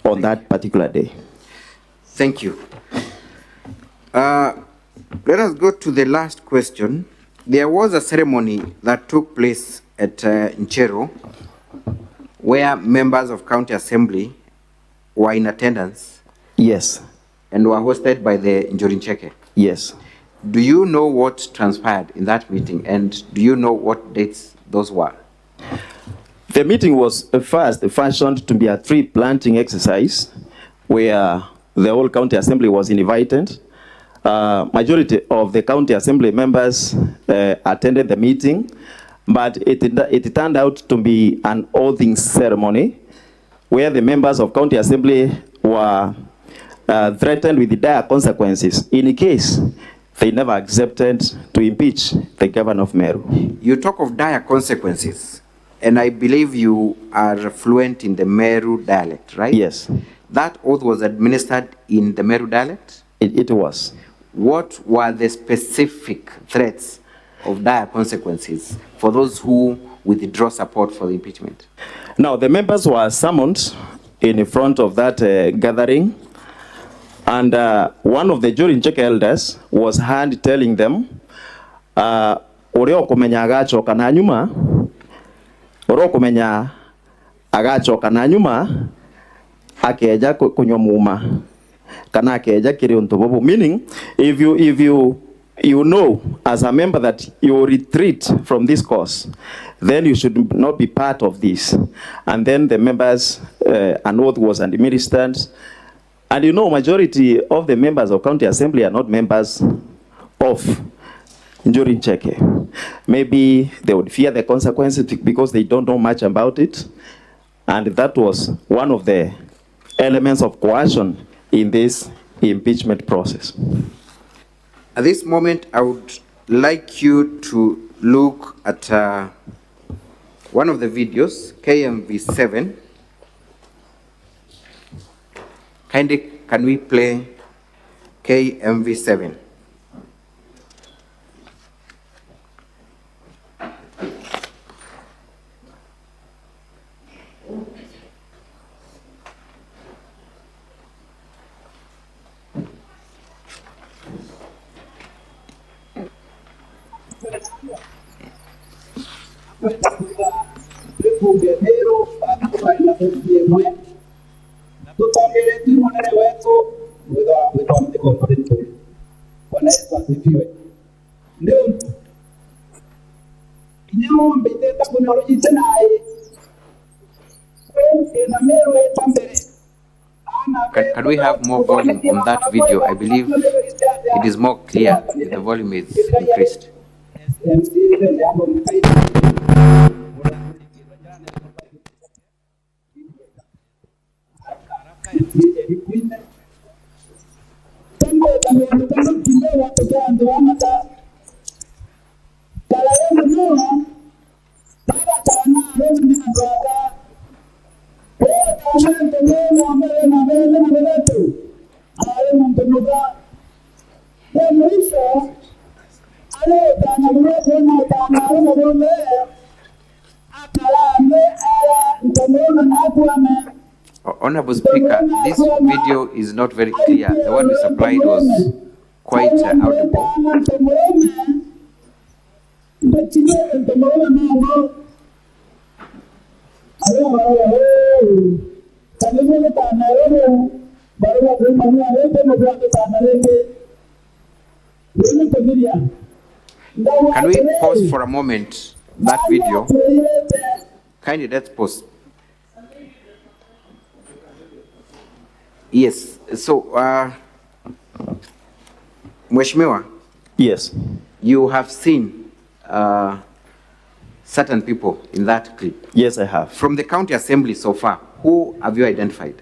on that particular day. Thank you. Let us go to the last question. There was a ceremony that took place at Nchero where members of County Assembly were in attendance. Yes. And were hosted by the Njorincheke. Yes. Do you know what transpired in that meeting, and do you know what dates those were? The meeting was first fashioned to be a tree planting exercise where the whole County Assembly was invited. Majority of the County Assembly members attended the meeting, but it turned out to be an oathing ceremony where the members of County Assembly were threatened with the dire consequences in case they never accepted to impeach the governor of Meru. You talk of dire consequences, and I believe you are fluent in the Meru dialect, right? Yes. That oath was administered in the Meru dialect? It was. What were the specific threats of dire consequences for those who withdraw support for the impeachment? Now, the members were summoned in front of that gathering, and one of the Njorincheke elders was heard telling them, "Oreo kumenya agachoka na nyuma, oreo kumenya agachoka na nyuma, akeja kunywa muma, kana akeja kiri untobobo." Meaning, if you know as a member that you retreat from this cause, then you should not be part of this. And then the members, an oath was administered. And you know, majority of the members of County Assembly are not members of Njorincheke. Maybe they would fear the consequences because they don't know much about it. And that was one of the elements of coercion in this impeachment process. At this moment, I would like you to look at one of the videos, KMV7. Kindly, can we play KMV7? Can we have more volume on that video? I believe it is more clear if the volume is increased. Honorable Speaker, this video is not very clear. The one we supplied was quite audible. Can we pause for a moment that video? Kindly, let's pause. Yes, so, Mheshimiwa. Yes. You have seen certain people in that clip. Yes, I have. From the County Assembly so far, who have you identified?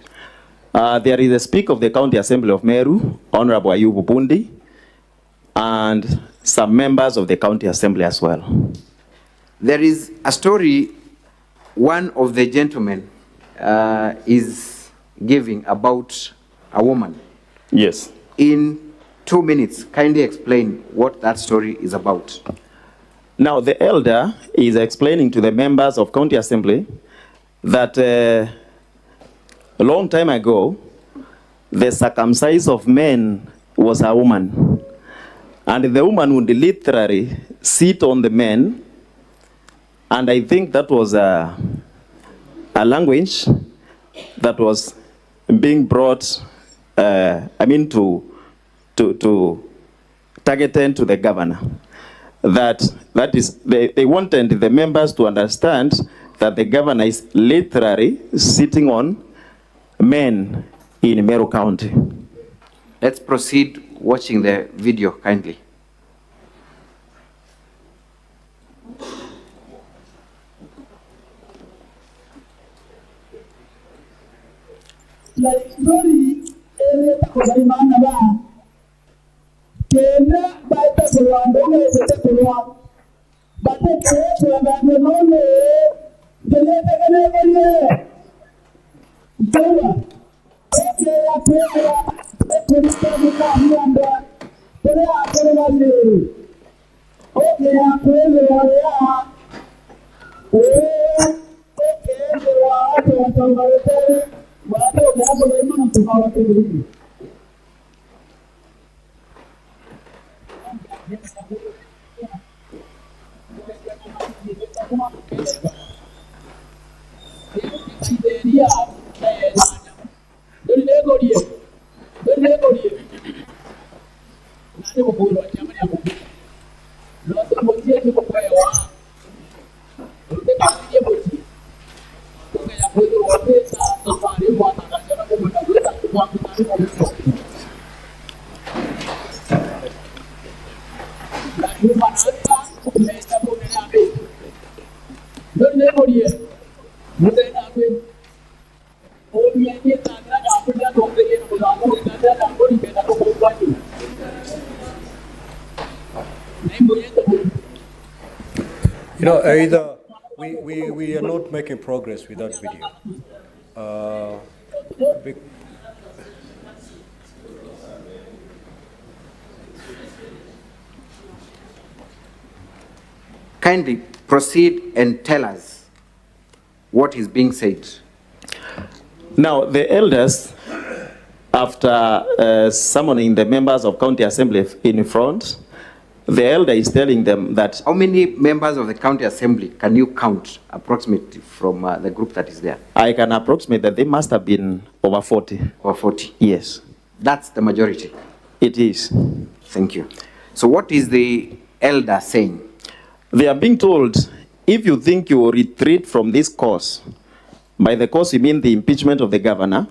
There is a Speaker of the County Assembly of Meru, Honorable Ayubu Bundi, and some members of the County Assembly as well. There is a story one of the gentlemen is giving about a woman. Yes. In 2 minutes, kindly explain what that story is about. Now, the elder is explaining to the members of County Assembly that a long time ago, the circumcise of men was a woman. And the woman would literally sit on the men. And I think that was a language that was being brought, to targeted to the governor. That is, they wanted the members to understand that the governor is literally sitting on men in Meru County. Let's proceed watching the video kindly. You know, either we are not making progress with that video. Kindly proceed and tell us what is being said. Now, the elders, after summoning the members of County Assembly in front, the elder is telling them that... How many members of the County Assembly can you count approximately from the group that is there? I can approximate that they must have been over 40. Over 40? Yes. That's the majority? It is. Thank you. So what is the elder saying? They are being told, if you think you will retreat from this course, by the course you mean the impeachment of the governor,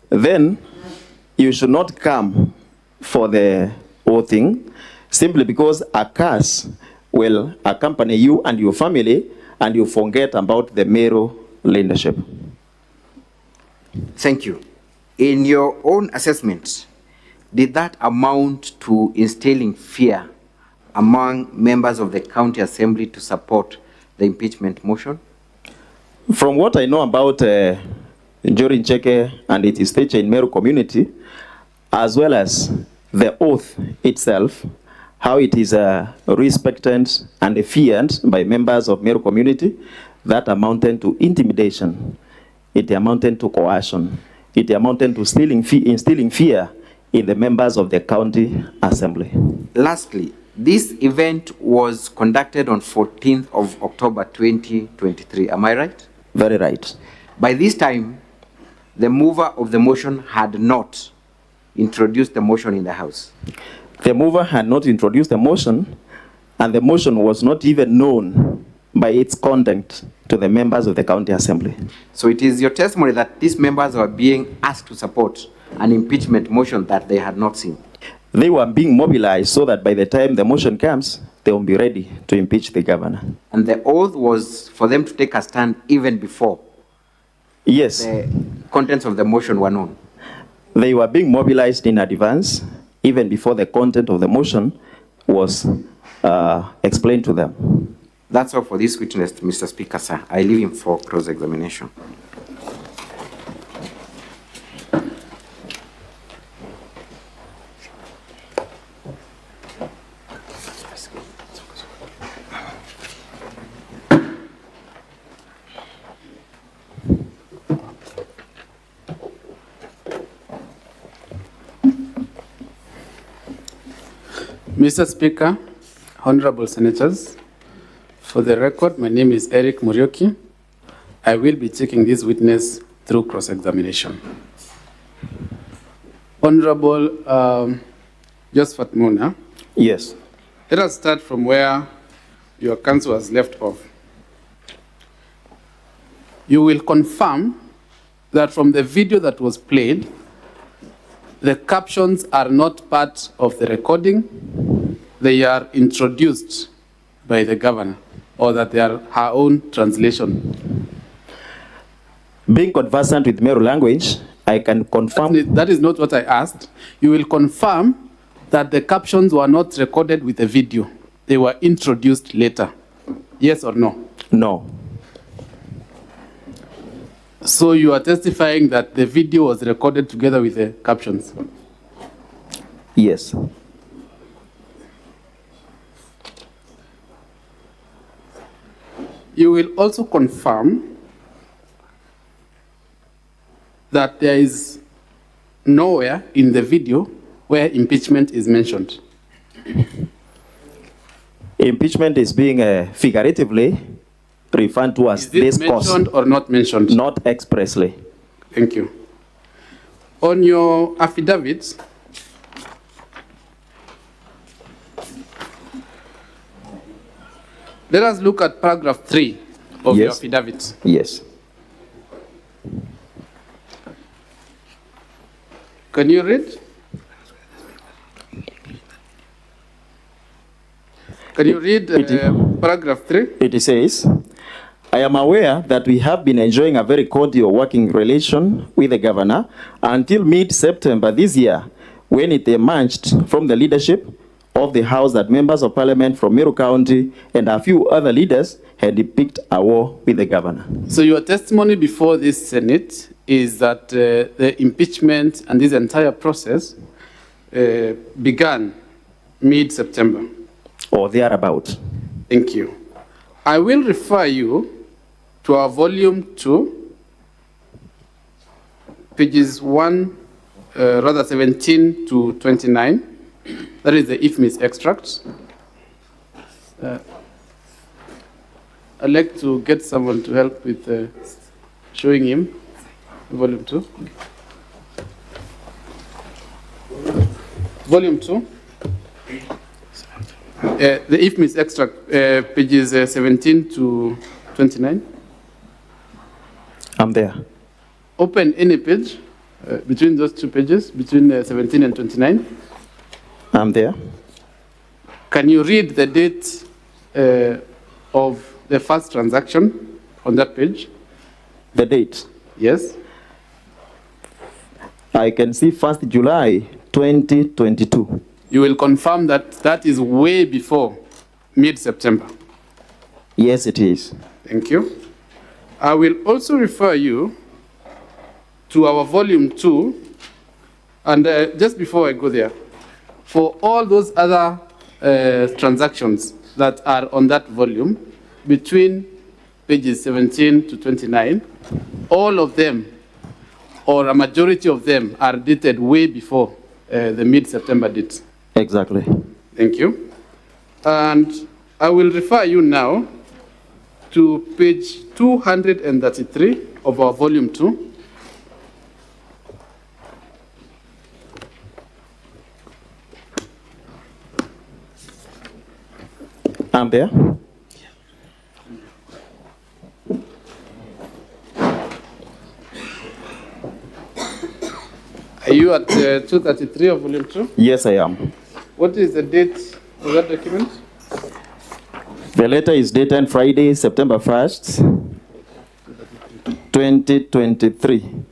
then you should not come for the oathing, simply because a curse will accompany you and your family, and you forget about the Meru leadership. Thank you. In your own assessment, did that amount to instilling fear among members of the County Assembly to support the impeachment motion? From what I know about Njuri Ncheke and its stature in Meru community, as well as the oath itself, how it is respected and feared by members of Meru community, that amounted to intimidation. It amounted to coercion. It amounted to instilling fear in the members of the County Assembly. Lastly, this event was conducted on 14th of October 2023. Am I right? Very right. By this time, the mover of the motion had not introduced the motion in the House. The mover had not introduced the motion, and the motion was not even known by its content to the members of the County Assembly. So it is your testimony that these members were being asked to support an impeachment motion that they had not seen. They were being mobilized so that by the time the motion comes, they will be ready to impeach the governor. And the oath was for them to take a stand even before yes, the contents of the motion were known. They were being mobilized in advance, even before the content of the motion was explained to them. That's all for this witness, Mr. Speaker, sir. I leave him for cross-examination. Mr. Speaker, honorable senators, for the record, my name is Eric Murioki. I will be taking this witness through cross-examination. Honorable Josephat Muna, Yes. let us start from where your counsel has left off. You will confirm that from the video that was played, the captions are not part of the recording, they are introduced by the governor, or that they are her own translation. Being conversant with Meru language, I can confirm. That is not what I asked. You will confirm that the captions were not recorded with the video. They were introduced later. Yes or no? No. So you are testifying that the video was recorded together with the captions? Yes. You will also confirm that there is nowhere in the video where impeachment is mentioned. Impeachment is being figuratively referred to as Is it discourse, mentioned or not mentioned? not expressly. Thank you. On your affidavit, let us look at paragraph 3 of your Yes. affidavit. Yes. Can you read? Can you read paragraph 3? It says, I am aware that we have been enjoying a very cordial working relation with the governor until mid-September this year, when it emerged from the leadership of the House that members of Parliament from Meru County and a few other leaders had picked a war with the governor. So your testimony before this Senate is that the impeachment and this entire process began mid-September. Or thereabout. Thank you. I will refer you to our volume 2, pages 17 to 29. That is the IFMIS extract. I'd like to get someone to help with showing him volume 2. Volume 2. The IFMIS extract, pages 17 to 29. I'm there. Open any page between those two pages, between 17 and 29. I'm there. Can you read the date of the first transaction on that page? The date. Yes. I can see 1st July 2022. You will confirm that that is way before mid-September. Yes, it is. Thank you. I will also refer you to our volume 2, and just before I go there, for all those other transactions that are on that volume, between pages 17 to 29, all of them, or a majority of them, are dated way before the mid-September date. Exactly. Thank you. And I will refer you now to page 233 of our volume 2. I'm there. Are you at 233 of volume 2? Yes, I am. What is the date of that document? The letter is dated Friday, September 1st, 2023.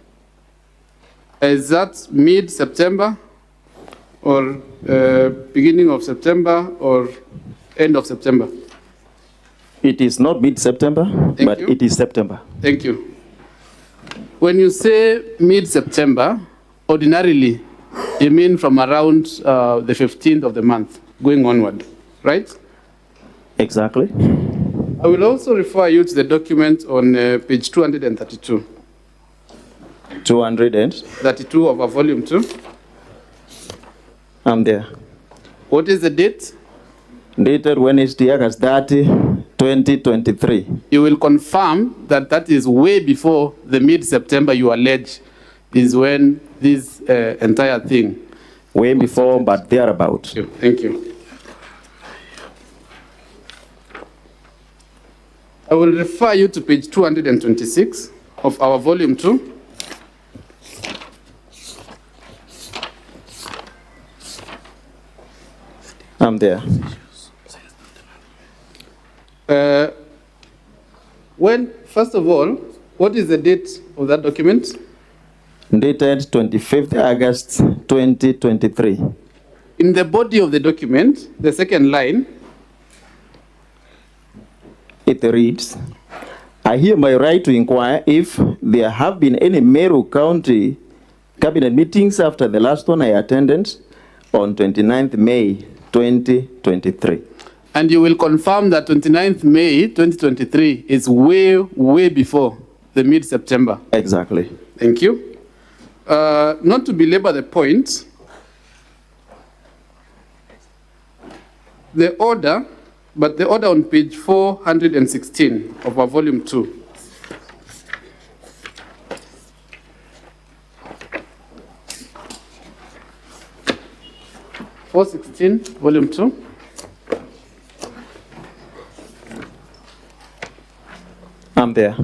Is that mid-September, or beginning of September, or end of September? It is not mid-September, but you. it is September. Thank you. When you say mid-September, ordinarily, you mean from around the 15th of the month, going onward, right? Exactly. I will also refer you to the document on page 232. 232 32 of our volume 2. I'm there. What is the date? Dated Wednesday, August 30, 2023. You will confirm that that is way before the mid-September you allege is when this entire thing. Way before, but thereabout. Thank you. I will refer you to page 226 of our volume 2. I'm there. First of all, what is the date of that document? Dated 25th August 2023. In the body of the document, the second line, It reads, I hereby write to inquire if there have been any Meru County cabinet meetings after the last one I attended on 29th May 2023. and you will confirm that 29th May 2023 is way before the mid-September. Exactly. Thank you. Not to belabor the point, the order on page 416 of our volume 2. Volume 2. I'm there.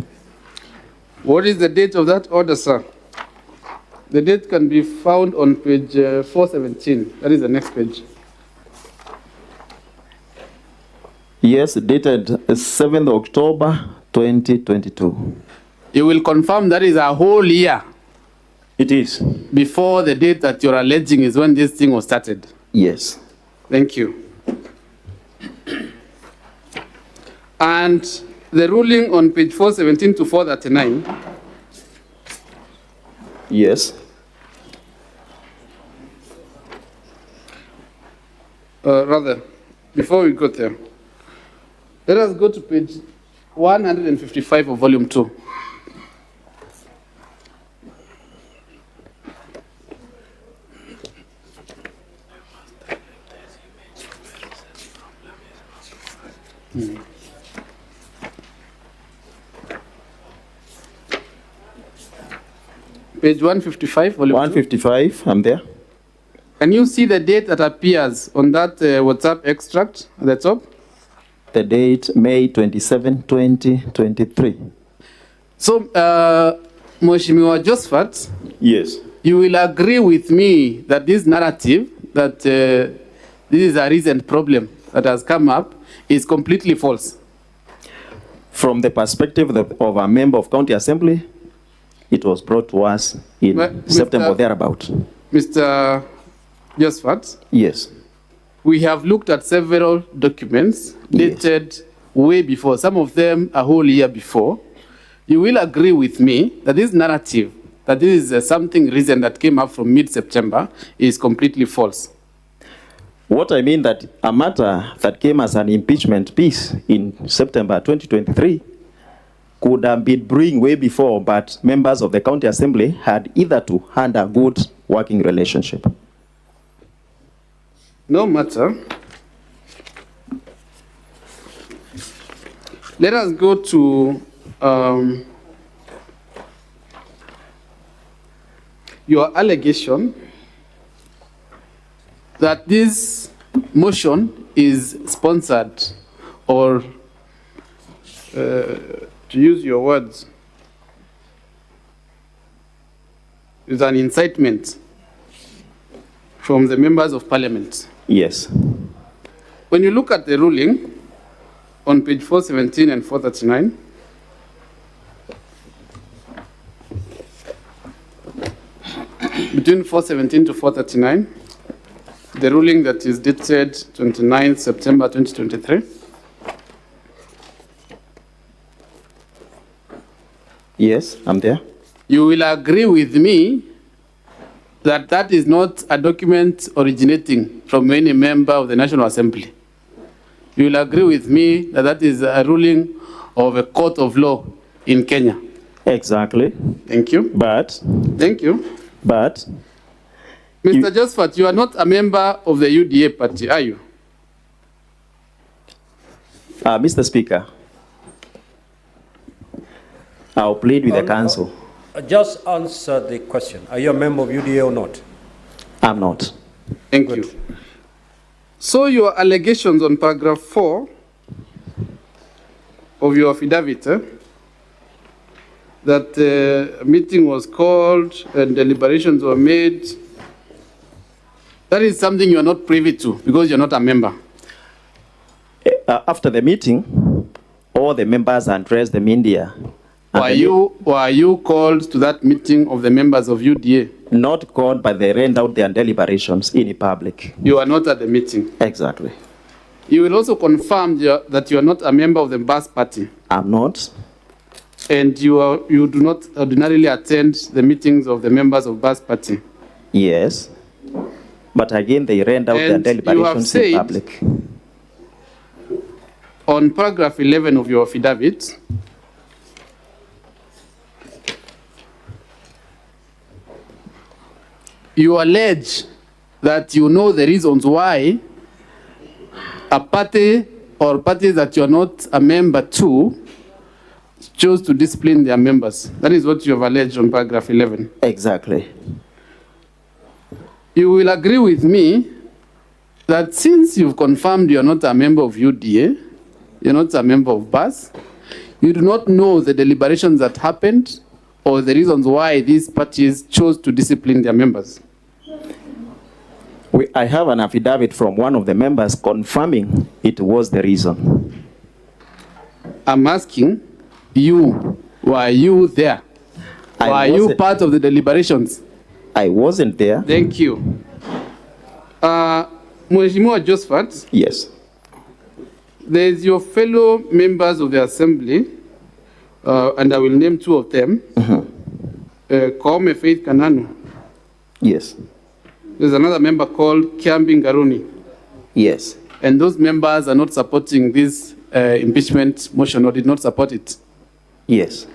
What is the date of that order, sir? The date can be found on page 417. That is the next page. Yes, dated 7th October 2022. You will confirm that is a whole year It is. before the date that you're alleging is when this thing was started. Yes. Thank you. And the ruling on page 417 to 439, Yes. rather, before we go there, let us go to page 155 of volume 2. Page 155, volume 2. 155, I'm there. Can you see the date that appears on that WhatsApp extract at the top? The date, May 27, 2023. So, Mheshimiwa Josephat, Yes. you will agree with me that this narrative, that this is a recent problem that has come up, is completely false. From the perspective of a member of County Assembly, it was brought to us in Well, September Mr. thereabout. Mr. Josephat, Yes. we have looked at several documents dated way before, some of them a whole year before. You will agree with me that this narrative, that this is something recent that came up from mid-September, is completely false. What I mean that a matter that came as an impeachment piece in September 2023 could have been brewing way before, but members of the County Assembly had either to hand a good working relationship. No matter. Let us go to your allegation that this motion is sponsored, or to use your words, is an incitement from the members of parliament. Yes. When you look at the ruling on page 417 and 439, between 417 to 439, the ruling that is dated 29th September 2023, Yes, I'm there. you will agree with me that that is not a document originating from any member of the National Assembly. You will agree with me that that is a ruling of a court of law in Kenya. Exactly. Thank you. But Thank you. But Mr. Josephat, you are not a member of the UDA party, are you? Mr. Speaker, I'll plead with the council. Just answer the question. Are you a member of UDA or not? I'm not. Thank you. So your allegations on paragraph 4 of your affidavit, that a meeting was called and deliberations were made, that is something you are not privy to because you're not a member. After the meeting, all the members addressed the media. Were you called to that meeting of the members of UDA? Not called, but they ran out their deliberations in public. You are not at the meeting. Exactly. You will also confirm that you are not a member of the BAS party. I'm not. And you do not ordinarily attend the meetings of the members of BAS party. Yes. But again, they ran out their deliberations in public. On paragraph 11 of your affidavit, you allege that you know the reasons why a party or parties that you are not a member to chose to discipline their members. That is what you have alleged on paragraph 11. Exactly. You will agree with me that since you've confirmed you are not a member of UDA, you're not a member of BAS, you do not know the deliberations that happened or the reasons why these parties chose to discipline their members. I have an affidavit from one of the members confirming it was the reason. I'm asking you, were you there? Were you part of the deliberations? I wasn't there. Thank you. Mheshimiwa Josephat. Yes. There's your fellow members of the assembly, and I will name two of them. Kaume Faith Kananu. Yes. There's another member called Kiambi Ngaruni. Yes. And those members are not supporting this impeachment motion or did not support it. Yes.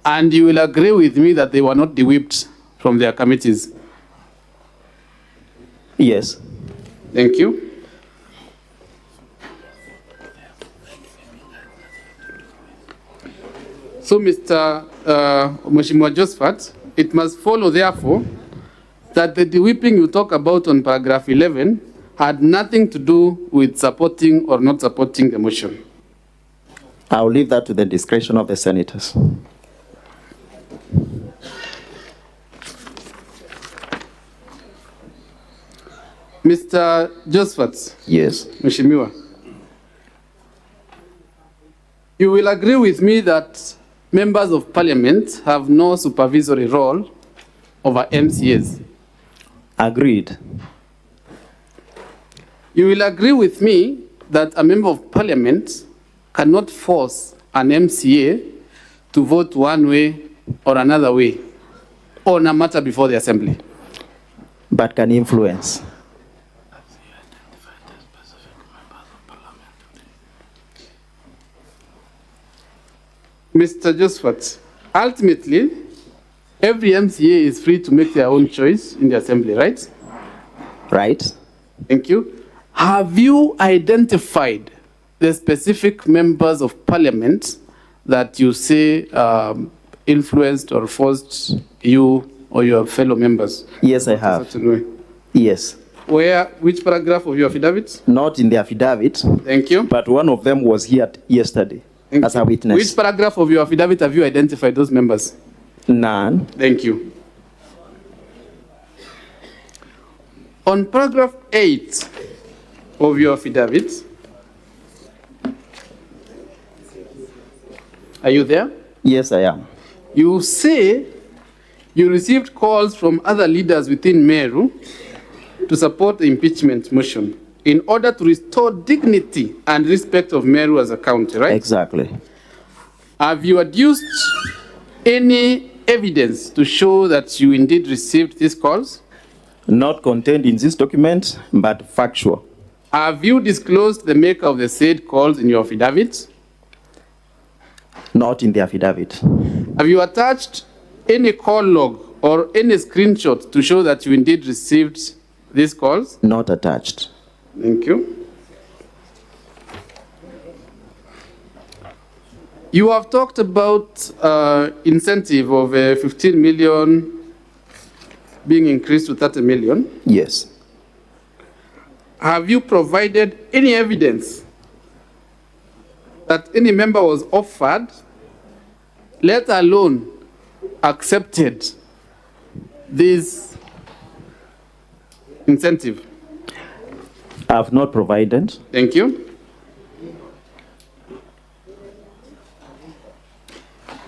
And you will agree with me that they were not de-whipped from their committees. Yes. Thank you. So, Mr. Mheshimiwa Josephat, it must follow, therefore, that the de-whipping you talk about on paragraph 11 had nothing to do with supporting or not supporting the motion. I'll leave that to the discretion of the senators. Mr. Josephat. Yes. Mheshimiwa, you will agree with me that members of parliament have no supervisory role over MCAs. Agreed. You will agree with me that a member of parliament cannot force an MCA to vote one way or another way on a matter before the assembly. But can influence. Mr. Josephat, ultimately, every MCA is free to make their own choice in the assembly, right? Right. Thank you. Have you identified the specific members of parliament that you say influenced or forced you or your fellow members? Yes, I have. Yes. Where, which paragraph of your affidavit? Not in the affidavit. Thank you. But one of them was here yesterday as a witness. Which paragraph of your affidavit have you identified those members? None. Thank you. On paragraph 8 of your affidavit, are you there? Yes, I am. You say you received calls from other leaders within Meru to support the impeachment motion in order to restore dignity and respect of Meru as a county, right? Exactly. Have you adduced any evidence to show that you indeed received these calls? Not contained in this document, but factual. Have you disclosed the maker of the said calls in your affidavit? Not in the affidavit. Have you attached any call log or any screenshot to show that you indeed received these calls? Not attached. Thank you. You have talked about incentive of 15 million being increased to 30 million. Yes. Have you provided any evidence that any member was offered, let alone accepted, this incentive? I have not provided. Thank you.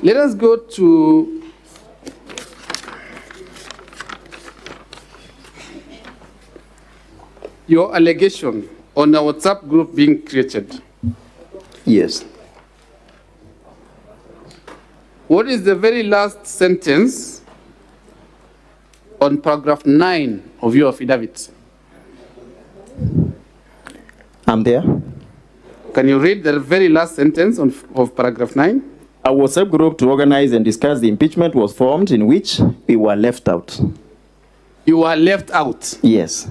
Let us go to your allegation on a WhatsApp group being created. Yes. What is the very last sentence on paragraph 9 of your affidavit? I'm there. Can you read the very last sentence of paragraph 9? A WhatsApp group to organize and discuss the impeachment was formed in which we were left out. You were left out. Yes.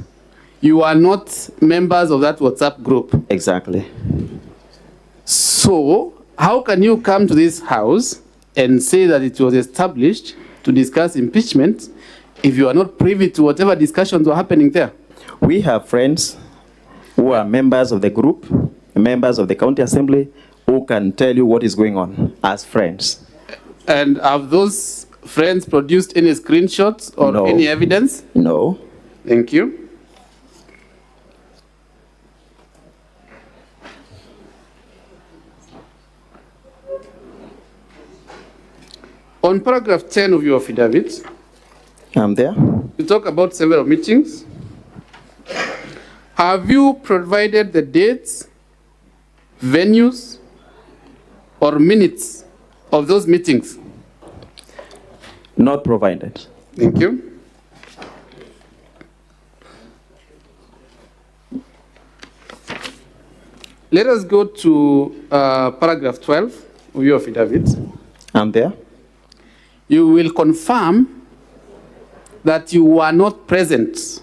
You are not members of that WhatsApp group. Exactly. So, how can you come to this house and say that it was established to discuss impeachment if you are not privy to whatever discussions were happening there? We have friends who are members of the group, members of the county assembly, who can tell you what is going on as friends. And have those friends produced any screenshots or No. any evidence? No. Thank you. On paragraph 10 of your affidavit, I'm there. you talk about several meetings. Have you provided the dates, venues, or minutes of those meetings? Not provided. Thank you. Let us go to paragraph 12 of your affidavit. I'm there. You will confirm that you were not present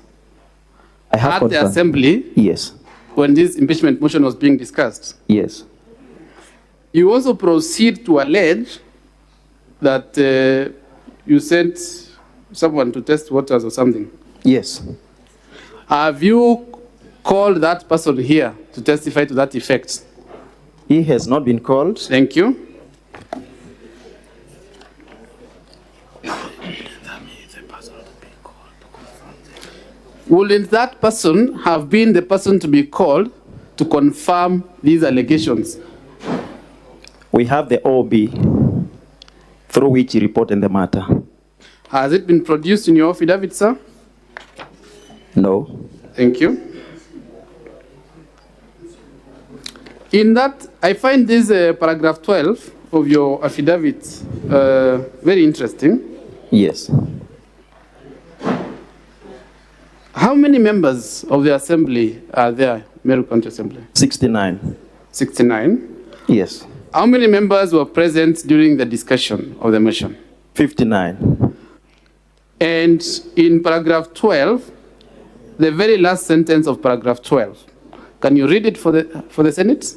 I have at the confirmed. assembly Yes. when this impeachment motion was being discussed. Yes. You also proceed to allege that you sent someone to test waters or something. Yes. Have you called that person here to testify to that effect? He has not been called. Thank you. Wouldn't that person have been the person to be called to confirm these allegations? We have the OB through which he reported the matter. Has it been produced in your affidavit, sir? No. Thank you. In that, I find this paragraph 12 of your affidavit very interesting. Yes. How many members of the assembly are there, Meru County Assembly? 69. 69. Yes. How many members were present during the discussion of the motion? 59. And in paragraph 12, the very last sentence of paragraph 12, can you read it for the Senate?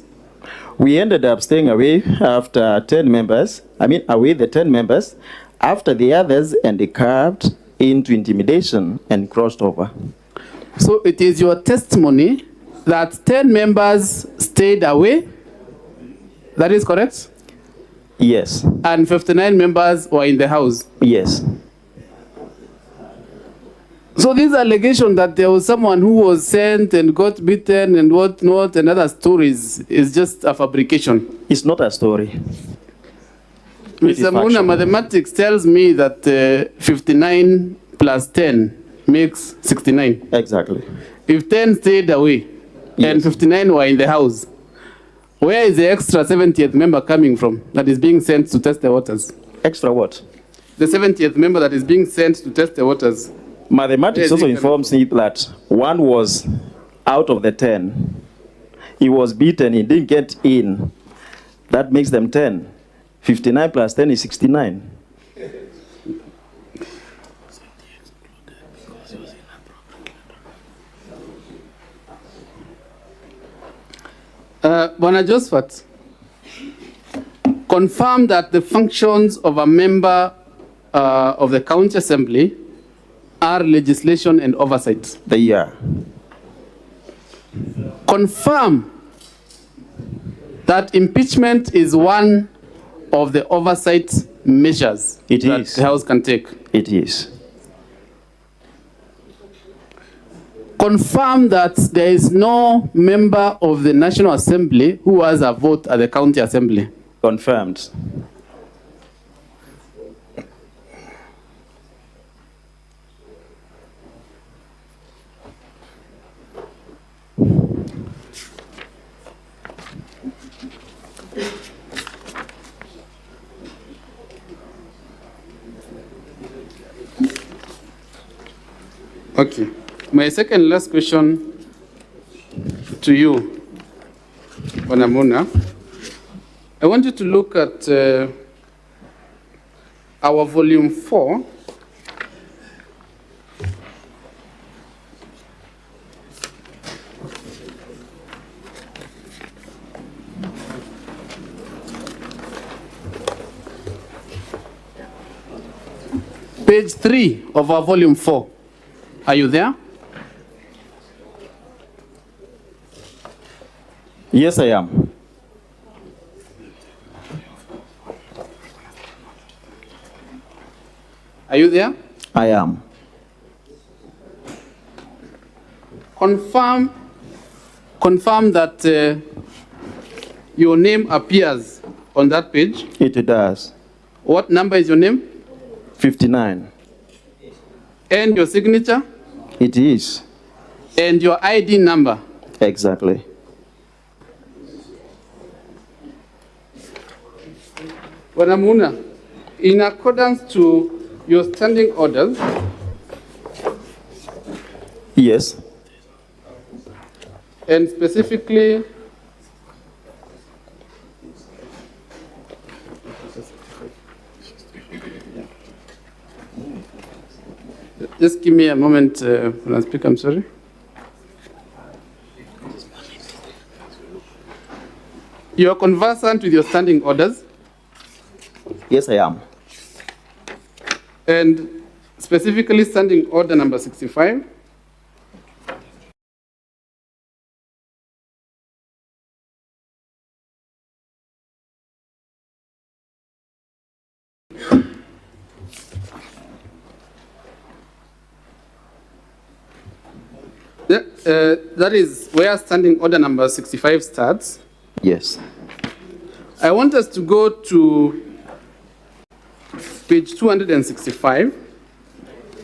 We ended up staying away after 10 members, away the 10 members, after the others and they carved into intimidation and crossed over. So it is your testimony that 10 members stayed away? That is correct? Yes. And 59 members were in the house? Yes. So this allegation that there was someone who was sent and got beaten and whatnot and other stories is just a fabrication. It's not a story. Mr. Muna, mathematics tells me that 59 plus 10 makes 69. Exactly. If 10 stayed away and 59 were in the house, where is the extra 70th member coming from that is being sent to test the waters? Extra what? The 70th member that is being sent to test the waters. Mathematics also informs me that one was out of the 10. He was beaten, he didn't get in. That makes them 10. 59 plus 10 is 69. Bwana Josephat, confirm that the functions of a member of the County Assembly are legislation and oversight. They are. Confirm that impeachment is one of the oversight measures It that is. the House can take. It is. Confirm that there is no member of the National Assembly who has a vote at the County Assembly. Confirmed. Okay. My second last question to you, Wanamuna. I want you to look at our volume 4. Page 3 of our volume 4. Are you there? Yes, I am. Are you there? I am. Confirm that your name appears on that page. It does. What number is your name? 59. And your signature? It is. And your ID number? Exactly. Wanamuna, in accordance to your standing orders, Yes. and specifically just give me a moment when I speak, I'm sorry. You are conversant with your standing orders, Yes, I am. and specifically standing order number 65. That is where standing order number 65 starts. Yes. I want us to go to page 265,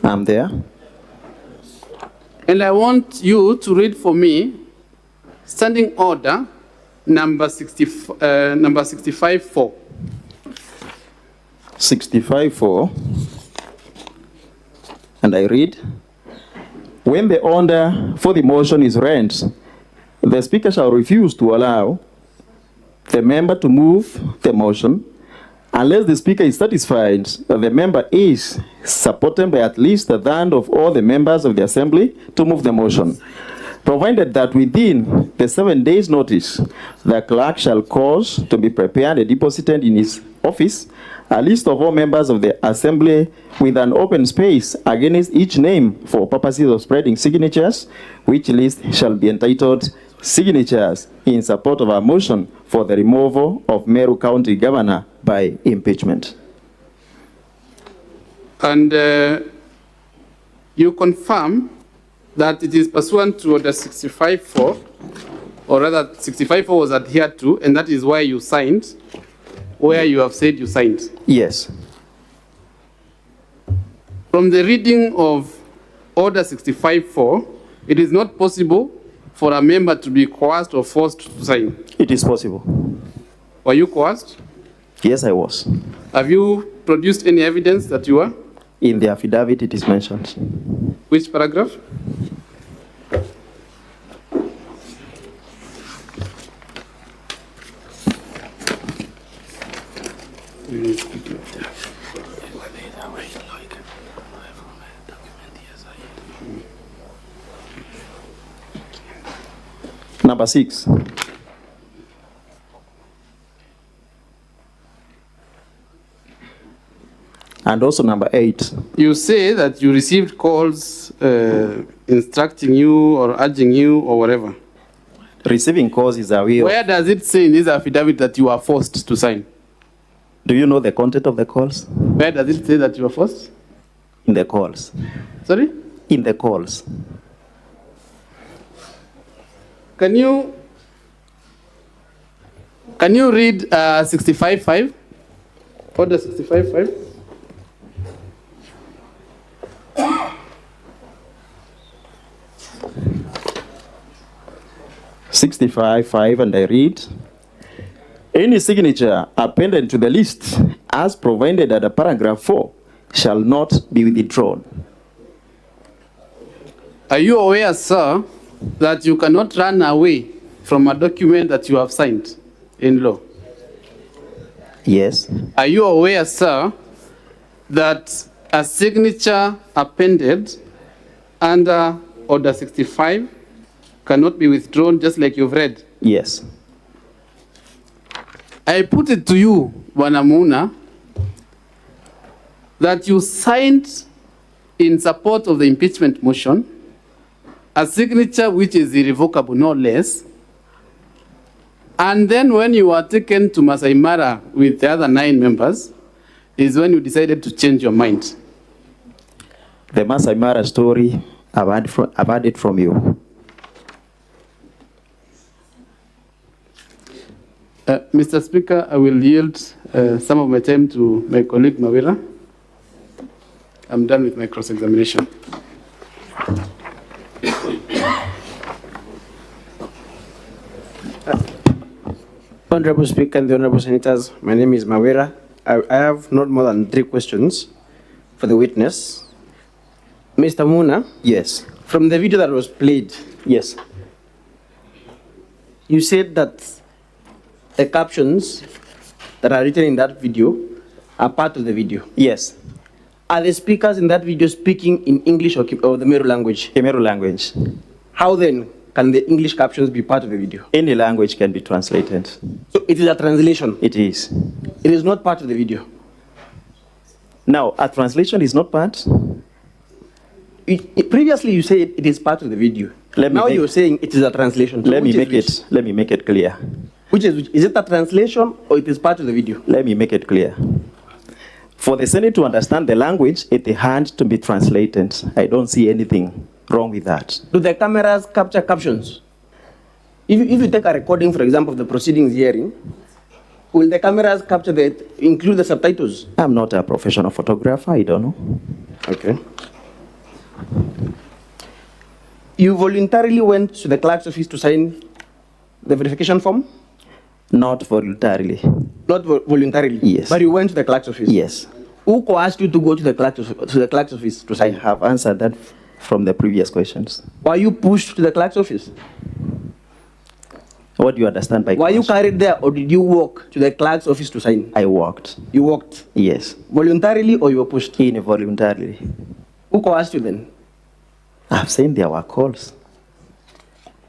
I'm there. and I want you to read for me standing order number 65-4. 65-4. And I read, when the order for the motion is read, the Speaker shall refuse to allow the member to move the motion unless the Speaker is satisfied that the member is supported by at least a third of all the members of the Assembly to move the motion, provided that within the 7 days' notice, the clerk shall cause to be prepared and deposited in his office a list of all members of the Assembly with an open space against each name for purposes of spreading signatures, which list shall be entitled signatures in support of a motion for the removal of Meru County Governor by impeachment. And you confirm that it is pursuant to order 65-4, or rather 65-4 was adhered to, and that is why you signed, where you have said you signed. Yes. From the reading of order 65-4, it is not possible for a member to be coerced or forced to sign. It is possible. Were you coerced? Yes, I was. Have you produced any evidence that you were? In the affidavit, it is mentioned. Which paragraph? Number 6. And also number 8. You say that you received calls instructing you or urging you or whatever. Receiving calls is a way of, Where does it say in this affidavit that you are forced to sign? do you know the content of the calls? Where does it say that you are forced? In the calls. Sorry? In the calls. Can you read 65.5? Order 65.5? 65.5, and I read, any signature appended to the list as provided under paragraph 4 shall not be withdrawn. Are you aware, sir, that you cannot run away from a document that you have signed in law? Yes. Are you aware, sir, that a signature appended under Order 65 cannot be withdrawn, just like you've read? Yes. I put it to you, Wanamuna, that you signed in support of the impeachment motion a signature which is irrevocable, no less. And then when you were taken to Masai Mara with the other 9 members, is when you decided to change your mind. The Masai Mara story, I've heard it from you. Mr. Speaker, I will yield some of my time to my colleague Kawira. I'm done with my cross-examination. Honorable Speaker and the Honorable Senators, my name is Kawira. I have not more than 3 questions for the witness. Mr. Muna, Yes. from the video that was played, Yes. you said that the captions that are written in that video are part of the video. Yes. Are the speakers in that video speaking in English or the Meru language? Kemeru language. How then can the English captions be part of the video? Any language can be translated. So it is a translation. It is. It is not part of the video. Now, a translation is not part. Previously, you said it is part of the video. Now you're saying it is a translation. So Let me which is make it clear. which is it a translation or it is part of the video? Let me make it clear. For the Senate to understand the language, it has to be translated. I don't see anything wrong with that. Do the cameras capture captions? If you take a recording, for example, of the proceedings hearing, will the cameras include the subtitles? I'm not a professional photographer. I don't know. Okay. You voluntarily went to the clerk's office to sign the verification form? Not voluntarily. Not voluntarily? Yes. But you went to the clerk's office? Yes. Who coerced you to go to the clerk's office to I sign? have answered that from the previous questions. Were you pushed to the clerk's office? What do you understand by Were you coercion? carried there or did you walk to the clerk's office to sign? I walked. You walked Yes. voluntarily or you were pushed? Involuntarily. Who coerced you then? I've seen there were calls.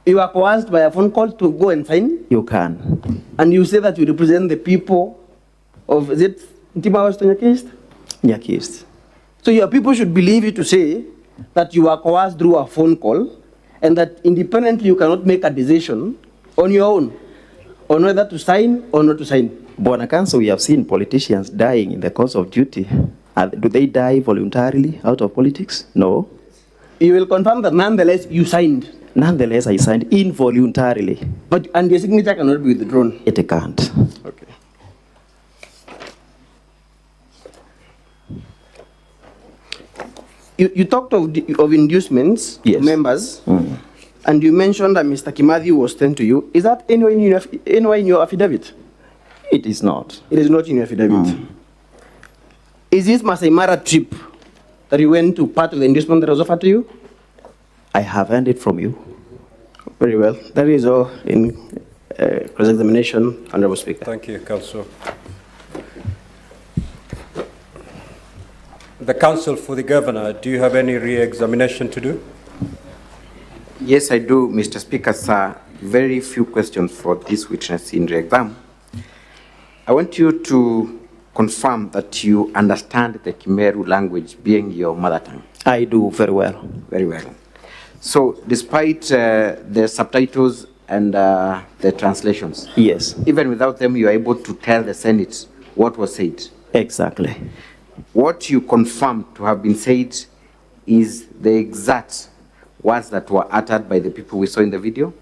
You were coerced by a phone call to go and sign? You can. And you say that you represent the people of, is it Ntima Western case? Nyakist. So your people should believe you to say that you were coerced through a phone call and that independently you cannot make a decision on your own on whether to sign or not to sign. Bwana Counsel, we have seen politicians dying in the course of duty. Do they die voluntarily out of politics? No. You will confirm that nonetheless you signed, Nonetheless, I signed involuntarily. and your signature cannot be withdrawn. It can't. Okay. You talked of inducements to Yes. members, and you mentioned that Mr. Kimathi was sent to you. Is that anywhere in your affidavit? It is not. It is not in your affidavit. Is this Masai Mara trip that you went to part of the inducement that was offered to you? I have earned it from you. Very well. That is all in cross-examination, Honorable Speaker. Thank you, Counsel. The Counsel for the Governor, do you have any re-examination to do? Yes, I do, Mr. Speaker, sir. very few questions for this witness in re-exam. I want you to confirm that you understand the Kimeru language being your mother tongue. I do very well. Very well. So despite the subtitles and the translations, Yes, even without them, you are able to tell the Senate what was said. exactly. What you confirm to have been said is the exact words that were uttered by the people we saw in the video?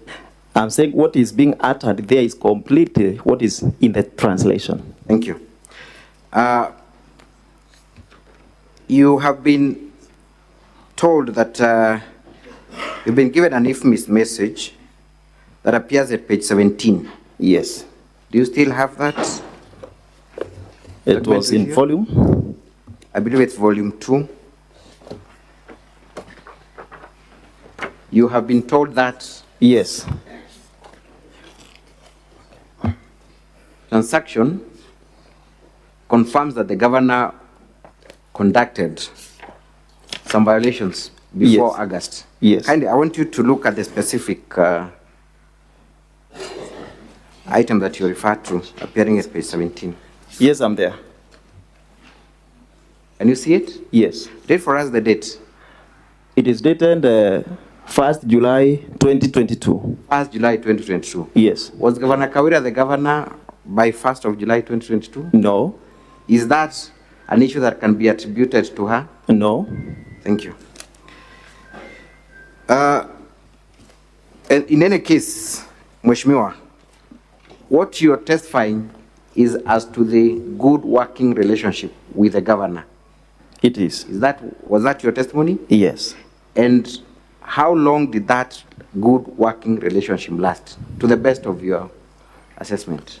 I'm saying what is being uttered there is completely what is in the translation. Thank you. You have been told that you've been given an infamous message that appears at page 17. Yes. Do you still have that? It was in Here? volume. I believe it's volume 2. You have been told that Yes. transaction confirms that the governor conducted some violations before Yes. August. Yes. Kindly, I want you to look at the specific item that you referred to appearing at page 17. Yes, I'm there. Can you see it? Yes. Read for us the date. It is dated 1st July 2022. 1st July 2022. Yes. Was Governor Kawira the governor by 1st of July 2022? No. Is that an issue that can be attributed to her? No. Thank you. And in any case, Mheshimiwa, what you're testifying is as to the good working relationship with the governor. It is. Was that your testimony? Yes. And how long did that good working relationship last, to the best of your assessment?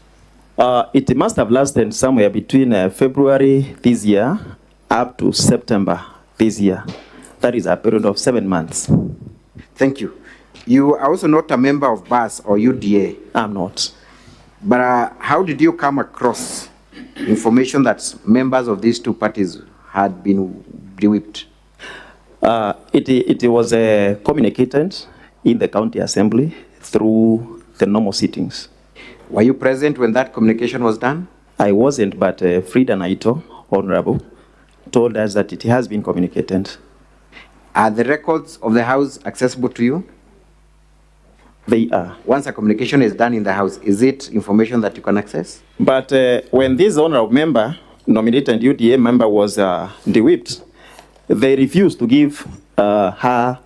It must have lasted somewhere between February this year up to September this year. That is a period of 7 months. Thank you. You are also not a member of BAS or UDA. I'm not. But how did you come across information that members of these two parties had been de-whipped? It was communicated in the county assembly through the normal sittings. Were you present when that communication was done? I wasn't, but Frida Naito, Honorable, told us that it has been communicated. Are the records of the House accessible to you? They are. Once a communication is done in the House, is it information that you can access? But when this honorable member, nominated UDA member, was de-whipped, they refused to give her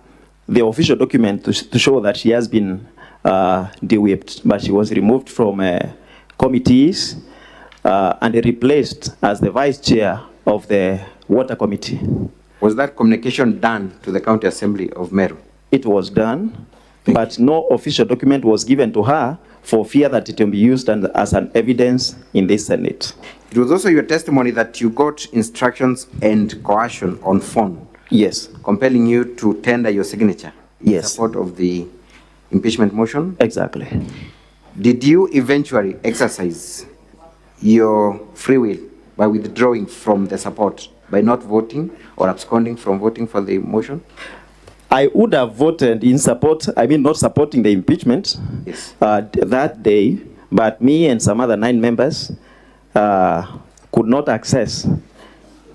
the official document to show that she has been de-whipped, but she was removed from committees and replaced as the vice chair of the water committee. Was that communication done to the County Assembly of Meru? It was done, but no official document was given to her for fear that it will be used as an evidence in this Senate. It was also your testimony that you got instructions and coercion on phone. Yes. Compelling you to tender your signature in Yes. support of the impeachment motion. Exactly. Did you eventually exercise your free will by withdrawing from the support, by not voting or absconding from voting for the motion? I would have voted in support, not supporting the impeachment Yes. that day, but me and some other 9 members could not access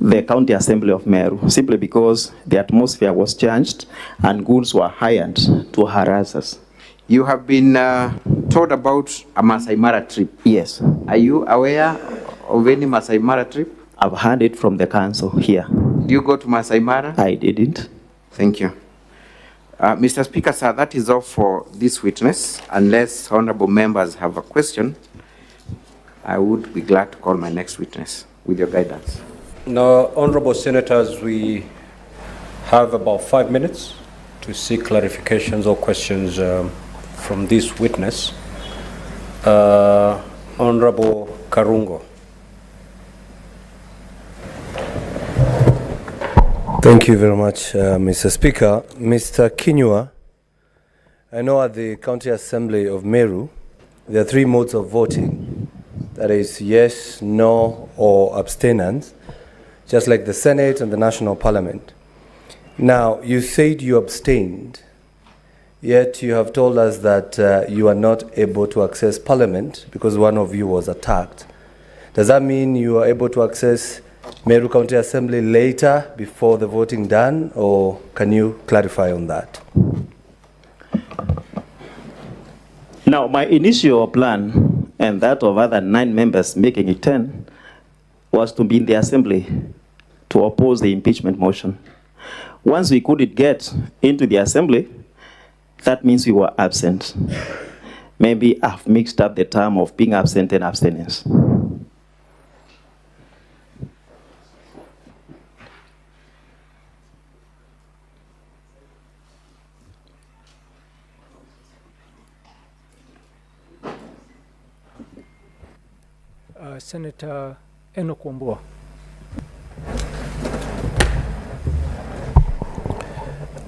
the County Assembly of Meru simply because the atmosphere was changed and goods were hired to harass us. You have been told about a Masai Mara trip. Yes. Are you aware of any Masai Mara trip? I've heard it from the council here. Do you go to Masai Mara? I didn't. Thank you. Mr. Speaker, sir, that is all for this witness. Unless honorable members have a question, I would be glad to call my next witness with your guidance. Now, honorable senators, we have about 5 minutes to seek clarifications or questions from this witness. Honorable Karungo. Thank you very much, Mr. Speaker. Mr. Kinyua, I know at the County Assembly of Meru, there are 3 modes of voting. That is yes, no, or abstinence, just like the Senate and the National Parliament. Now, you said you abstained. Yet you have told us that you are not able to access Parliament because one of you was attacked. Does that mean you are able to access Meru County Assembly later before the voting done, or can you clarify on that? Now, my initial plan and that of other 9 members making it 10 was to be in the Assembly to oppose the impeachment motion. Once we couldn't get into the Assembly, that means we were absent. Maybe I've mixed up the term of being absent and abstinence. Senator Enoch Wambua.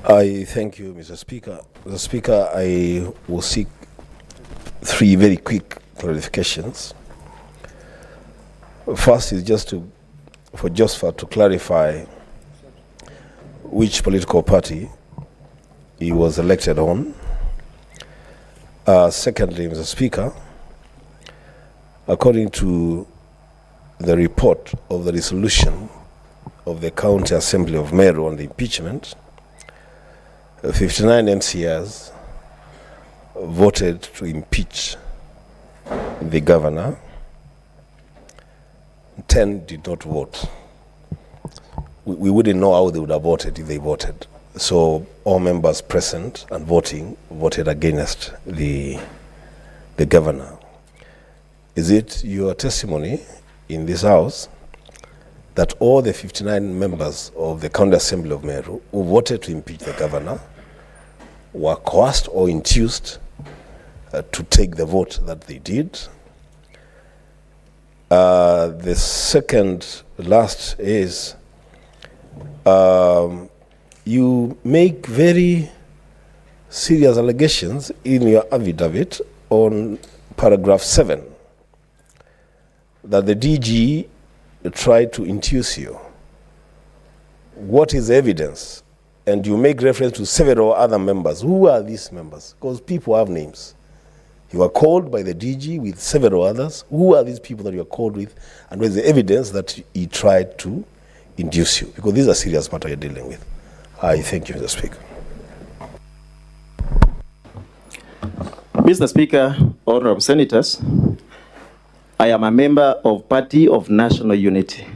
I thank you, Mr. Speaker. Mr. Speaker, I will seek 3 very quick clarifications. First is just for Josephat to clarify which political party he was elected on. Secondly, Mr. Speaker, according to the report of the resolution of the County Assembly of Meru on the impeachment, 59 MCAs voted to impeach the governor. 10 did not vote. We wouldn't know how they would have voted if they voted. So all members present and voting voted against the governor. Is it your testimony in this House that all the 59 members of the County Assembly of Meru who voted to impeach the governor were coerced or induced to take the vote that they did? The second last is you make very serious allegations in your affidavit on paragraph 7 that the DG tried to induce you. What is the evidence? And you make reference to several other members. Who are these members? Because people have names. You are called by the DG with several others. Who are these people that you are called with? And where is the evidence that he tried to induce you? Because this is a serious matter you're dealing with. I thank you, Mr. Speaker. Mr. Speaker, honorable senators, I am a member of Party of National Unity,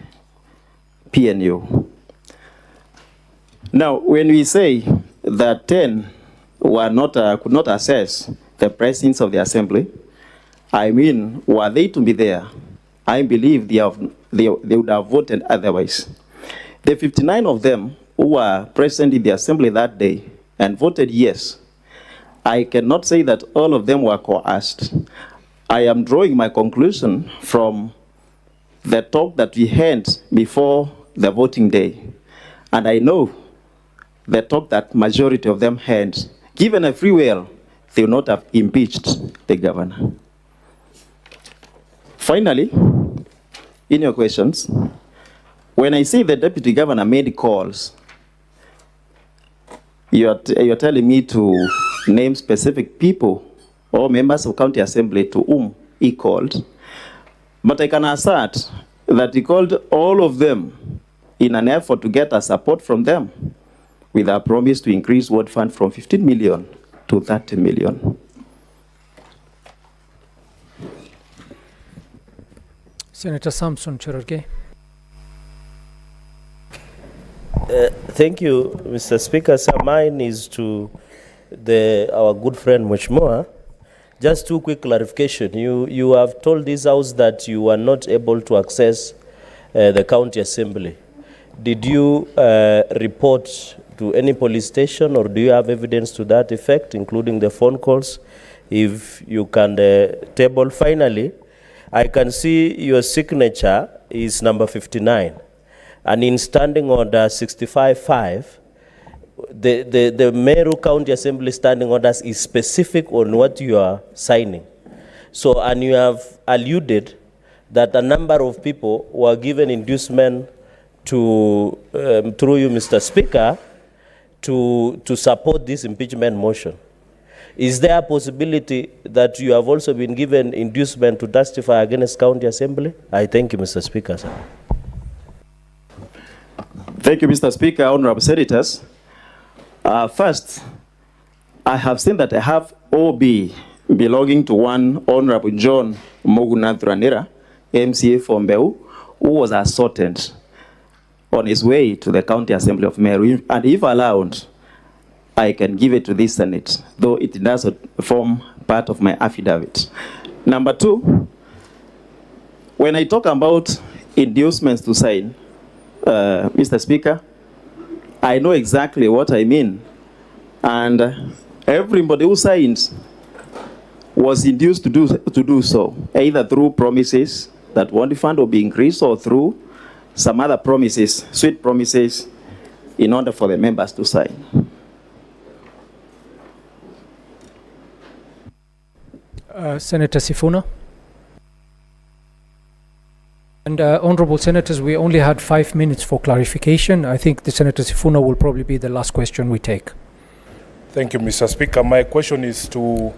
PNU. Now, when we say that 10 were not, could not access the presence of the Assembly, I mean, were they to be there, I believe they would have voted otherwise. The 59 of them who were present in the Assembly that day and voted yes, I cannot say that all of them were coerced. I am drawing my conclusion from the talk that we had before the voting day. And I know the talk that majority of them had. Given a free will, they would not have impeached the governor. Finally, in your questions, when I say the deputy governor made calls, you're telling me to name specific people or members of county assembly to whom he called. But I can assert that he called all of them in an effort to get a support from them with a promise to increase ward fund from 15 million to 30 million. Senator Samson Cherargei. Thank you, Mr. Speaker. Sir, mine is to our good friend Mheshimiwa. Just 2 quick clarification. You have told this House that you were not able to access the county assembly. Did you report to any police station, or do you have evidence to that effect, including the phone calls? If you can table. Finally, I can see your signature is number 59, and in standing order 65-5, the Meru County Assembly standing orders is specific on what you are signing. So, and you have alluded that a number of people were given inducement to, through you, Mr. Speaker, to support this impeachment motion. Is there a possibility that you have also been given inducement to testify against County Assembly? I thank you, Mr. Speaker, sir. Thank you, Mr. Speaker, honorable senators. First, I have seen that I have OB belonging to one Honorable John Mogunathranira, MCA from Mbeu, who was assaulted on his way to the County Assembly of Meru. And if allowed, I can give it to this Senate, though it does form part of my affidavit. Number two, when I talk about inducements to sign, Mr. Speaker, I know exactly what I mean. And everybody who signs was induced to do so, either through promises that one fund will be increased or through some other promises, sweet promises, in order for the members to sign. Senator Sifuna. And honorable senators, we only had 5 minutes for clarification. I think the Senator Sifuna will probably be the last question we take. Thank you, Mr. Speaker. My question is to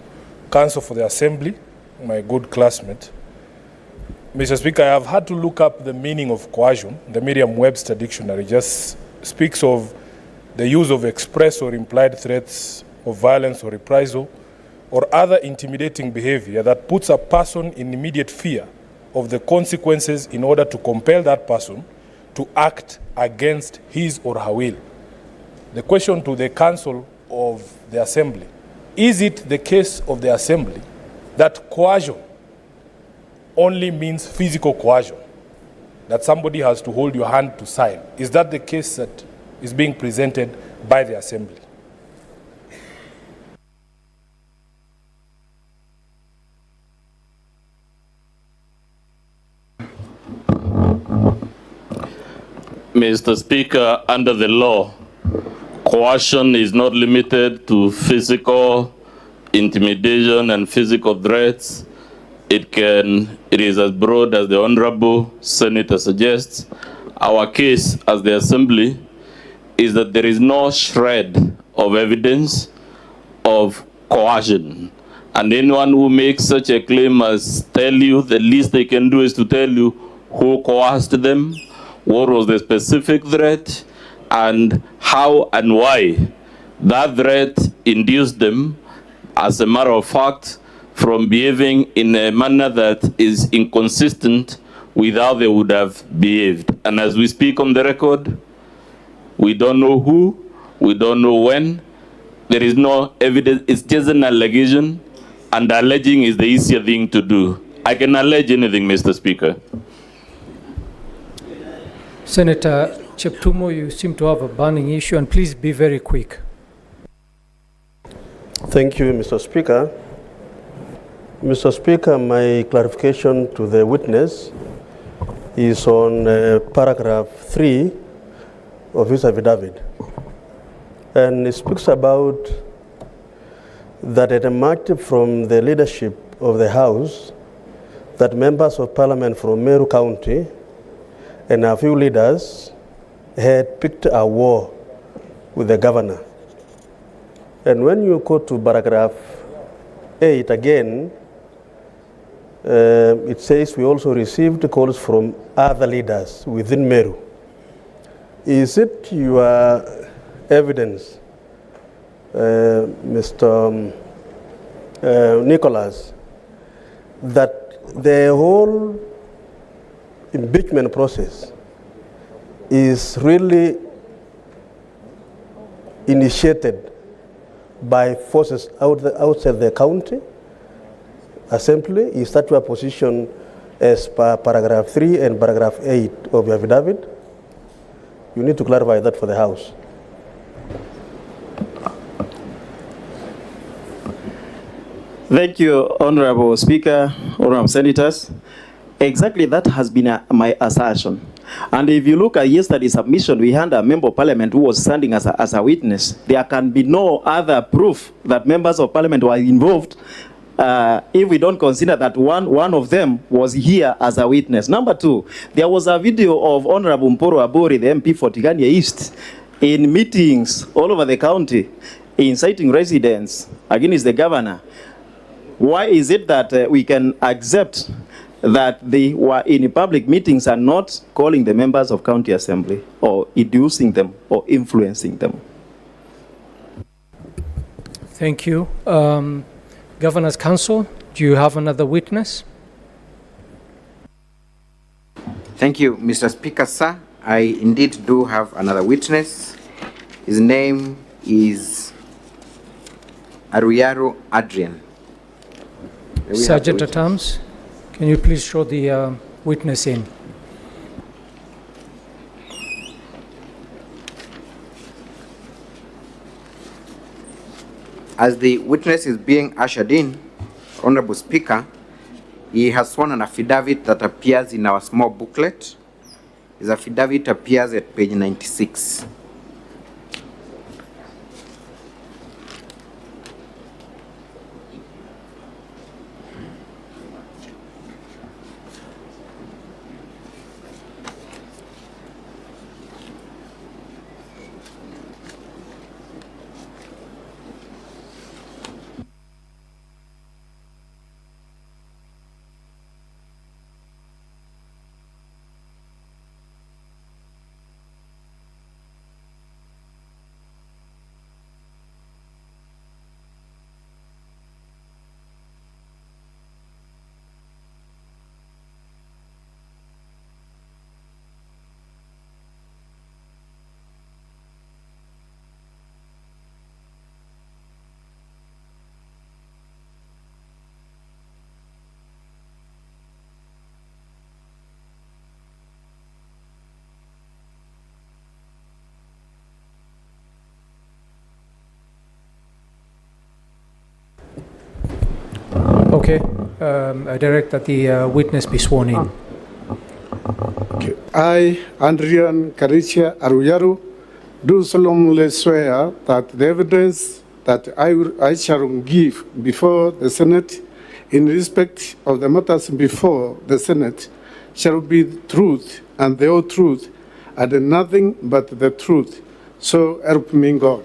Counsel for the Assembly, my good classmate. Mr. Speaker, I have had to look up the meaning of coercion. The Merriam-Webster dictionary just speaks of the use of express or implied threats of violence or reprisal or other intimidating behavior that puts a person in immediate fear of the consequences in order to compel that person to act against his or her will. The question to the Counsel of the Assembly: is it the case of the Assembly that coercion only means physical coercion, that somebody has to hold your hand to sign? Is that the case that is being presented by the Assembly? Mr. Speaker, under the law, coercion is not limited to physical intimidation and physical threats. It is as broad as the Honorable Senator suggests. Our case as the Assembly is that there is no shred of evidence of coercion. And anyone who makes such a claim must tell you, the least they can do is to tell you who coerced them, what was the specific threat, and how and why that threat induced them, as a matter of fact, from behaving in a manner that is inconsistent with how they would have behaved. And as we speak on the record, we don't know who, we don't know when, there is no evidence, it's just an allegation, and alleging is the easier thing to do. I can allege anything, Mr. Speaker. Senator Cheptumo, you seem to have a burning issue, and please be very quick. Thank you, Mr. Speaker. Mr. Speaker, my clarification to the witness is on paragraph 3 of his affidavit. And it speaks about that it emerged from the leadership of the House that members of Parliament from Meru County and a few leaders had picked a war with the governor. And when you go to paragraph 8 again, it says we also received calls from other leaders within Meru. Is it your evidence, Mr. Nicholas, that the whole impeachment process is really initiated by forces outside the county assembly? Is that your position as per paragraph 3 and paragraph 8 of your affidavit? You need to clarify that for the House. Thank you, Honorable Speaker, Honorable Senators. Exactly that has been my assertion. And if you look at yesterday's submission, we had a member of parliament who was standing as a witness. There can be no other proof that members of parliament were involved if we don't consider that one of them was here as a witness. Number two, there was a video of Honorable Mporo Abori, the MP for Tigania East, in meetings all over the county, inciting residents against the governor, why is it that we can accept that they were in public meetings and not calling the members of county assembly or inducing them or influencing them? Thank you. Governor's Council, do you have another witness? Thank you, Mr. Speaker, sir. I indeed do have another witness. His name is Aruyaro Adrian. Sergeant at Arms, can you please show the witness in? As the witness is being ushered in, Honorable Speaker, he has sworn an affidavit that appears in our small booklet. His affidavit appears at page 96. Okay, I direct that the witness be sworn in. Okay. I, Andrian Karicha Aruyaru, do solemnly swear that the evidence that I shall give before the Senate in respect of the matters before the Senate shall be the truth and the whole truth and nothing but the truth. So help me God.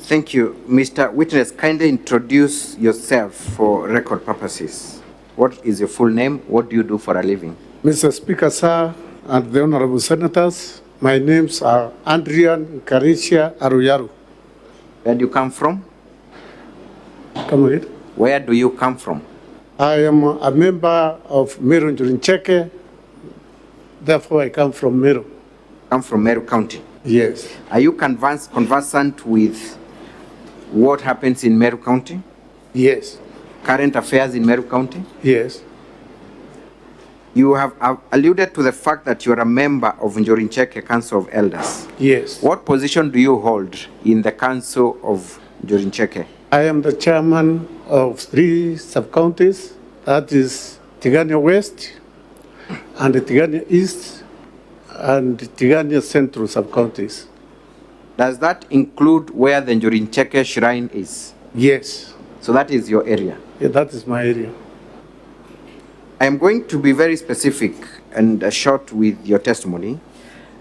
Thank you. Mr. Witness, kindly introduce yourself for record purposes. What is your full name? What do you do for a living? Mr. Speaker, sir, and the Honorable Senators, my names are Andrian Karicha Aruyaru. Where do you come from? Come ahead. Where do you come from? I am a member of Meru Njurincheke, therefore I come from Meru. Come from Meru County? Yes. Are you conversant with what happens in Meru County? Yes. Current affairs in Meru County? Yes. You have alluded to the fact that you are a member of Njurincheke Council of Elders. Yes. What position do you hold in the Council of Njurincheke? I am the chairman of 3 sub-counties, that is Tigania West, and Tigania East, and Tigania Central sub-counties. Does that include where the Njurincheke shrine is? Yes. So that is your area? Yeah, that is my area. I am going to be very specific and short with your testimony.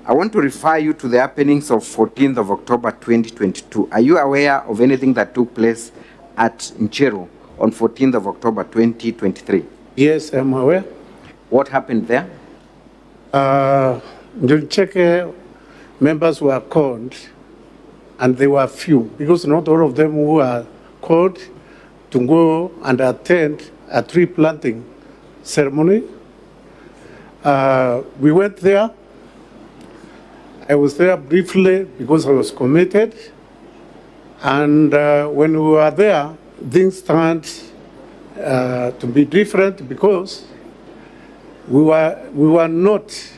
I want to refer you to the happenings of 14th of October 2022. Are you aware of anything that took place at Ncheru on 14th of October 2023? Yes, I'm aware. What happened there? Njurincheke members were called, and they were few, because not all of them were called to go and attend a tree planting ceremony. We went there. I was there briefly because I was committed. And when we were there, things turned to be different because we were not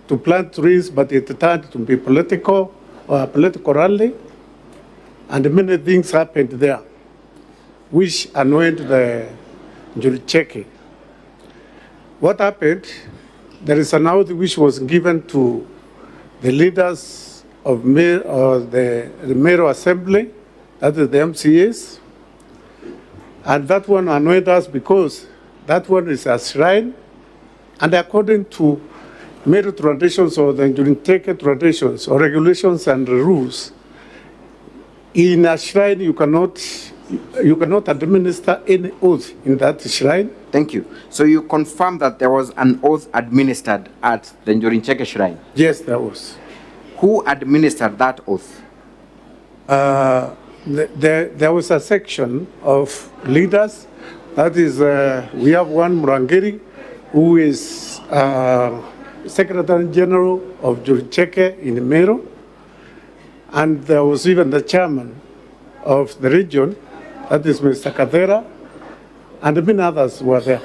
to plant trees, but it turned to be political rally. And many things happened there, which annoyed the Njurincheke. What happened? There is an oath which was given to the leaders of the Meru Assembly, that is the MCAs, and that one annoyed us because that one is a shrine, and according to Meru traditions or the Njurinteke traditions or regulations and rules, in a shrine you cannot administer any oath in that shrine. Thank you. So you confirm that there was an oath administered at the Njuricheke shrine? Yes, there was. Who administered that oath? There was a section of leaders. That is, we have one Murangiri, who is Secretary General of Njuricheke in Meru, and there was even the chairman of the region, that is Mr. Kawira, and many others were there.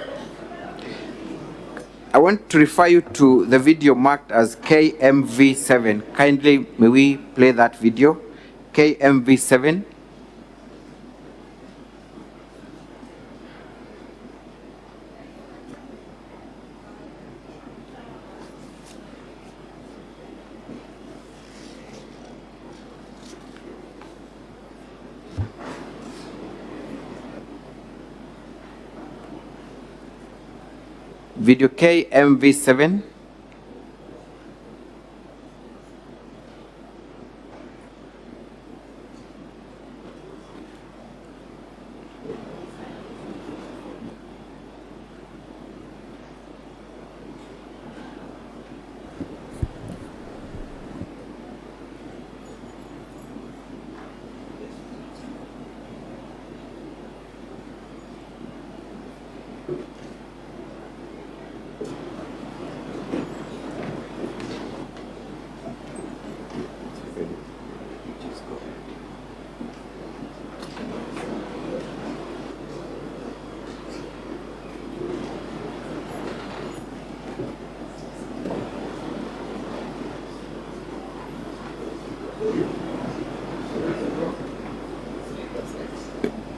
I want to refer you to the video marked as KMV7. Kindly, may we play that video? KMV7. Video KMV7.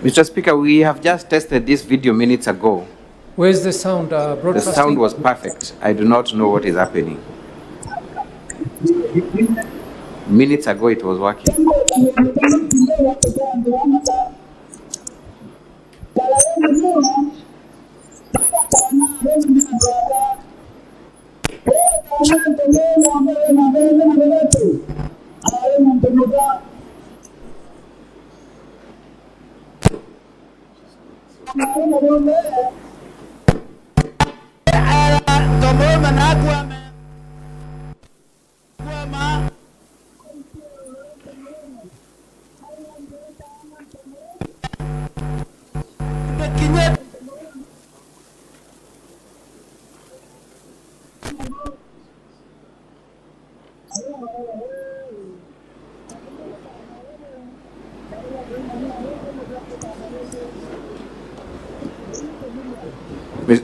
Mr. Speaker, we have just tested this video minutes ago. Where's the sound broadcasting? The sound was perfect. I do not know what is happening. Minutes ago it was working.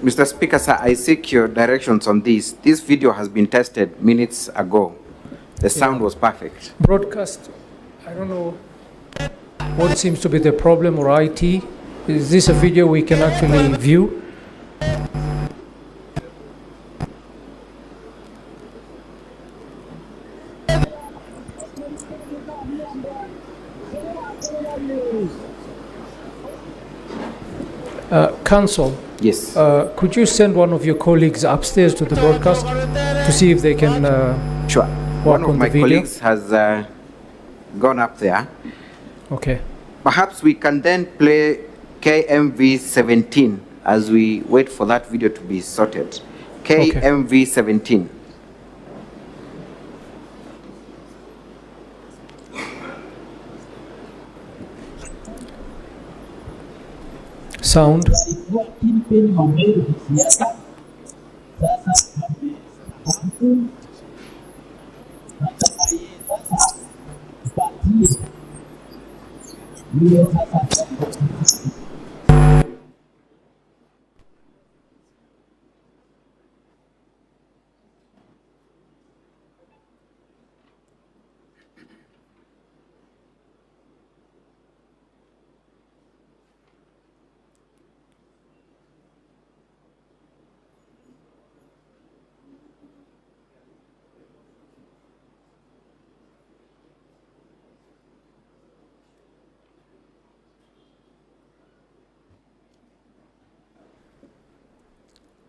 Mr. Speaker, sir, I seek your directions on this. This video has been tested minutes ago. The sound was perfect. Broadcast, I don't know what seems to be the problem, or IT. Is this a video we can actually view? Council. Yes. Could you send one of your colleagues upstairs to the broadcast to see if they can sure. work One of on my the video? colleagues has gone up there. Okay. Perhaps we can then play KMV 17 as we wait for that video to be sorted. KMV 17. Sound.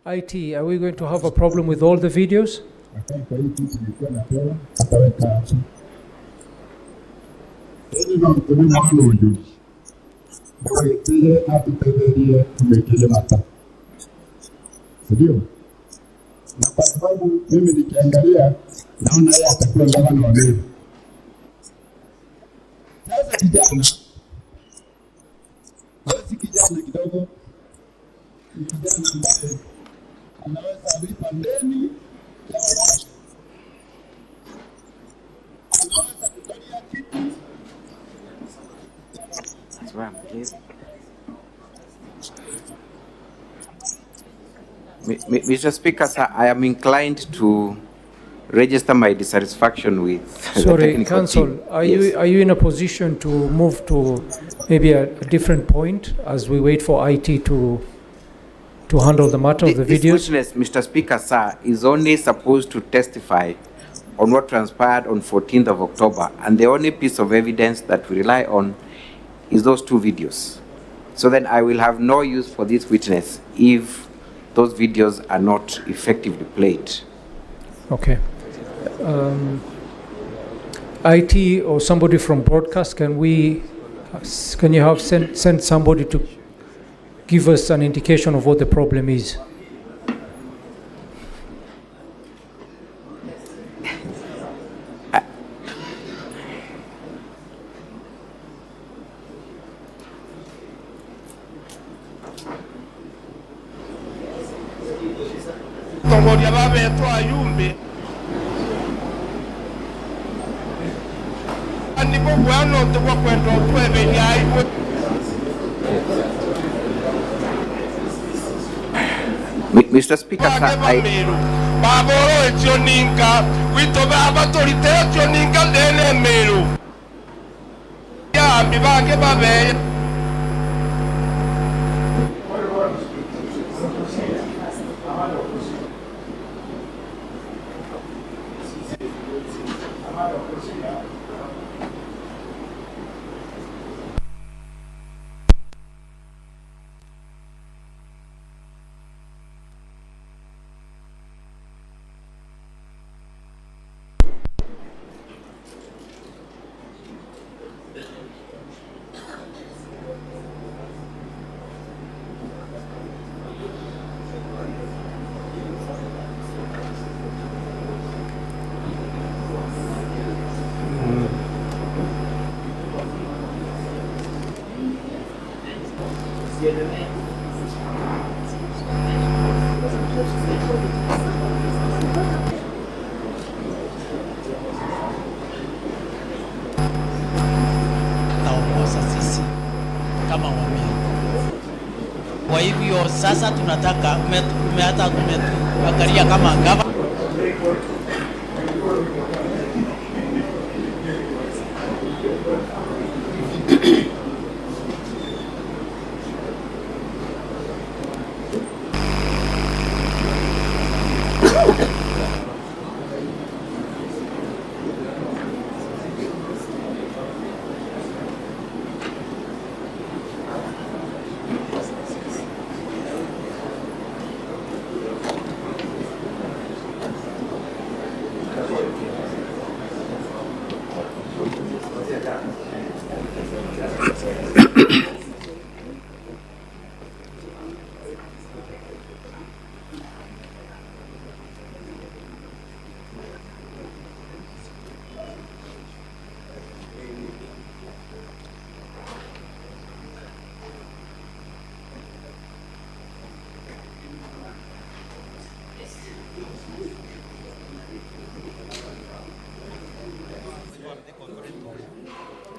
IT, are we going to have a problem with all the videos? akae kwa hii kiti nilikuwa napewa, akaweka hapo. Hili na mkulima wana ujuzi. Kwa hiyo atupendelie tumekele mata. Ndio. Na kwa sababu mimi nikiangalia naona yeye atakuwa gavana wa Meru. Sasa kijana kidogo, kijana ambaye anaweza lipa deni ya watu, anaweza kukalia kiti. Mr. Speaker, sir, I am inclined to register my dissatisfaction with the technical Council, team. are Yes. you in a position to move to maybe a different point as we wait for IT to handle the matter of the This videos? witness, Mr. Speaker, sir, is only supposed to testify on what transpired on 14th of October, and the only piece of evidence that we rely on is those 2 videos. So then I will have no use for this witness if those videos are not effectively played. Okay. IT or somebody from broadcast, can you have send somebody to give us an indication of what the problem is? Mr. Speaker, sir, taongoza sisi kama Wameru. Kwa hivyo sasa tunataka hata tumetuangalia kama gavana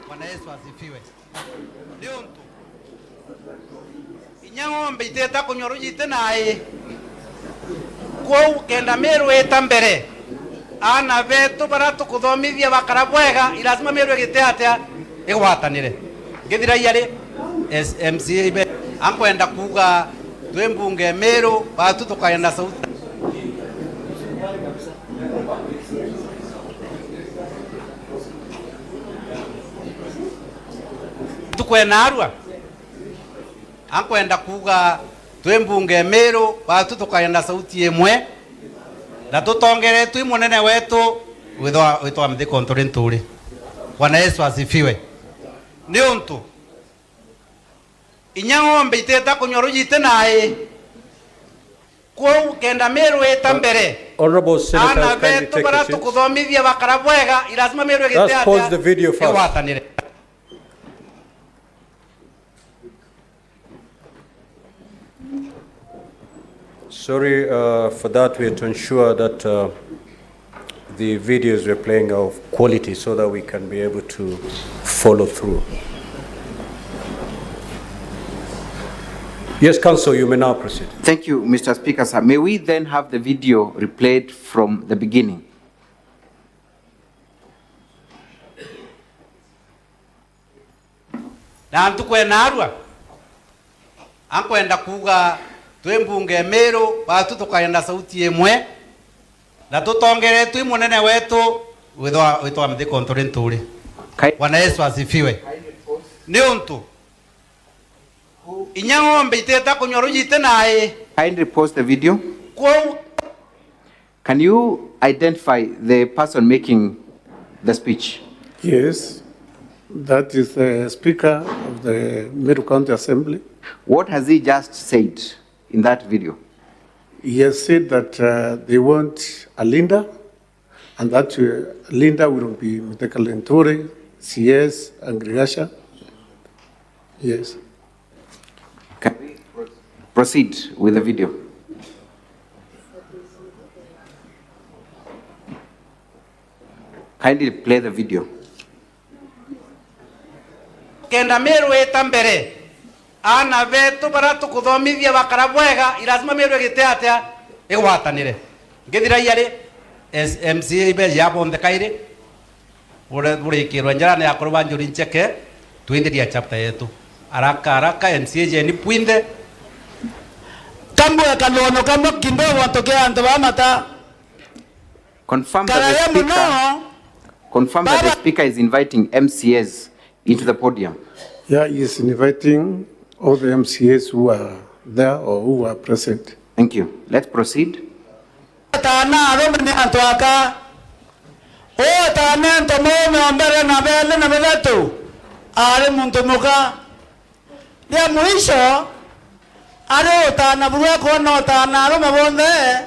Bwana Yesu asifiwe. Ndio mtu. Inyang'ombe iteta kunyorujite naye. Kwa kenda Meru eta mbere. Ana vetu bara tukuthomithia bakara bwega ilazima Meru gite atia igwatanire. Ngithira yari MCA ankwenda kuga twembunge Meru batu tukaenda sauti. Tukwena arua ankwenda kuga twembunge Meru batu tukaenda sauti emwe na tutongere tu munene wetu witwa mthi kontrole nturi. Bwana Yesu asifiwe. Ni untu inya ng'ombe iteta kunyoroji naye kwa kenda Meru eta mbere. Honorable Senators, ana kindly betu take bara your seats. tukuthomithia bakara bwega irazima Meru Let's egetea pause the video first. Ewatanire. Sorry for that. We have to ensure that the videos we're playing are of quality so that we can be able to follow through. Yes, Council, you may now proceed. Thank you, Mr. Speaker, sir. May we then have the video replayed from the beginning? Na ntukwena arua ankwenda kuga twe mbunge Meru batu tukaenda sauti emwe na tutongere twi munene wetu witwa mthi kontrole nturi. Bwana Yesu asifiwe. Ni untu inya ng'ombe iteta kunyoroji naye. Kindly pause the video. Can you identify the person making the speech? Yes, that is the Speaker of the Meru County Assembly. What has he just said in that video? He has said that they want a Linda, and that Linda will be Muteka Lentore, CS, and Grigasha. Yes. Can we proceed with the video? Kindly play the video. Kenda Meru eta mbere ana betu bara tukuthomithia bakara bwega irazima Meru egetea atia egwatanire. Ngithira yari MCA ibe yabo ndekaire ure kirwa njara ya kuruba njuri ncheke tuendelia chapter yetu haraka MCA je ni puinde kambo ya kalono kambo kindogo atokea ndo mata. Confirm that the speaker is inviting MCAs into the podium. Yeah, he is inviting all the MCAs who are there or who are present. Thank you. Let's proceed. Tana romene antoaka. O tana ntomo me ambere na bele na beletu. Are muntomoka. Ya mwisho are tana burua kono tana rome bonde.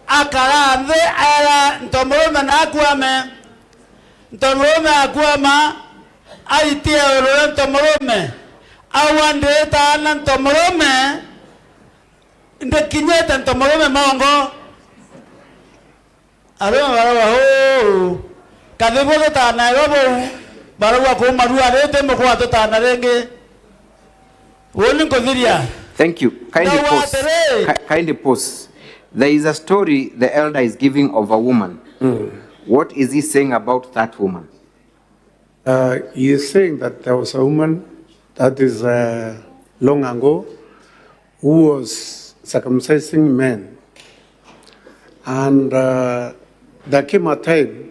Akarande ara ntomo me na kuame. Ntomo me akuama. Aitia oro ntomo me. Awande tana ntomo me. Nde kinyeta ntomo me mongo. Arema barawa ho kadebo ta na robo barawa ko maru arete mo ko ta na renge woni ko diria. Thank you. Kindly pause. There is a story the elder is giving of a woman. What is he saying about that woman? He is saying that there was a woman that is long ago who was circumcising men, and there came a time,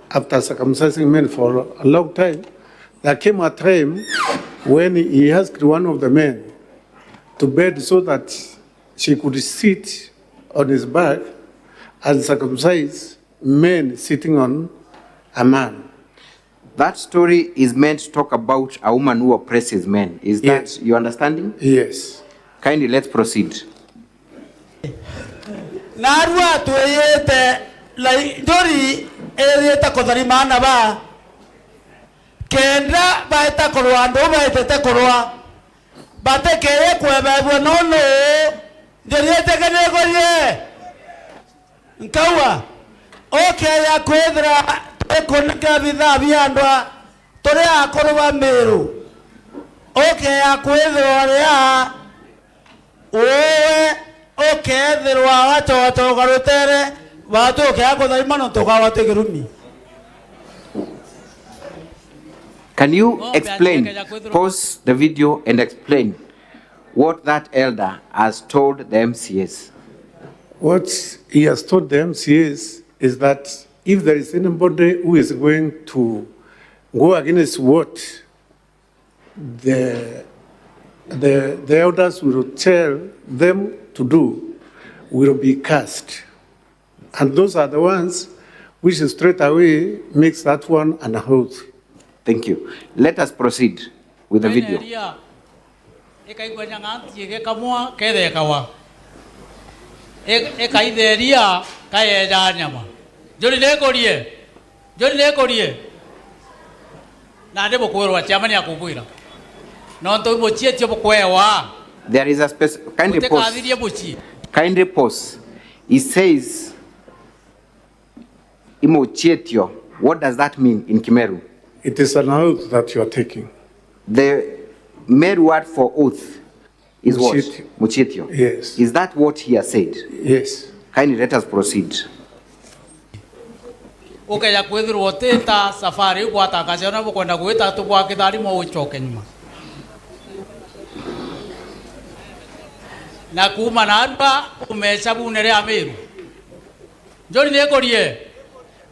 after circumcising men for a long time, there came a time when he asked one of the men to bed so that she could sit on his back and circumcise men sitting on a man. That story is meant to talk about a woman who oppresses men. Is that your understanding? Yes. Kindly, let's proceed. Narwa tueyete lai dori eyeta kodari mana ba kendra ba eta korwa ndo ba eta korwa bate keye kweba no doriete kane gorie nkawa okay ya kwedra ekon ka bidha biandwa tore akorwa Meru okay ya kwedra ya owe okay derwa wato garotere wato ke akodari mano to gawate gerumi. Can you explain, pause the video and explain what that elder has told the MCAs? What he has told the MCAs is that if there is anybody who is going to go against what the elders will tell them to do, will be cast. And those are the ones which straight away makes that one an oath. Thank you. Let us proceed with the video. There is a specific, kindly pause. He says, Imochietio. What does that mean in Kimeru? It is an oath that you are taking. The Meru word for oath is Muchietio. what? Muchietio. Yes. Is that what he has said? Yes. Kindly let us proceed. Okay, ya kwethu roteta safari kwa takasiona kwenda kuita tu kwa kidari mo uchoke nyuma. Na kuma namba umesabu nere amiru. Jori nekorie.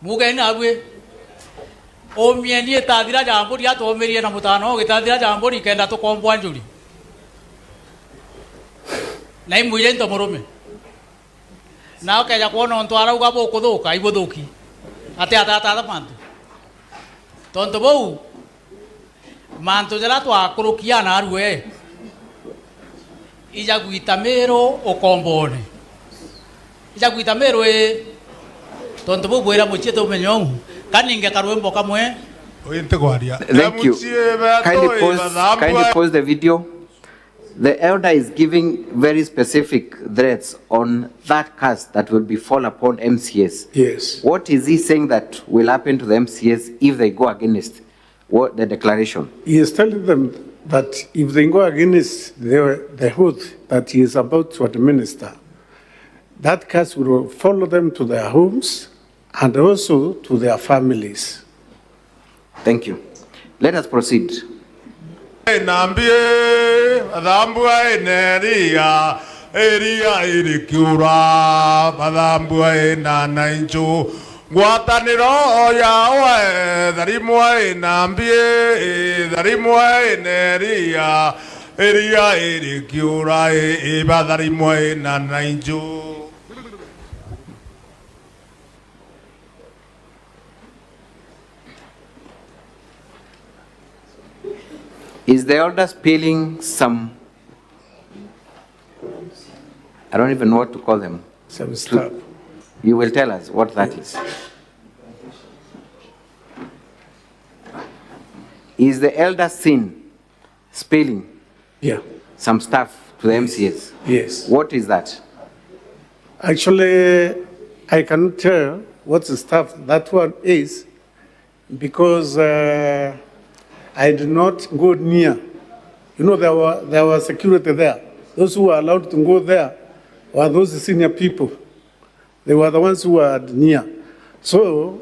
Muge na abwe. Omieni tadira jambo ya to merie na mutano gitadira jambo rikenda to kombwa njuri. Na imwire ndo murume. Na okay ya kuona ntwara ugabo kuthuka ibuthuki. Ate ata mantu. Tonto bou. Mantu jela twa kurukia na arue. Ija guitamero okombone. Ija guitamero tonto bou bwera muchete umenyo. Kaninge karwembo kamwe. Thank you. Kindly pause the video. The elder is giving very specific threats on that curse that will befall upon MCS. Yes. What is he saying that will happen to the MCS if they go against what the declaration? He is telling them that if they go against the oath that he is about to administer, that curse will follow them to their homes and also to their families. Thank you. Let us proceed. Nambie adambua eneria eria irikiura adambua na injo gwataniro yawe dharimwa nambie dharimwa eneria eria irikiura ibadharimwa na injo. Is the elder spilling some, I don't even know what to call them. Some stuff. You will tell us what that is. Is the elder sin spilling some stuff to the MCS? Yes. What is that? Actually, I cannot tell what the stuff that one is because I did not go near. You know, there was security there. Those who were allowed to go there were those senior people. They were the ones who were near. So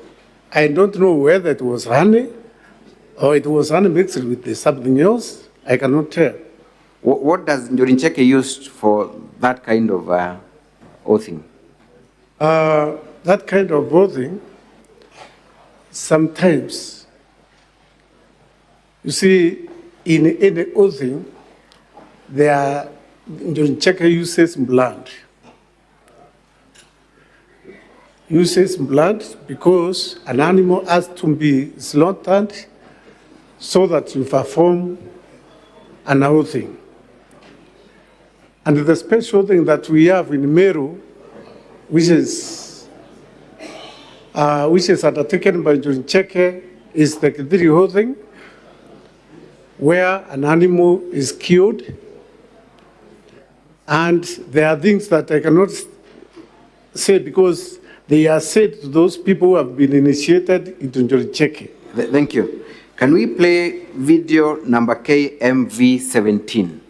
I don't know whether it was honey or it was honey mixed with something else. I cannot tell. What does Njorincheke use for that kind of oathing? That kind of oathing, sometimes, you see, in any oathing, Njorincheke uses blood. Uses blood because an animal has to be slaughtered so that you perform an oathing. And the special thing that we have in Meru, which is undertaken by Njorincheke, is the Kidiri oathing, where an animal is killed, and there are things that I cannot say because they are said to those people who have been initiated into Njorincheke. Thank you. Can we play video number KMV 17?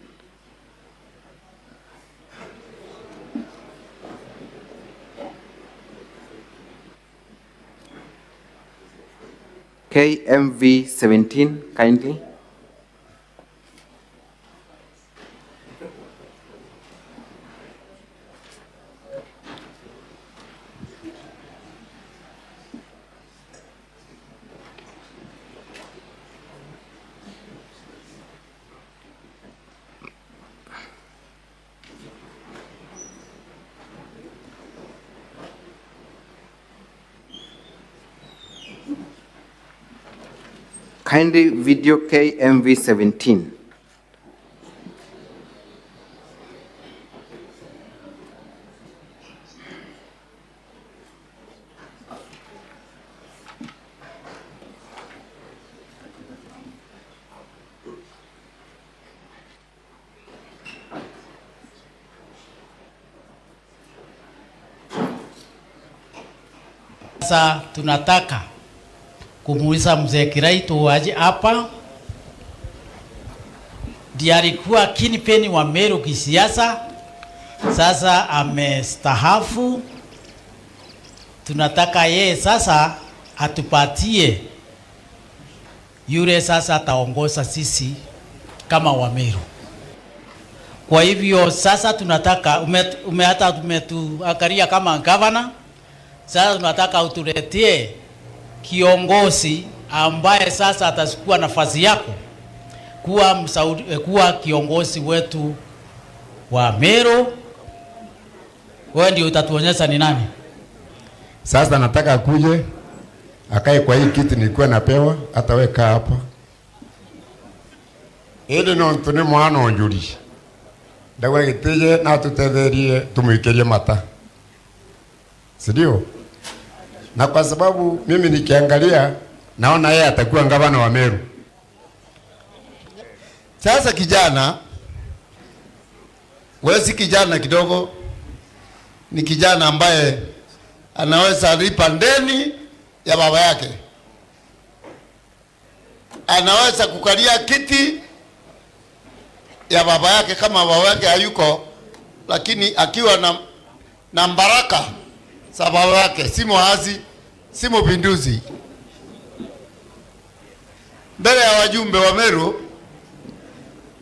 KMV 17, kindly. Kindly video KMV 17. Sasa tunataka kumuuliza mzee Kiraitu aje hapa. Ndiye alikuwa kinipeni wa Meru kisiasa, sasa amestahafu. Tunataka yeye sasa atupatie yule sasa ataongoza sisi kama wa Meru. Kwa hivyo sasa tunataka umetuangalia kama governor. Sasa tunataka utuletee kiongozi ambaye sasa atachukua nafasi yako kuwa kiongozi wetu wa Meru. Wewe ndio utatuonyesha ni nani. Sasa nataka akuje akae kwa hii kiti nilikuwa napewa, hata wewe kaa hapa. Ili no ntune mwana onjuri. Dawa gitije na tutetherie tumuikerie mata. Sidio? Na kwa sababu mimi nikiangalia naona yeye atakuwa gavana wa Meru. Sasa kijana, wewe si kijana kidogo, ni kijana ambaye anaweza lipa ndeni ya baba yake. Anaweza kukalia kiti ya baba yake kama baba yake hayuko, lakini akiwa na baraka za baba yake, si muasi, si mpinduzi. Mbele ya wajumbe wa Meru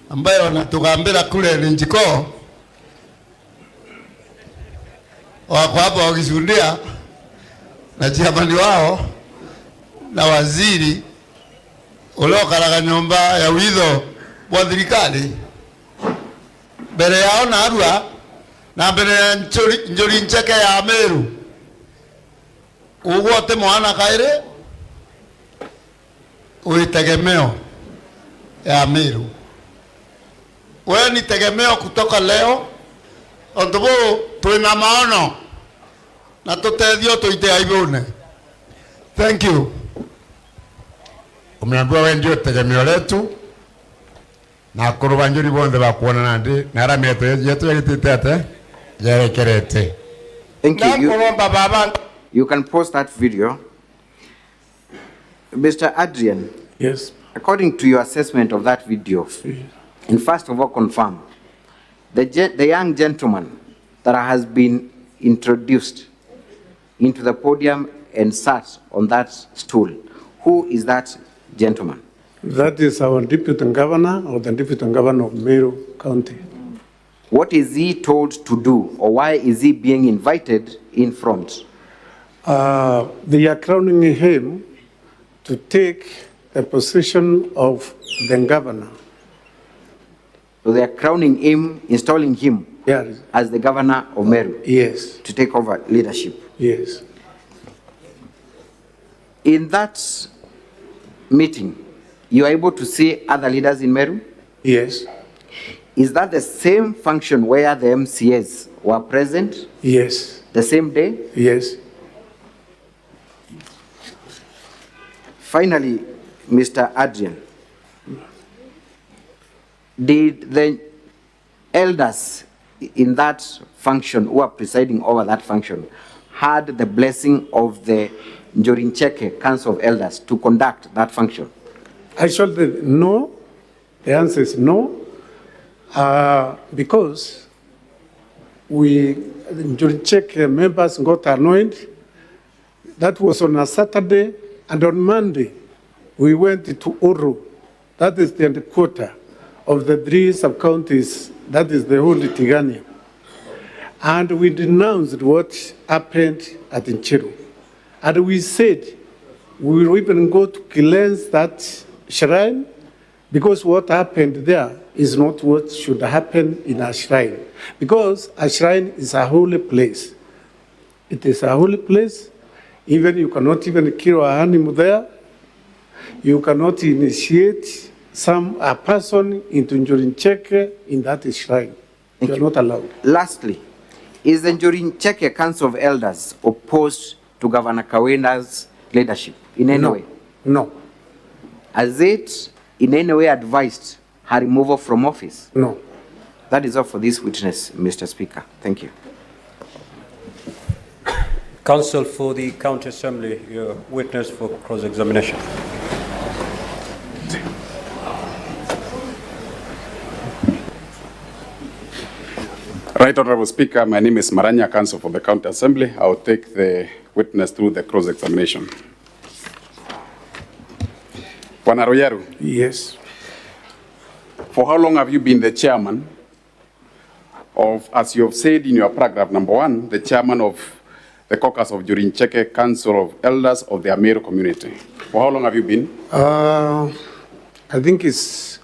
ambaye wanatugambira kule Linjiko, wako hapa wakisundia na chiamani wao na waziri ulokaraga nyumba ya witho wa thirikari mbere yao na Arua na mbere ya njuri ncheke ya Meru. Ugote mwana kaire uitegemeo ya Meru. Wewe ni tegemeo kutoka leo. Ondobo tuina maono na tutethio tuite aibone. Thank you. Umeambiwa wewe ndio tegemeo letu. Na kurubanjuri bonde bakuona nandi na rameto yetu yitete yerekerete. Thank you. You can post that video. Mr. Adrian. Yes. According to your assessment of that video, and first of all confirm, the young gentleman that has been introduced into the podium and sat on that stool, who is that gentleman? That is our deputy governor or the deputy governor of Meru County. What is he told to do, or why is he being invited in front? They are crowning him to take the position of the governor. So they are crowning him, installing him as the governor of Meru. Yes. To take over leadership. Yes. In that meeting, you are able to see other leaders in Meru? Yes. Is that the same function where the MCAs were present? Yes. The same day? Yes. Finally, Mr. Adrian, did the elders in that function who are presiding over that function had the blessing of the Njorincheke Council of Elders to conduct that function? Actually, no. The answer is no. Because during check members got annoyed. That was on a Saturday, and on Monday we went to Uru. That is the quarter of the 3 sub-counties, that is the whole Tigania. And we denounced what happened at Ncheru. And we said we will even go to cleanse that shrine, because what happened there is not what should happen in a shrine. Because a shrine is a holy place. It is a holy place. Even you cannot even kill an animal there. You cannot initiate a person into Njorincheke in that shrine. You are not allowed. Lastly, is the Njorincheke Council of Elders opposed to Governor Kawira's leadership in any way? No. Has it in any way advised her removal from office? No. That is all for this witness, Mr. Speaker. Thank you. Counsel for the County Assembly, your witness for cross-examination. Right Honorable Speaker, my name is Maranya, Counsel for the County Assembly. I will take the witness through the cross-examination. Bwana Royeru. Yes. For how long have you been the chairman of, as you have said in your paragraph number 1, the chairman of the caucus of Njorincheke Council of Elders of the Ameru community? For how long have you been? I think it's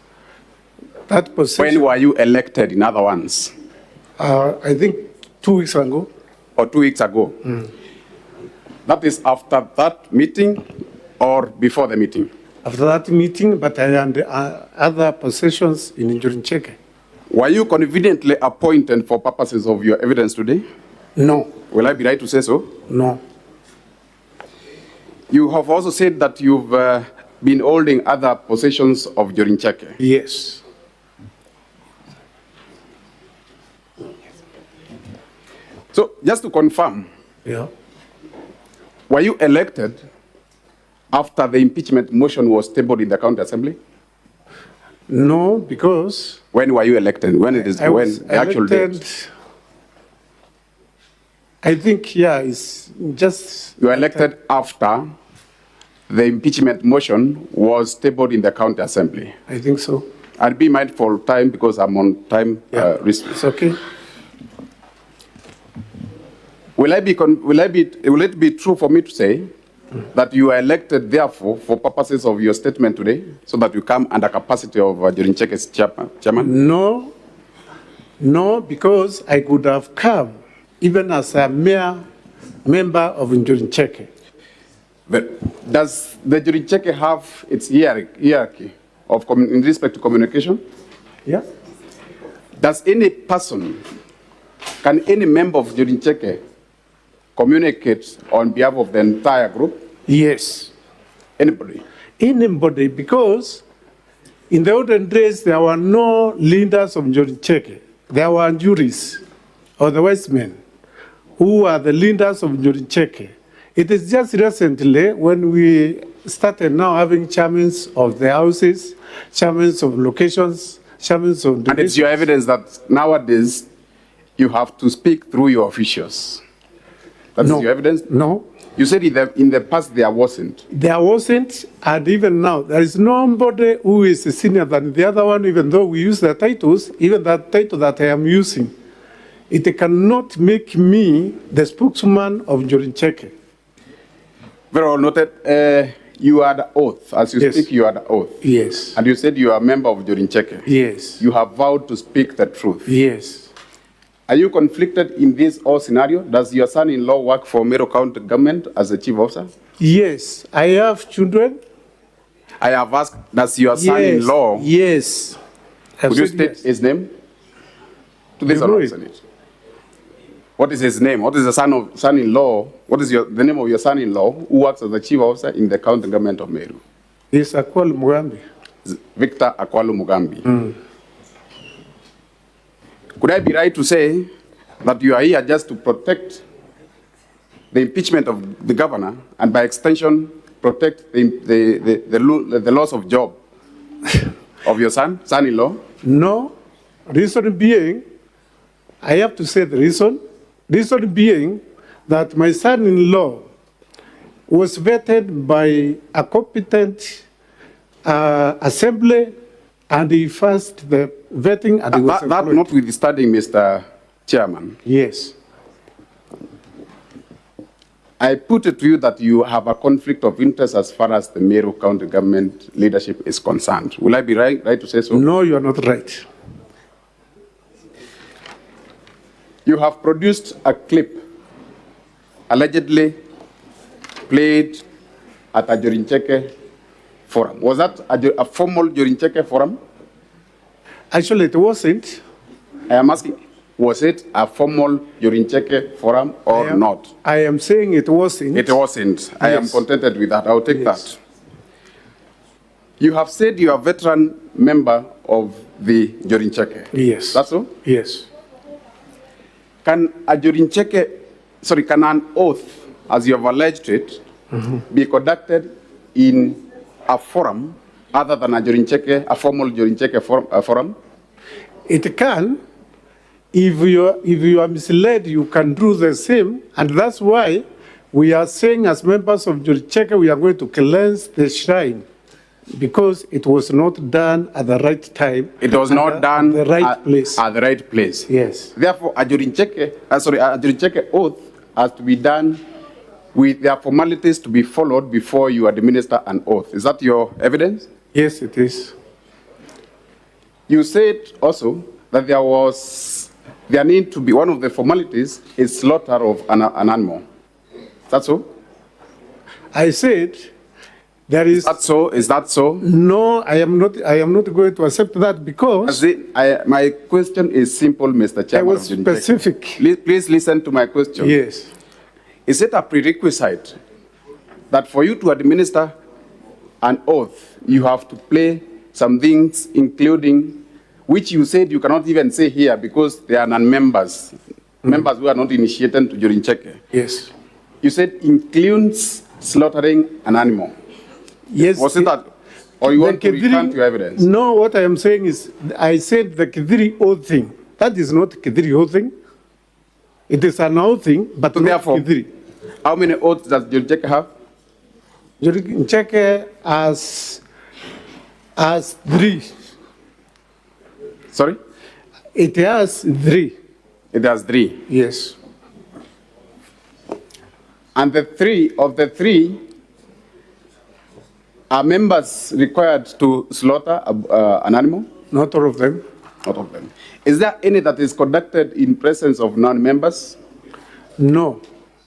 that position. When were you elected, in other ones? I think 2 weeks ago. Or 2 weeks ago? That is after that meeting or before the meeting? After that meeting, but I had other positions in Njorincheke. Were you conveniently appointed for purposes of your evidence today? No. Will I be right to say so? No. You have also said that you've been holding other positions of Njorincheke. Yes. So, just to confirm, yeah. Were you elected after the impeachment motion was tabled in the County Assembly? No, because... When were you elected? When it is when the actual date? I think, yeah, it's just... You were elected after the impeachment motion was tabled in the County Assembly. I think so. I'll be mindful of time because I'm on time. It's okay. Will it be true for me to say that you are elected, therefore, for purposes of your statement today, so that you come under capacity of Njorincheke's chairman? No, because I could have come even as a mere member of Njorincheke. But does the Njorincheke have its hierarchy of in respect to communication? Yeah. Does any person, can any member of Njorincheke communicate on behalf of the entire group? Yes. Anybody? Anybody, because in the olden days there were no leaders of Njorincheke. There were juries or the wise men who are the leaders of Njorincheke. It is just recently when we started now having chairmen of the houses, chairmen of locations, chairmen of divisions. And it's your evidence that nowadays you have to speak through your officials. That's your evidence? No. You said in the past there wasn't. There wasn't, and even now, there is nobody who is senior than the other one, even though we use their titles, even that title that I am using. It cannot make me the spokesman of Njorincheke. Very well noted. You had the oath. As you speak, you had the oath. Yes. And you said you are a member of Njorincheke. Yes. You have vowed to speak the truth. Yes. Are you conflicted in this whole scenario? Does your son-in-law work for Meru County government as a chief officer? Yes. I have children. I have asked, does your son-in-law... Yes. Could you state his name? To this or it? What is his name? What is the son-in-law? What is the name of your son-in-law who works as a chief officer in the county government of Meru? It's Akwalu Mugambi. Victor Akwalu Mugambi. Could I be right to say that you are here just to protect the impeachment of the governor and by extension protect the loss of job of your son-in-law? No. Reason being, I have to say the reason. Reason being that my son-in-law was vetted by a competent assembly, and he passed the vetting and he was that notwithstanding, Mr. Chairman. Yes. I put it to you that you have a conflict of interest as far as the Meru County government leadership is concerned. Will I be right to say so? No, you are not right. You have produced a clip allegedly played at a Njorincheke forum? Was that a formal Jorincheke forum? Actually, it wasn't. I am asking, was it a formal Jorincheke forum or not? I am saying it wasn't. It wasn't. I am contented with that. I'll take that. You have said you are a veteran member of the Jorincheke. Yes. That's all? Yes. Can an oath, as you have alleged it, be conducted in a forum other than a formal Jorincheke forum? It can. If you are misled, you can do the same, and that's why we are saying, as members of Jorincheke, we are going to cleanse the shrine, because it was not done at the right time. It was not done at the right place. At the right place. Yes. Therefore, a Jorincheke oath has to be done with their formalities to be followed before you administer an oath. Is that your evidence? Yes, it is. You said also that there need to be, one of the formalities is slaughter of an animal. That's so? I said there is. Is that so? Is that so? No, I am not going to accept that, because my question is simple, Mr. Chairman. I was specific. Please listen to my question. Yes. Is it a prerequisite that for you to administer an oath, you have to play some things, including, which you said you cannot even say here because they are non-members, members who are not initiated to Jorincheke? Yes. You said includes slaughtering an animal. Yes. Was it that? Or you want to recant your evidence? No, what I am saying is, I said the Kidiri oath thing. That is not Kidiri oath thing. It is an oath thing, but not Kidiri. How many oaths does Jorincheke have? Jorincheke has 3. Sorry? It has 3. It has 3? Yes. And the 3 are members required to slaughter an animal? Not all of them. Not all of them. Is there any that is conducted in presence of non-members? No.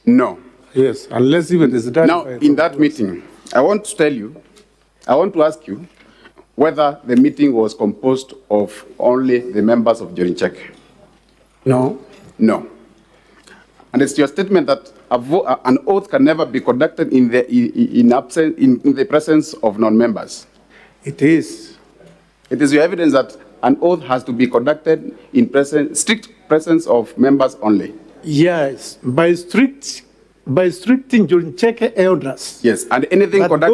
No. Yes, unless even it is done. Now, in that meeting, I want to ask you whether the meeting was composed of only the members of Jorincheke. No. No. And it's your statement that an oath can never be conducted in the presence of non-members. It is. It is your evidence that an oath has to be conducted in strict presence of members only. Yes, by strict Jorincheke elders. Yes, and anything conducted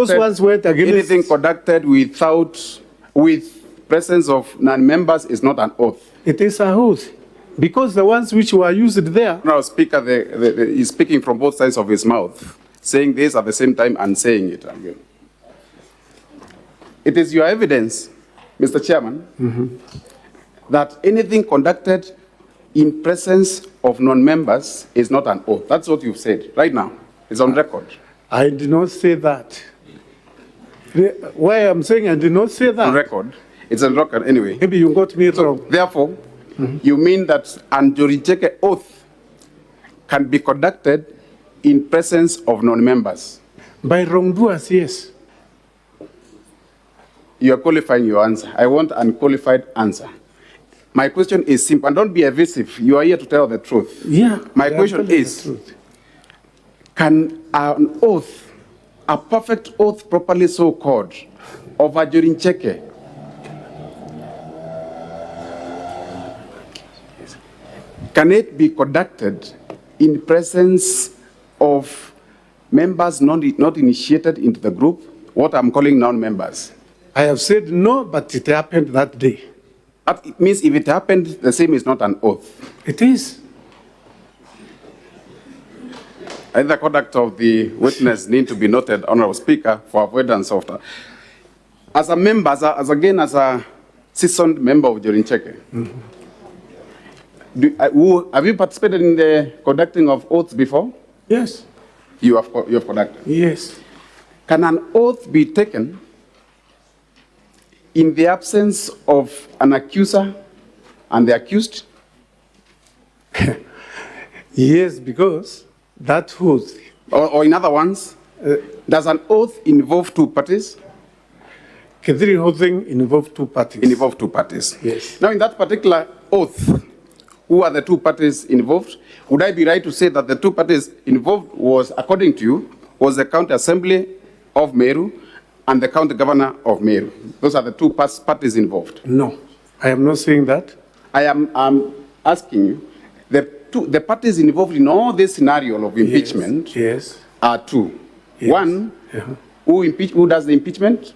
with presence of non-members is not an oath. It is a oath, because the ones which were used there. Now, Speaker is speaking from both sides of his mouth, saying this at the same time and saying it again. It is your evidence, Mr. Chairman, that anything conducted in presence of non-members is not an oath. That's what you've said right now. It's on record. I did not say that. Why I'm saying I did not say that. On record. It's on record anyway. Maybe you got me wrong. Therefore, you mean that an Jorincheke oath can be conducted in presence of non-members? By wrongdoers, yes. You are qualifying your answer. I want an unqualified answer. My question is simple, and don't be evasive. You are here to tell the truth. Yeah. My question is, can an oath, a perfect oath properly so called, of a Jorincheke, can it be conducted in presence of members not initiated into the group, what I'm calling non-members? I have said no, but it happened that day. It means if it happened, the same is not an oath. It is. And the conduct of the witness need to be noted, Honorable Speaker, for avoidance of that. As a member, as a seasoned member of Jorincheke, have you participated in the conducting of oaths before? Yes. You have conducted? Yes. Can an oath be taken in the absence of an accuser and the accused? Yes, because that oath. Or in other words, does an oath involve two parties? Kithiri holding involved two parties. Involved two parties. Yes. Now, in that particular oath, who are the two parties involved? Would I be right to say that the two parties involved was, according to you, was the County Assembly of Meru and the County Governor of Meru? Those are the two parties involved. No, I am not saying that. I am asking you, the parties involved in all this scenario of impeachment are two. Yes. One, who does the impeachment?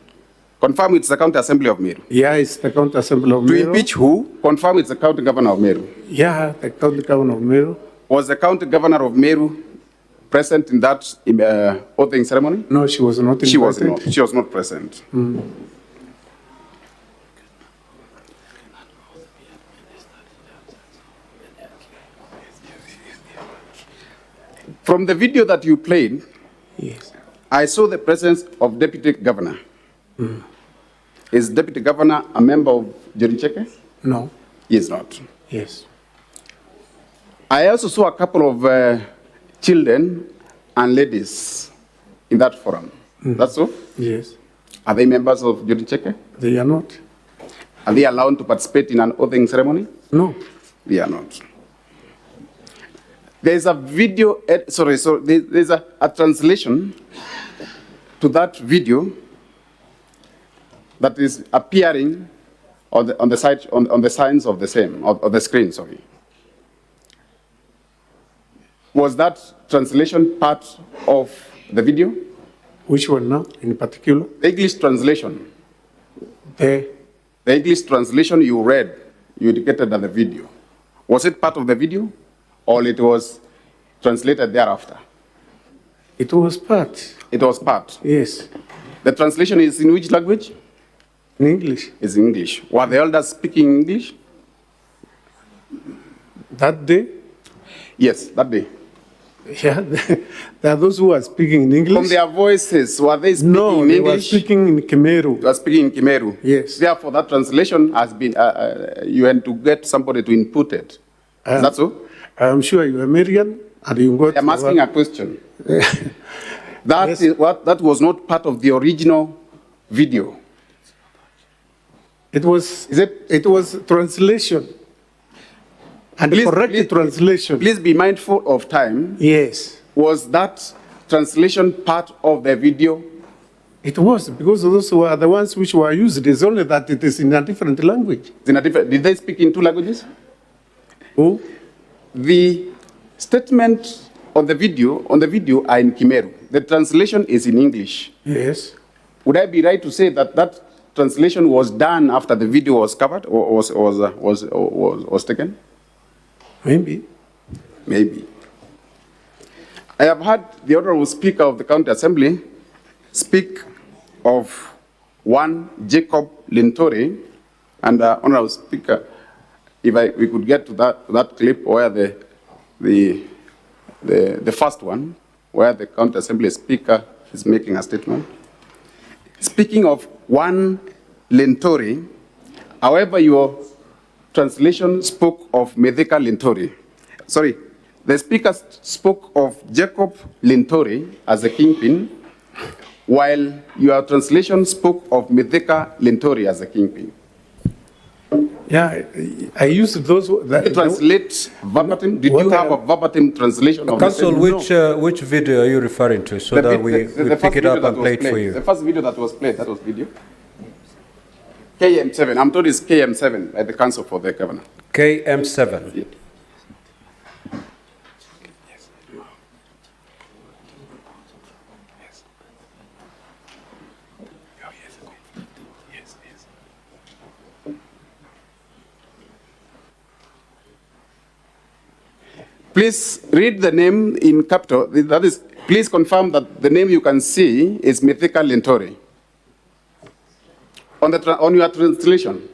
Confirm it's the County Assembly of Meru. Yeah, it's the County Assembly of Meru. To impeach who? Confirm it's the County Governor of Meru. Yeah, the County Governor of Meru. Was the County Governor of Meru present in that oathing ceremony? No, she was not. She was not. She was not present. From the video that you played, yes, I saw the presence of Deputy Governor. Is Deputy Governor a member of Joricheke? No. He is not. Yes. I also saw a couple of children and ladies in that forum. That's so? Yes. Are they members of Joricheke? They are not. Are they allowed to participate in an oathing ceremony? No. They are not. There's a video, there's a translation to that video that is appearing on the side, on the signs of the same, of the screen, sorry. Was that translation part of the video? Which one now, in particular? The English translation. The English translation you read, you indicated that the video. Was it part of the video, or it was translated thereafter? It was part. It was part? Yes. The translation is in which language? In English. It's in English. Were the elders speaking English? That day? Yes, that day. Yeah, there are those who are speaking in English. From their voices, were they speaking in English? No, they were speaking in Khmeru. They were speaking in Khmeru. Yes. Therefore, that translation has been, you had to get somebody to input it. Is that so? I'm sure you're American and you got... I'm asking a question. That was not part of the original video. It was, it was translation. And correct translation. Please be mindful of time. Yes. Was that translation part of the video? It was, because those were the ones which were used. It's only that it is in a different language. Did they speak in two languages? Who? The statement on the video are in Khmeru. The translation is in English. Yes. Would I be right to say that that translation was done after the video was covered or was taken? Maybe. Maybe. I have heard the Honorable Speaker of the County Assembly speak of one Jacob Lintori, and Honorable Speaker, if we could get to that clip where the first one, where the County Assembly Speaker is making a statement. Speaking of one Lintori, however, your translation spoke of Medeka Lintori. Sorry, the speaker spoke of Jacob Lintori as a kingpin, while your translation spoke of Medeka Lintori as a kingpin. Yeah, I used those. Did you translate verbatim? Did you have a verbatim translation of Council, which video are you referring to so that we pick it up and play it for you? The first video that was played, that was video. KM7. I'm told it's KM7 at the Council for the Governor. KM7. Yeah. Please read the name in capital. That is, please confirm that the name you can see is Methika Lintori. On your translation.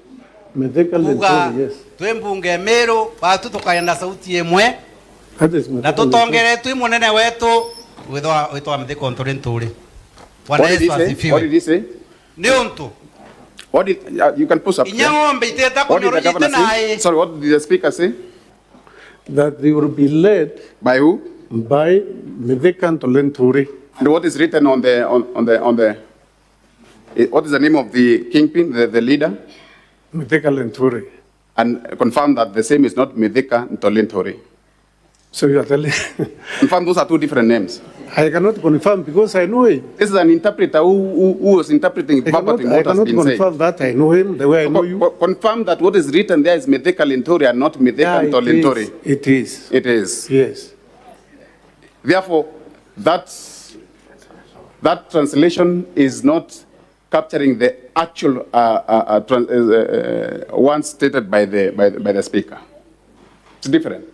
Methika Lintori, yes. Twembunge Meru batu tukayenda sauti yemwe. Na tutongere tu munene wetu witwa Methika Lintori. What did he say? Ni untu. What did you can push up? What did the governor say? Sorry, what did the speaker say? That they will be led by who? By Methika Lintori. And what is written on the What is the name of the kingpin, the leader? Mithika Lenturi. And confirm that the same is not Mithika Ntolentori. So you are telling? Confirm those are two different names. I cannot confirm because I know him. This is an interpreter who was interpreting verbatim what has been said. I cannot confirm that I know him the way I know you. Confirm that what is written there is Mithika Lenturi and not Mithika Ntolentori. It is. It is. Yes. Therefore, that translation is not capturing the actual one stated by the speaker. It's different.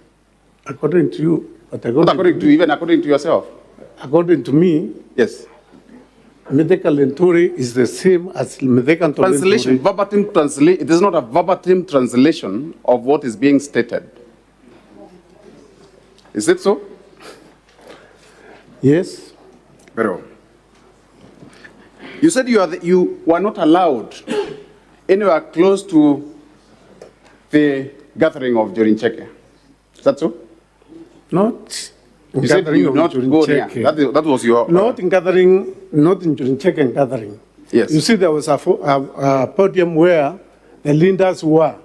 According to you, but not according to you, even according to yourself. According to me, yes. Mithika Lenturi is the same as Mithika Ntolentori. Translation, verbatim translation. It is not a verbatim translation of what is being stated. Is it so? Yes. Very well. You said you were not allowed anywhere close to the gathering of Jorincheke. Is that so? Not in you said gathering you of not go there. Jorincheke. That was your... Not in gathering, not in Jorincheke gathering. Yes. You see, there was a podium where the leaders were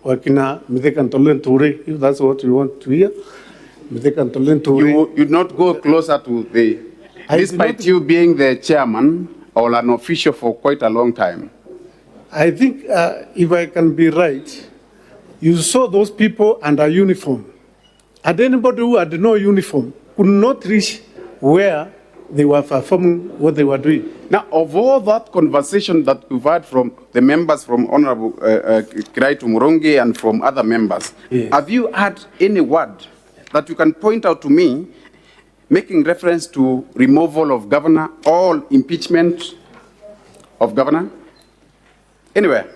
working at Mithika Ntolentori, if that's what you want to hear. Mithika Ntolentori. You did not go closer to the... Despite you being the chairman or an official for quite a long time. I think, if I can be right, you saw those people under uniform. And anybody who had no uniform could not reach where they were performing what they were doing. Now, of all that conversation that we've had from the members from Honorable Kiraitu Murongi and from other members, have you had any word that you can point out to me making reference to removal of governor or impeachment of governor? Anywhere.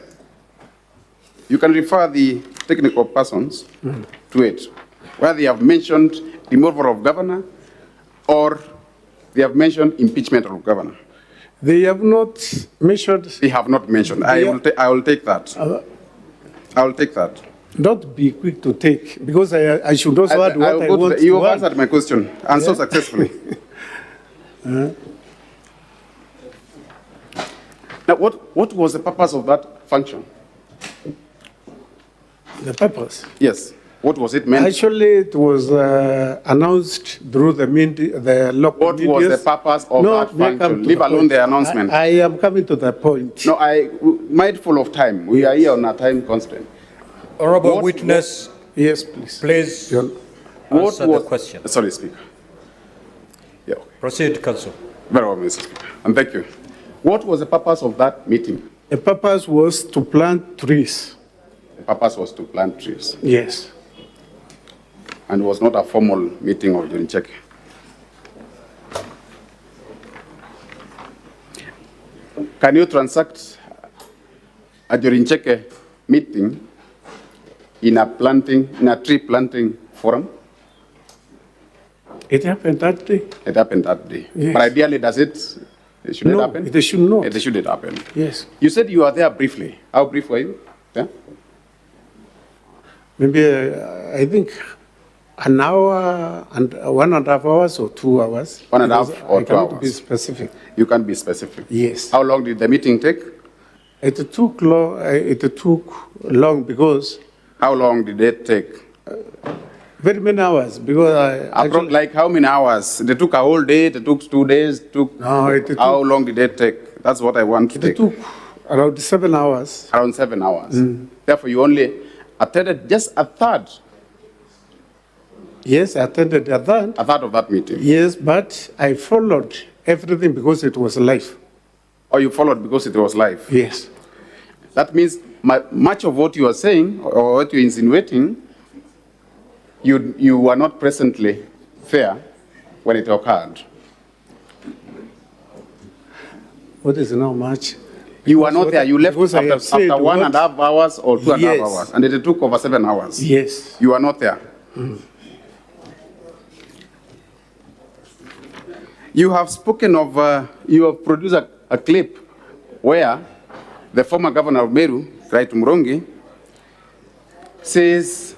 You can refer the technical persons to it, where they have mentioned removal of governor or they have mentioned impeachment of governor. They have not mentioned. They have not mentioned. I will take that. I will take that. Not be quick to take, because I should also add what I want You to have add. answered my question, and so successfully. Now, what was the purpose of that function? The purpose? Yes. What was it meant? Actually, it was announced through the local media. What was the purpose of that function? Leave alone the announcement. I am coming to the point. No, mindful of time. We are here on a time constraint. Honorable witness. Yes, please. Please answer the question. Sorry, Speaker. Yeah. Proceed, Counsel. Very well, Mr. Speaker. And thank you. What was the purpose of that meeting? The purpose was to plant trees. The purpose was to plant trees. Yes. And it was not a formal meeting of Jorincheke. Can you transact a Jorincheke meeting in a tree planting forum? It happened that day. It happened that day. Yes. But ideally, should it happen? It should not. It should happen. Yes. You said you were there briefly. How brief were you? Yeah? Maybe, I think, an hour and 1.5 hours or 2 hours. 1.5 or 2 hours. I cannot be specific. You can be specific. Yes. How long did the meeting take? It took long because. How long did it take? Very many hours, because like how many hours? They took a whole day, it took 2 days, No, how long did it take? That's what I want to take. It took around 7 hours. Around 7 hours. Therefore, you only attended just a third. Yes, I attended a third. A third of that meeting. Yes, but I followed everything because it was live. Oh, you followed because it was live? Yes. That means much of what you are saying or what you're insinuating, you were not presently there when it occurred. What is now much? You were not there. You left after 1.5 hours or 2.5 Yes. hours, and it took over 7 hours. Yes. You were not there. You have spoken of, you have produced a clip where the former governor of Meru, Kiraitu Murongi, says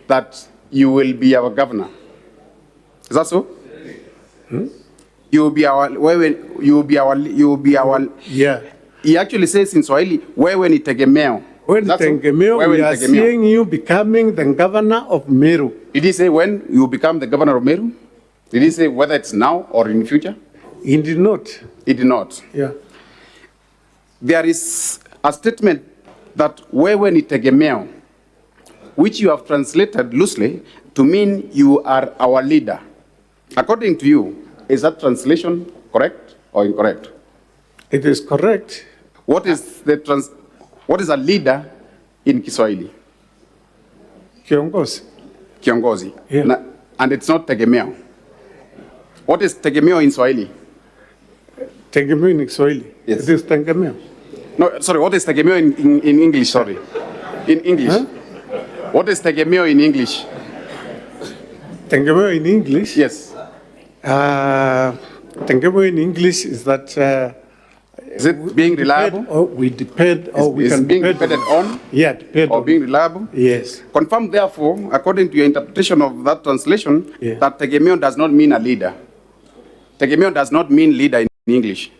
that you will be our governor. Is that so? You will be our, Yeah. He actually says in Swahili, wewe ni tegemeo. When tegemeo, we are seeing you becoming the governor of Meru. Did he say when you become the governor of Meru? Did he say whether it's now or in future? He did not. He did not. Yeah. There is a statement that wewe ni tegemeo, which you have translated loosely to mean you are our leader. According to you, is that translation correct or incorrect? It is correct. What is a leader in Kiswahili? Kiongozi. Kiongozi. Yeah. And it's not tegemeo. What is tegemeo in Swahili? Tegemeo in Swahili. Yes. It is tegemeo. No, sorry, what is tegemeo in English? Sorry. In English. Huh? What is tegemeo in English? Tegemeo in English? Yes. Tegemeo in English is that. Is it being reliable? Or we depend, or we is can being depend depended on? Yeah, depend or on. being reliable? Yes. Confirm, therefore, according to your interpretation of that translation, Yeah. that tegemeo does not mean a leader. Tegemeo does not mean leader in English.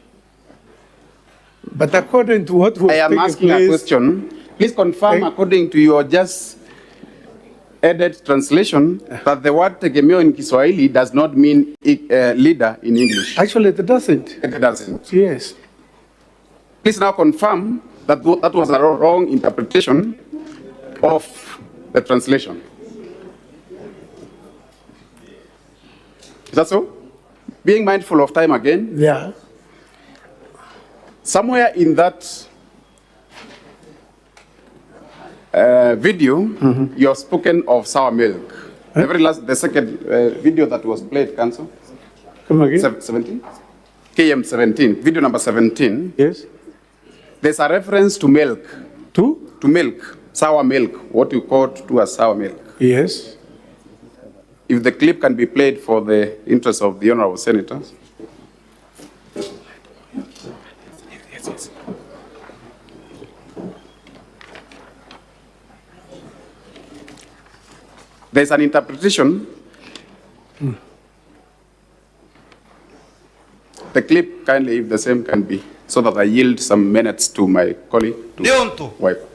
But according to what was I am asking a question. Please confirm, according to your just added translation, that the word tegemeo in Kiswahili does not mean leader in English. Actually, it doesn't. It doesn't. Yes. Please now confirm that that was a wrong interpretation of the translation. Is that so? Being mindful of time again. Yeah. Somewhere in that video, you have spoken of sour milk. The second video that was played, Council. Come again. 17? KM 17, video number 17. Yes. There's a reference to milk. To? To milk, sour milk, what you call to as sour milk. Yes. If the clip can be played for the interest of the honorable senators. Yes. There's an interpretation. The clip, kindly, if the same can be, so that I yield some minutes to my colleague to wipe.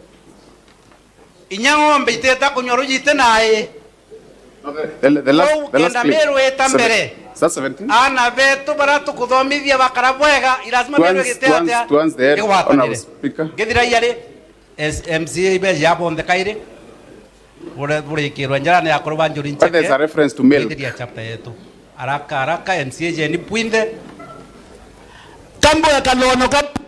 Inyang'ombe iteta kunyorujite naye. The last clip. Meru etambere. Is that 17? Ana vetu baratu kuthomithia bakarabwega irazima meru giteatea. Towards the end, Honorable Speaker. Githira yari MCA be yabo ndekaire. Bure kirwa njara ya kuruba njuri ncheke. But there's a reference to milk. Githira chapter yetu. Haraka MCA je ni puinde. Kambo ya kanono kap.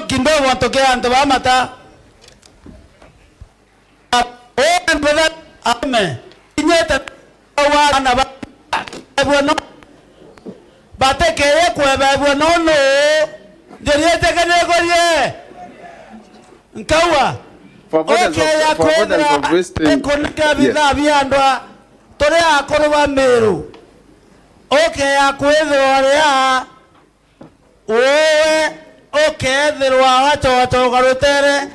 Kindo watokea anto mata. Oh, brother, ame. Inyeta wa na ba. Bueno. Bate ke kwa bueno no. Deriete ke ne gorie. Nkawa. For avoidance of wasting. Konika bidha biandwa. Tore akoroba meru. Okay, akwetho ria. Oe. Okay, there were garutere.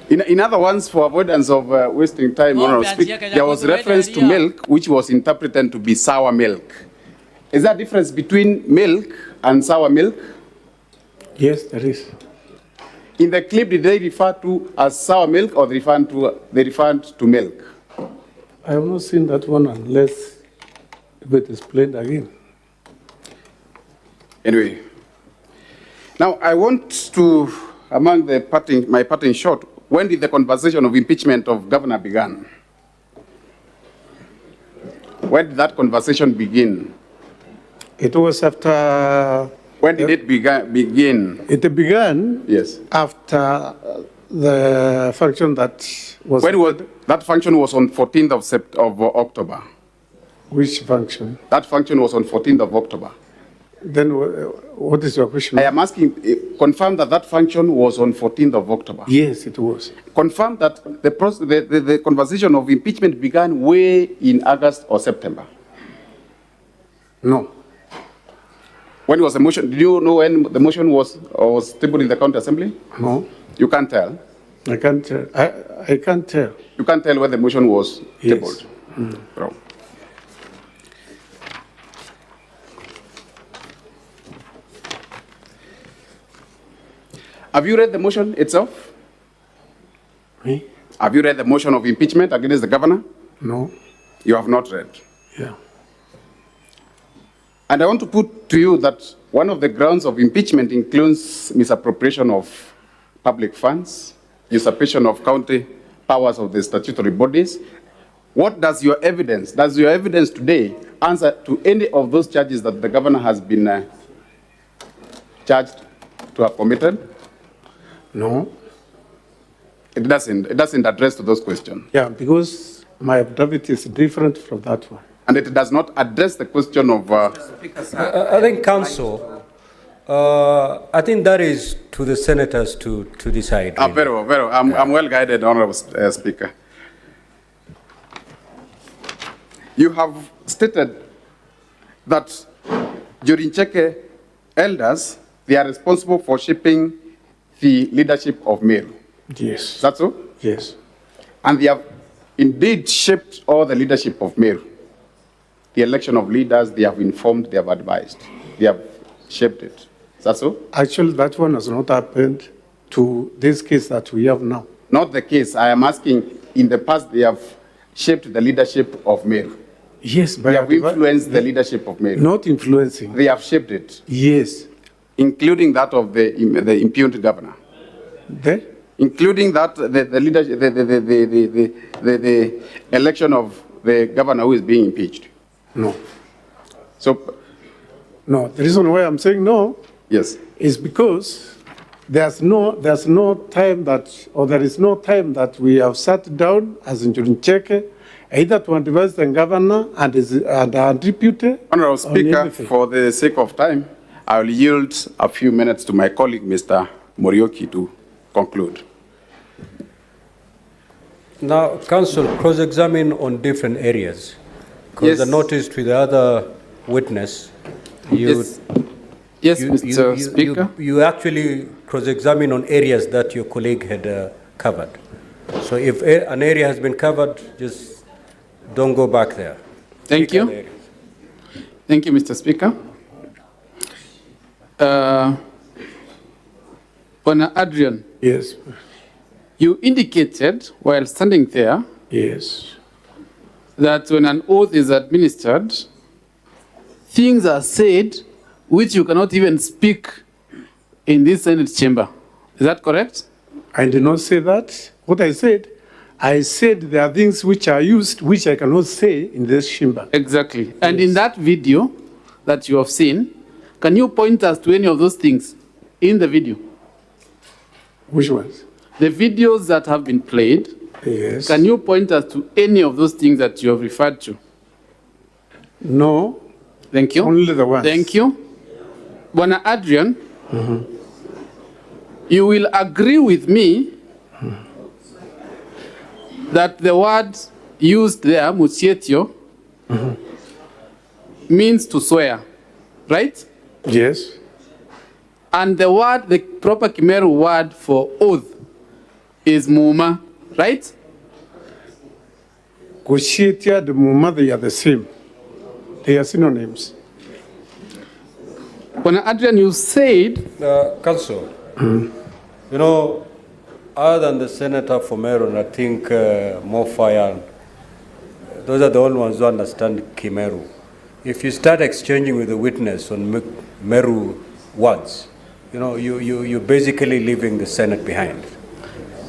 In other words, for avoidance of wasting time, Honorable Speaker, there was reference to milk, which was interpreted to be sour milk. Is there a difference between milk and sour milk? Yes, there is. In the clip, did they refer to as sour milk or they referred to milk? I have not seen that one unless it is played again. Anyway, now I want to, among my parting shot, when did the conversation of impeachment of governor begin? When did that conversation begin? It was after... When did it begin? It began yes. After the function that was... When was that function was on 14th of October. Which function? That function was on 14th of October. Then what is your question? I am asking, confirm that that function was on 14th of October. Yes, it was. Confirm that the conversation of impeachment began way in August or September. No. When was the motion? Did you know when the motion was tabled in the County Assembly? No. You can't tell. I can't tell. I can't tell. You can't tell where the motion was tabled. Wrong. Have you read the motion itself? Me? Have you read the motion of impeachment against the governor? No. You have not read. Yeah. And I want to put to you that one of the grounds of impeachment includes misappropriation of public funds, usurpation of county powers of the statutory bodies. What does your evidence today answer to any of those charges that the governor has been charged to have committed? No. It doesn't address to those questions. Yeah, because my affidavit is different from that one. And it does not address the question of... I think, Council, I think that is to the senators to decide. Really. Very well, very well. I'm well guided, Honorable Speaker. You have stated that during Cheke elders, they are responsible for shaping the leadership of Meru. Yes. That's so? Yes. And they have indeed shaped all the leadership of Meru. The election of leaders, they have informed, they have advised, they have shaped it. Is that so? Actually, that one has not happened to this case that we have now. Not the case. I am asking, in the past, they have shaped the leadership of Meru. Yes, but they have influenced the leadership of Meru. Not influencing. They have shaped it. Yes. Including that of the impugned governor. Including that, the leadership, the election of the governor who is being impeached. No. So. No, the reason why I'm saying no. Yes. Is because there's no time that, or there is no time that we have sat down as in Cheke, either to advise the governor and our deputy. Honorable Speaker, for the sake of time, I will yield a few minutes to my colleague, Mr. Morioki, to conclude. Now, Council, cross-examine on different areas. Because I noticed with the other witness, Yes, Mr. Speaker. You actually cross-examine on areas that your colleague had covered. So if an area has been covered, just don't go back there. Thank you. Thank you, Mr. Speaker. Honour Adrian. Yes. You indicated while standing there. Yes. That when an oath is administered, things are said which you cannot even speak in this Senate chamber. Is that correct? I did not say that. What I said there are things which are used which I cannot say in this chamber. Exactly. And in that video that you have seen, can you point us to any of those things in the video? Which ones? The videos that have been played. Yes. Can you point us to any of those things that you have referred to? No. Thank you. Only the ones. Thank you. Bwana Adrian, you will agree with me that the word used there, muchietio, means to swear, right? Yes. And the proper Kimeru word for oath is muma, right? Kushietia and muma, they are the same. They are synonyms. When Adrian, you said... Council, you know, other than the Senator for Meru, I think Mofaya, those are the only ones who understand Kimeru. If you start exchanging with the witness on Meru words, you know, you're basically leaving the Senate behind.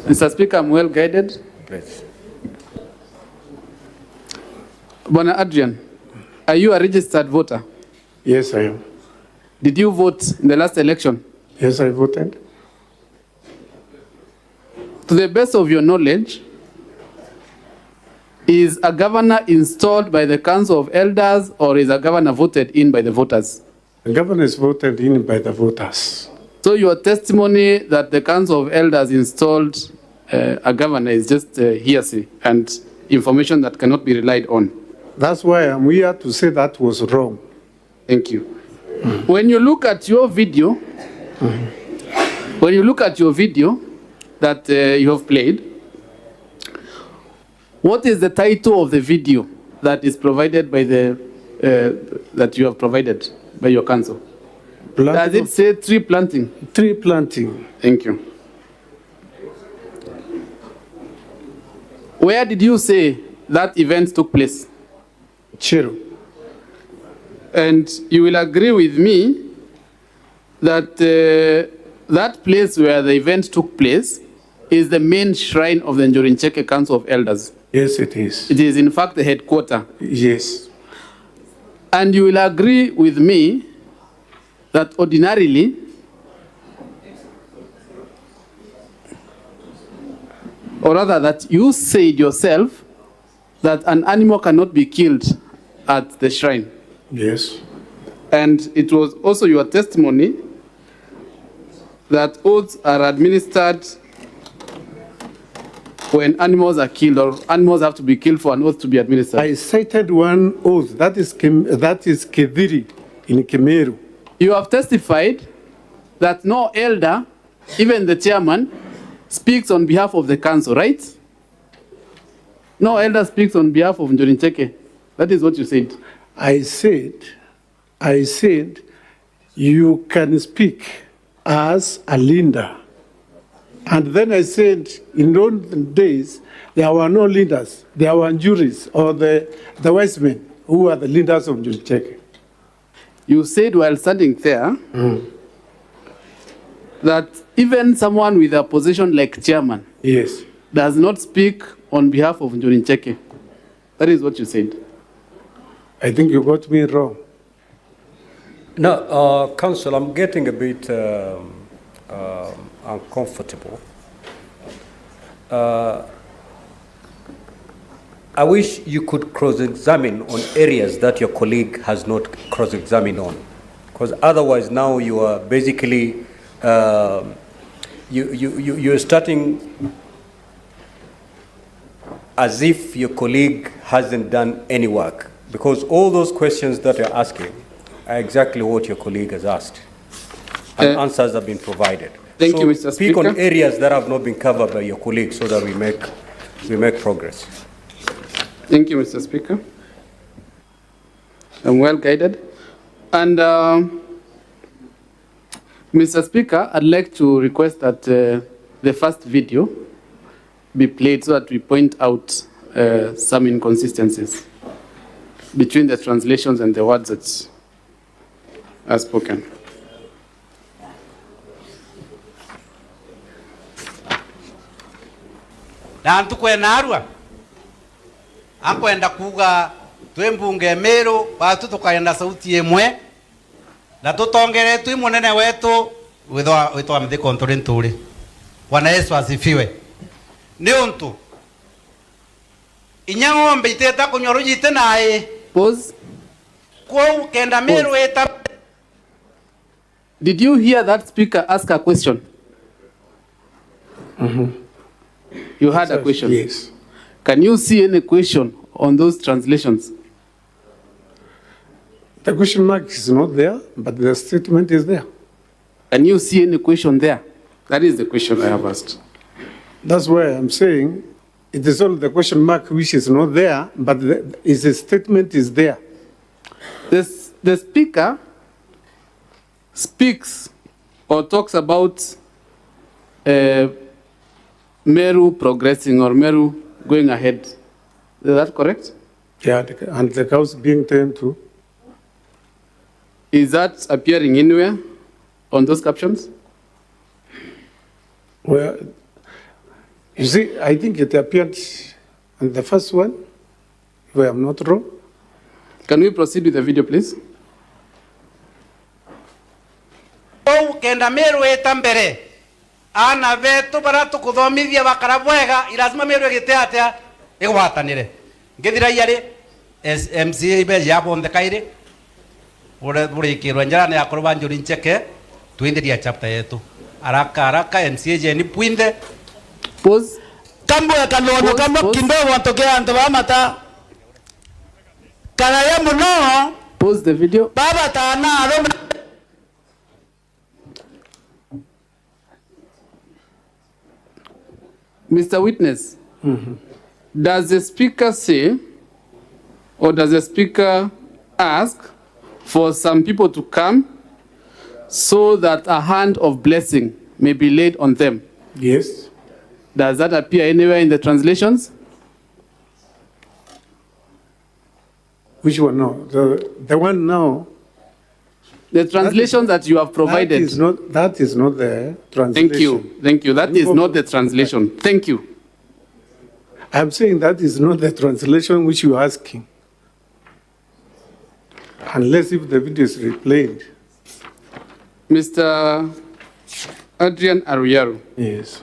Mr. Speaker, I'm well guided. Please. Bwana Adrian, are you a registered voter? Yes, I am. Did you vote in the last election? Yes, I voted. To the best of your knowledge, is a governor installed by the Council of Elders or is a governor voted in by the voters? The governor is voted in by the voters. So your testimony that the Council of Elders installed a governor is just hearsay and information that cannot be relied on. That's why I'm here to say that was wrong. Thank you. When you look at your video, that you have played. What is the title of the video that is provided by the that you have provided by your council? Does it say tree planting? Tree planting. Thank you. Where did you say that event took place? Chiro. And you will agree with me that that place where the event took place is the main shrine of the Njorincheke Council of Elders. Yes, it is. It is in fact the headquarters. Yes. And you will agree with me that ordinarily or rather that you said yourself that an animal cannot be killed at the shrine. Yes. And it was also your testimony that oaths are administered when animals are killed, or animals have to be killed for an oath to be administered. I cited one oath, that is Kediri in Kemeru. You have testified that no elder, even the chairman, speaks on behalf of the council, right? No elder speaks on behalf of Njorincheke. That is what you said. I said, you can speak as a leader. And then I said, in those days, there were no leaders. There were juries or the wise men who are the leaders of Njorincheke. You said while standing there that even someone with a position like chairman does not speak on behalf of Njorincheke. That is what you said. I think you got me wrong. No, Council, I'm getting a bit uncomfortable. I wish you could cross-examine on areas that your colleague has not cross-examined on, because otherwise now you are basically you're starting as if your colleague hasn't done any work, because all those questions that you're asking are exactly what your colleague has asked, and answers have been provided. Thank you, Mr. Speak Speaker. on areas that have not been covered by your colleague so that we make progress. Thank you, Mr. Speaker. I'm well guided. And Mr. Speaker, I'd like to request that the first video be played so that we point out some inconsistencies between the translations and the words that are spoken. Na ntukwena arua ankwenda kuga twi mbunge Meru batu tukaenda sauti imwe na tutongere twi munene wetu witwa mthiko nturi nturi. Bwana Yesu asifiwe. Ni untu inya ng'ombe iteta kunyorujite naye pause kwa kenda Meru eta. Did you hear that speaker ask a question? You had a question? Yes. Can you see any question on those translations? The question mark is not there, but the statement is there. Can you see any question there? That is the question I have asked. That's why I'm saying it is only the question mark which is not there, but the statement is there. The speaker speaks or talks about Meru progressing or Meru going ahead. Is that correct? Yeah, and the cows being turned to. Is that appearing anywhere on those captions? Well, you see, I think it appeared on the first one, if I am not wrong. Can we proceed with the video, please? Kenda Meru eta mbere ana vetu bara tukuthomithia bakara bwega irazima Meru egite atia igwatanire ngithira yari MCA be yabonde kaire uri kirwa njara ya kuruba Njorincheke tuindiria chapter yetu haraka MCA je ni puinde pause kambo ya kanono kambo kindogo atokea anto bamata kana ya muno pause the video baba tana aro. Mr. Witness, does the speaker say, or does the speaker ask for some people to come so that a hand of blessing may be laid on them? Yes. Does that appear anywhere in the translations? Which one now? The one now. The translations that you have provided. That is not the translation. Thank you. Thank you. That is not the translation. Thank you. I'm saying that is not the translation which you're asking. Unless if the video is replayed. Mr. Adrian Aruyaro. Yes.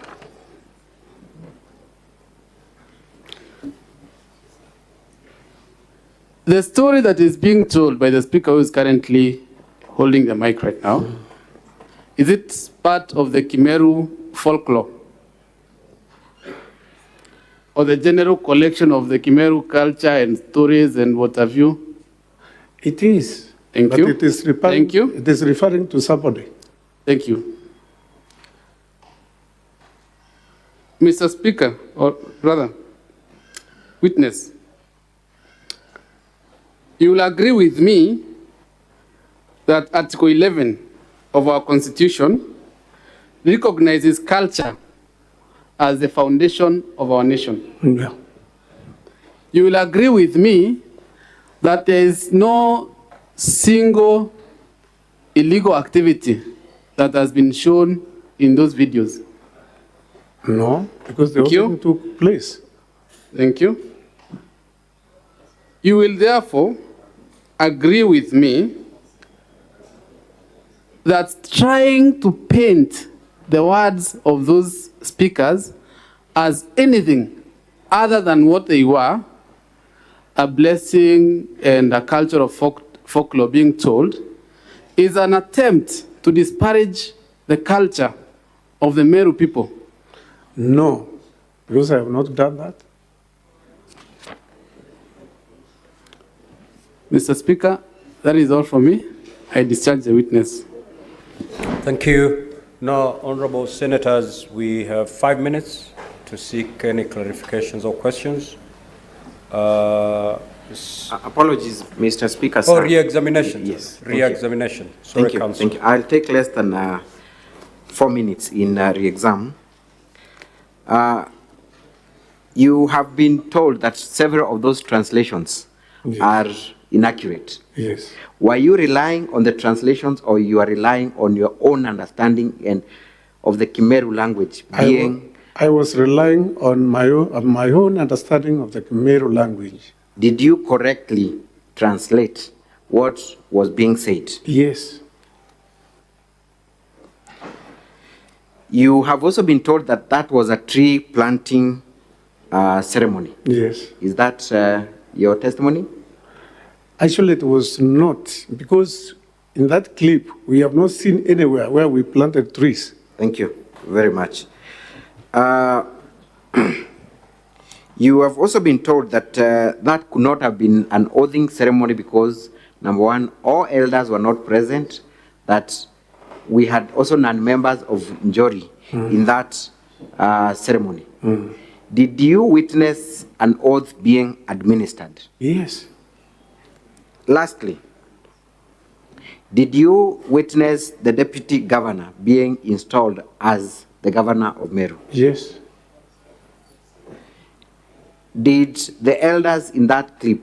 The story that is being told by the speaker who is currently holding the mic right now, is it part of the Kimeru folklore? Or the general collection of the Kimeru culture and stories and what have you? It is. Thank but you. It is referring, Thank you. It is referring to somebody. Thank you. Mr. Speaker, or rather, witness, you will agree with me that Article 11 of our Constitution recognizes culture as the foundation of our nation. Yeah. You will agree with me that there is no single illegal activity that has been shown in those videos. No, because the whole thing took place. Thank you. You will therefore agree with me that trying to paint the words of those speakers as anything other than what they were, a blessing and a culture of folklore being told, is an attempt to disparage the culture of the Meru people. No, because I have not done that. Mr. Speaker, that is all from me. I discharge the witness. Thank you. Now, honorable senators, we have 5 minutes to seek any clarifications or questions. Apologies, Mr. Speaker. Oh, re-examination. Yes. Re-examination. Sorry, Thank you. Council. Thank you. I'll take less than 4 minutes in re-exam. You have been told that several of those translations are inaccurate. Yes. Were you relying on the translations, or you are relying on your own understanding and of the Kimeru language? I was relying on my own understanding of the Kimeru language. Did you correctly translate what was being said? Yes. You have also been told that that was a tree planting ceremony. Yes. Is that your testimony? Actually, it was not, because in that clip, we have not seen anywhere where we planted trees. Thank you very much. You have also been told that that could not have been an oathing ceremony because, number one, all elders were not present, that we had also non-members of Njori in that ceremony. Did you witness an oath being administered? Yes. Lastly, did you witness the deputy governor being installed as the governor of Meru? Yes. Did the elders in that clip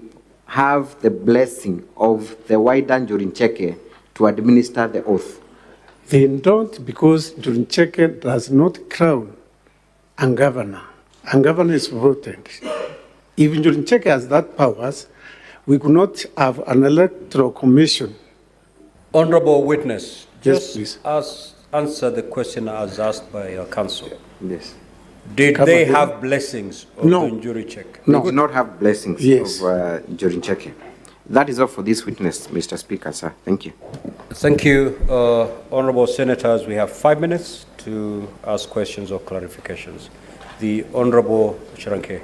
have the blessing of the wider Njorincheke to administer the oath? They don't, because Njorincheke does not crown a governor. A governor is voted. If Njorincheke has that powers, we could not have an electoral commission. Honorable witness, Yes, please. Answer the question as asked by your counsel. Yes. Did they have blessings of No. Njurichek? No. They did not have blessings Yes. of Njorincheke. That is all for this witness, Mr. Speaker, sir. Thank you. Thank you, honorable senators. We have 5 minutes to ask questions or clarifications. The Honorable Chiranke.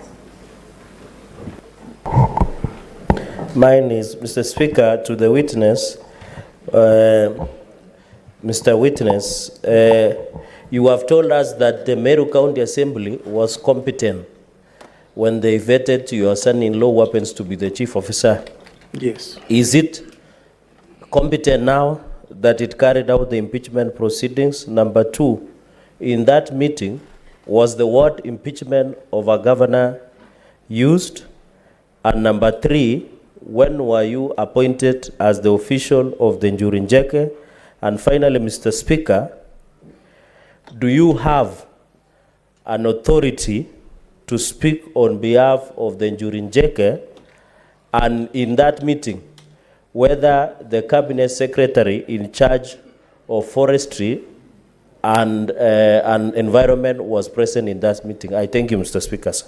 Mine is, Mr. Speaker, to the witness. Mr. Witness, You have told us that the Meru County Assembly was competent when they vetted your son-in-law who happens to be the chief officer. Yes. Is it competent now that it carried out the impeachment proceedings? Number two, in that meeting, was the word impeachment of a governor used? And number three, when were you appointed as the official of the Njurinjeke? And finally, Mr. Speaker, do you have an authority to speak on behalf of the Njurinjeke? And in that meeting, whether the cabinet secretary in charge of forestry and environment was present in that meeting? I thank you, Mr. Speaker, sir.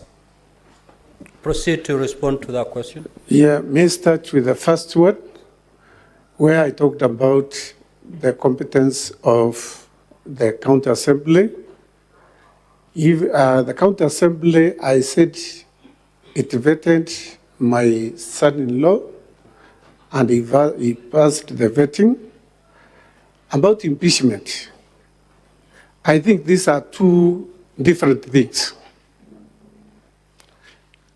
Proceed to respond to that question. Yeah, may I start with the first word, where I talked about the competence of the county assembly. If the county assembly, I said it vetted my son-in-law, and he passed the vetting. About impeachment, I think these are two different things.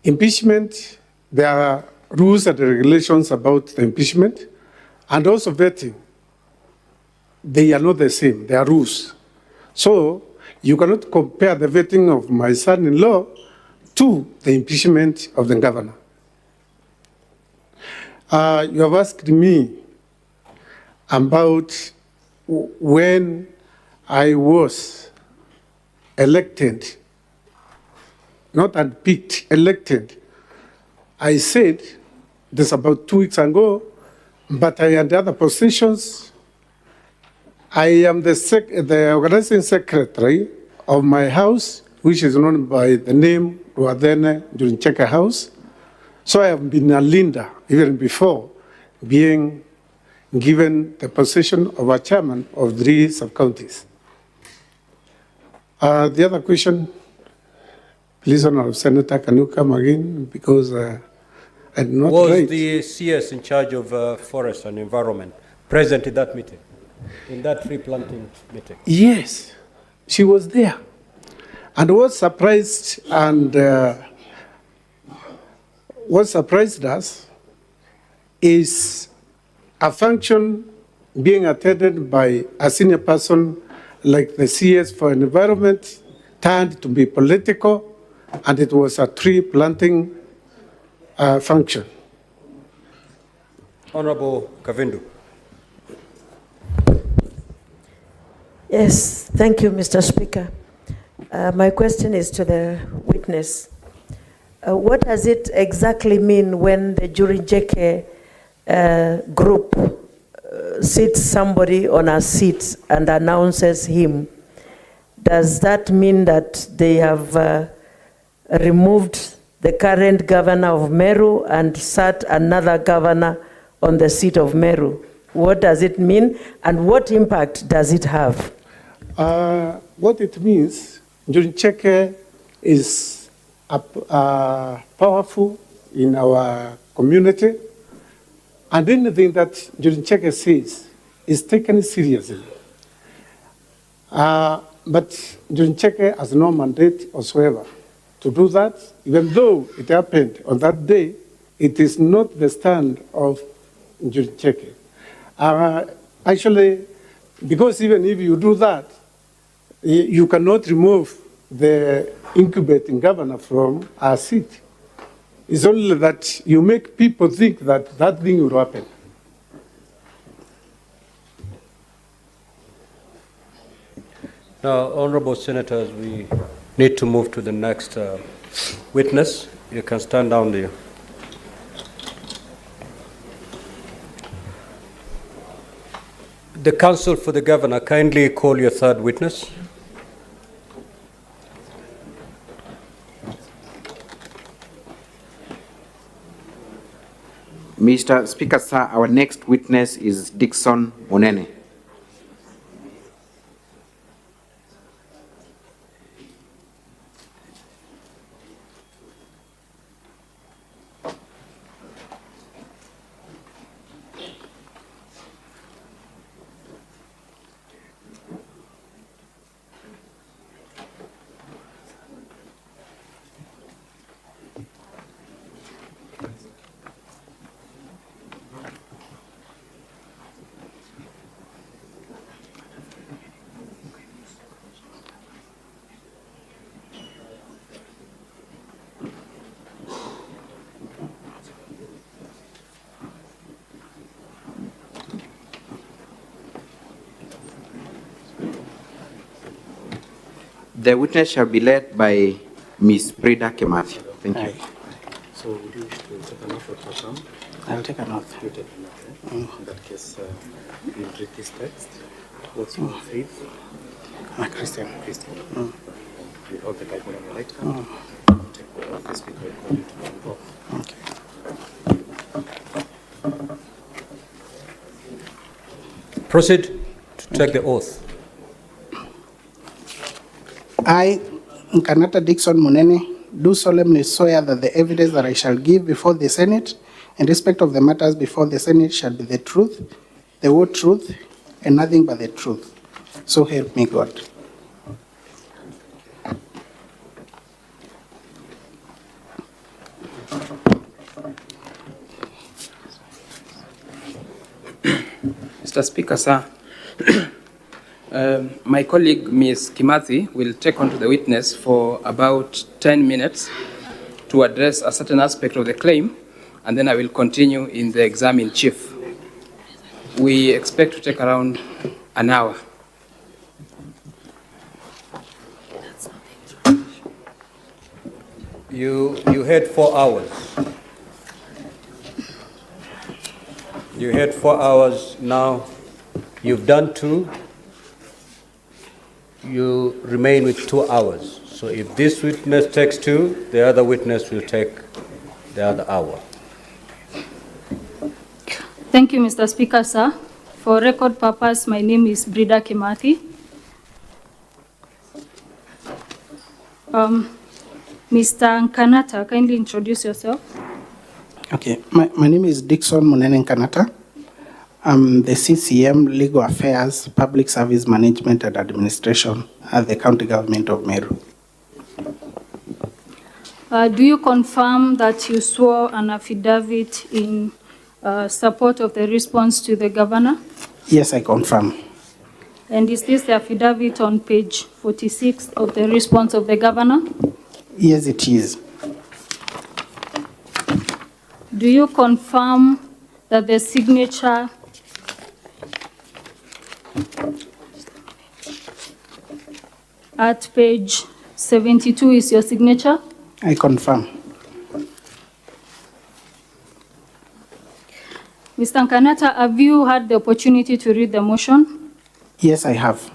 Impeachment, there are rules and regulations about the impeachment, and also vetting. They are not the same, they are rules. So you cannot compare the vetting of my son-in-law to the impeachment of the governor. You have asked me about when I was elected, not unpicked, elected. I said this about 2 weeks ago, but I had other positions. I am the organizing secretary of my house, which is known by the name Ruadene Njurinjeke House. So I have been a leader even before being given the position of a chairman of 3 sub-counties. The other question, please, Honorable Senator, can you come again? Because I did not Was the CS in charge of forest and environment present in that meeting, in that tree planting meeting? Yes, she was there. And what surprised us is a function being attended by a senior person like the CS for environment turned to be political, and it was a tree planting function. Honorable Kavindu. Yes, thank you, Mr. Speaker. My question is to the witness. What does it exactly mean when the Njurinjeke group sits somebody on a seat and announces him? Does that mean that they have removed the current governor of Meru and sat another governor on the seat of Meru? What does it mean, and what impact does it have? What it means, Njurinjeke is powerful in our community, and anything that Njurinjeke says is taken seriously. But Njurinjeke has no mandate whatsoever to do that. Even though it happened on that day, it is not the stand of Njurinjeke. Actually, because even if you do that, you cannot remove the incubating governor from our seat. It's only that you make people think that that thing will happen. Now, honorable senators, we need to move to the next witness. You can stand down there. The counsel for the governor, kindly call your third witness. Mr. Speaker, sir, our next witness is Dixon Monene. The witness shall be led by Ms. Brida Kimathi. Thank you. So would you wish to take an oath or affirm? I'll take an oath. You take an oath. In that case, you read this text. What's your faith? I'm a Christian. Christian. You hold the Bible on your right hand. Take the oath. The speaker will call you to an oath. Okay. Proceed to take the oath. I, Nkanata Dixon Munene, do solemnly swear that the evidence that I shall give before the Senate in respect of the matters before the Senate shall be the truth, the whole truth, and nothing but the truth. So help me God. Mr. Speaker, sir, my colleague, Ms. Kimathi, will take on to the witness for about 10 minutes to address a certain aspect of the claim, and then I will continue in the exam in chief. We expect to take around an hour. You had 4 hours. You had 4 hours. Now you've done 2. You remain with 2 hours. So if this witness takes 2, the other witness will take the other hour. Thank you, Mr. Speaker, sir. For record purpose, my name is Brida Kimathi. Mr. Nkanata, kindly introduce yourself. Okay, my name is Dixon Munene Nkanata. I'm the CCM Legal Affairs, Public Service Management and Administration at the County Government of Meru. Do you confirm that you swore an affidavit in support of the response to the governor? Yes, I confirm. And is this the affidavit on page 46 of the response of the governor? Yes, it is. Do you confirm that the signature at page 72 is your signature? I confirm. Mr. Nkanata, have you had the opportunity to read the motion? Yes, I have.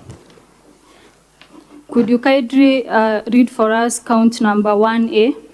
Could you kindly read for us count number 1A?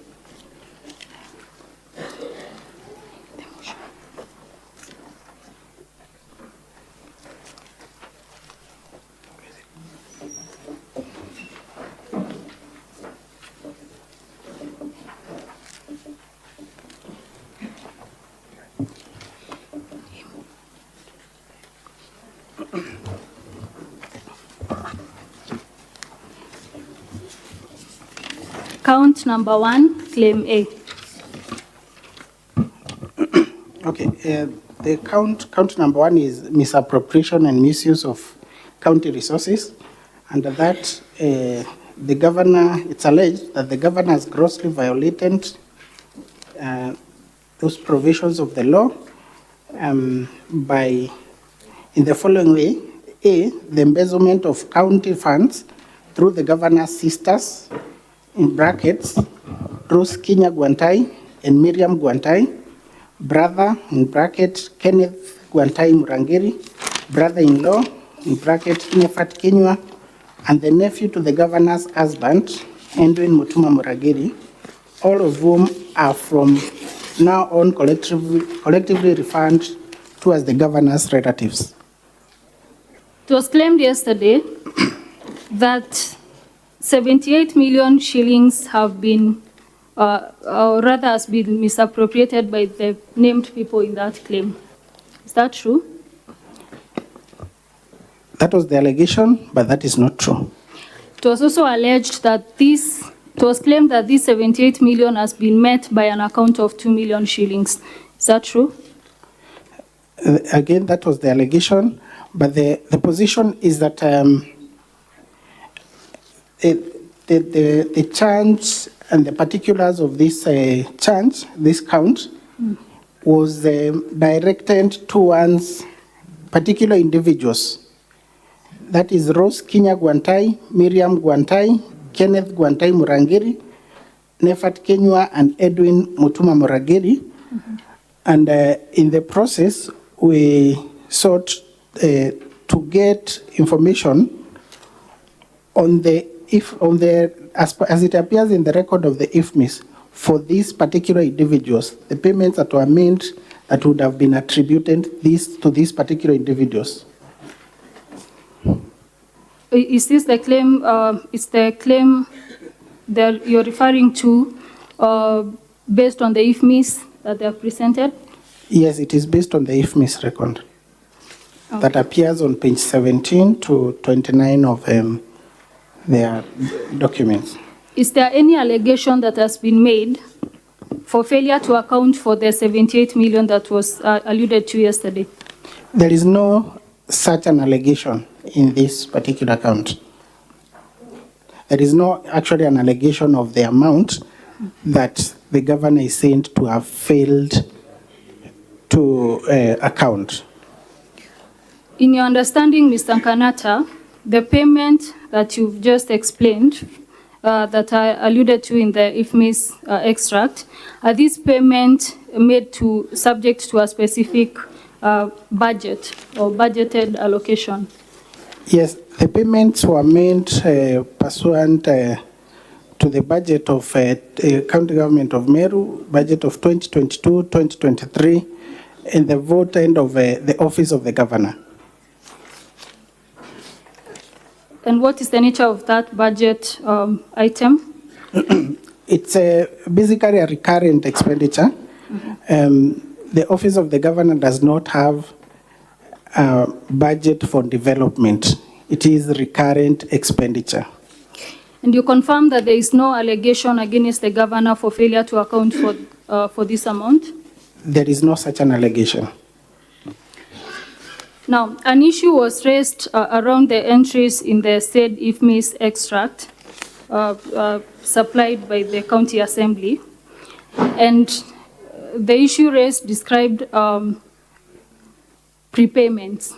Count number 1, claim A. Okay, the count number 1 is misappropriation and misuse of county resources. Under that, the governor, it's alleged that the governor has grossly violated those provisions of the law by, in the following way: A, the embezzlement of county funds through the governor's sisters, in brackets, Rose Kinya Gwantai and Miriam Gwantai, brother, in bracket, Kenneth Gwantai Murangiri, brother-in-law, in bracket, Nefat Kinywa, and the nephew to the governor's husband, Edwin Mutuma Murangiri, all of whom are from now on collectively referred to as the governor's relatives. It was claimed yesterday that 78 million shillings have been, or rather has been misappropriated by the named people in that claim. Is that true? That was the allegation, but that is not true. It was also alleged that it was claimed that this 78 million has been met by an account of 2 million shillings. Is that true? Again, that was the allegation, but the position is that the charge and the particulars of this charge, this count, was directed towards particular individuals. That is Rose Kinya Gwantai, Miriam Gwantai, Kenneth Gwantai Murangiri, Nefat Kenywa, and Edwin Mutuma Murangiri. And in the process, we sought to get information on as it appears in the record of the IFMIS for these particular individuals, the payments that were made that would have been attributed to these particular individuals. Is this the claim? Is the claim that you're referring to based on the IFMIS that they have presented? Yes, it is based on the IFMIS record that appears on page 17 to 29 of their documents. Is there any allegation that has been made for failure to account for the 78 million that was alluded to yesterday? There is no such an allegation in this particular account. There is no actually an allegation of the amount that the governor is saying to have failed to account. In your understanding, Mr. Kanata, the payment that you've just explained, that I alluded to in the IFMIS extract, are these payments made subject to a specific budget or budgeted allocation? Yes, the payments were made pursuant to the budget of County Government of Meru, budget of 2022-2023, and the vote end of the Office of the Governor. And what is the nature of that budget item? It's basically a recurrent expenditure. The Office of the Governor does not have a budget for development. It is recurrent expenditure. And you confirm that there is no allegation against the governor for failure to account for this amount? There is no such an allegation. Now, an issue was raised around the entries in the said IFMIS extract supplied by the County Assembly. And the issue raised described prepayments.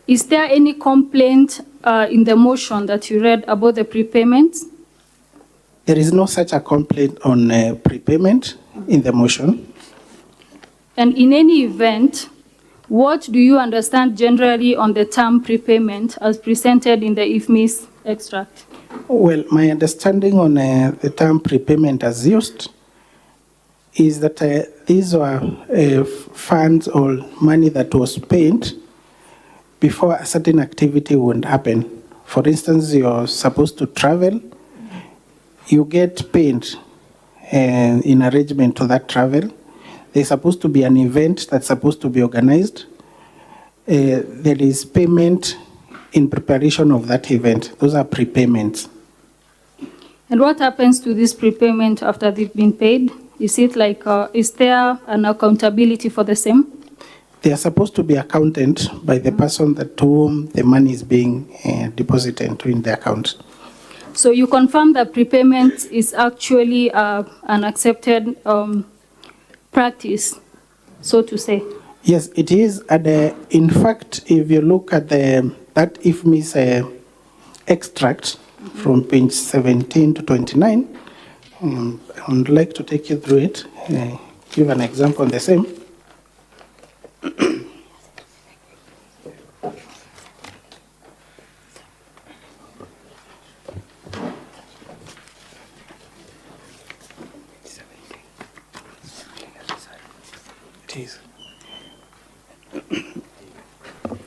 Is there any complaint in the motion that you read about the prepayments? There is no such a complaint on prepayment in the motion. And in any event, what do you understand generally on the term prepayment as presented in the IFMIS extract? Well, my understanding on the term prepayment as used is that these were funds or money that was paid before a certain activity would happen. For instance, you're supposed to travel, you get paid in arrangement to that travel. There's supposed to be an event that's supposed to be organized. There is payment in preparation of that event. Those are prepayments. And what happens to this prepayment after they've been paid? Is it like, is there an accountability for the same? They are supposed to be accounted by the person to whom the money is being deposited into in the account. So you confirm that prepayment is actually an accepted practice, so to say? Yes, it is. And in fact, if you look at that IFMIS extract from page 17 to 29, I would like to take you through it, give an example on the same.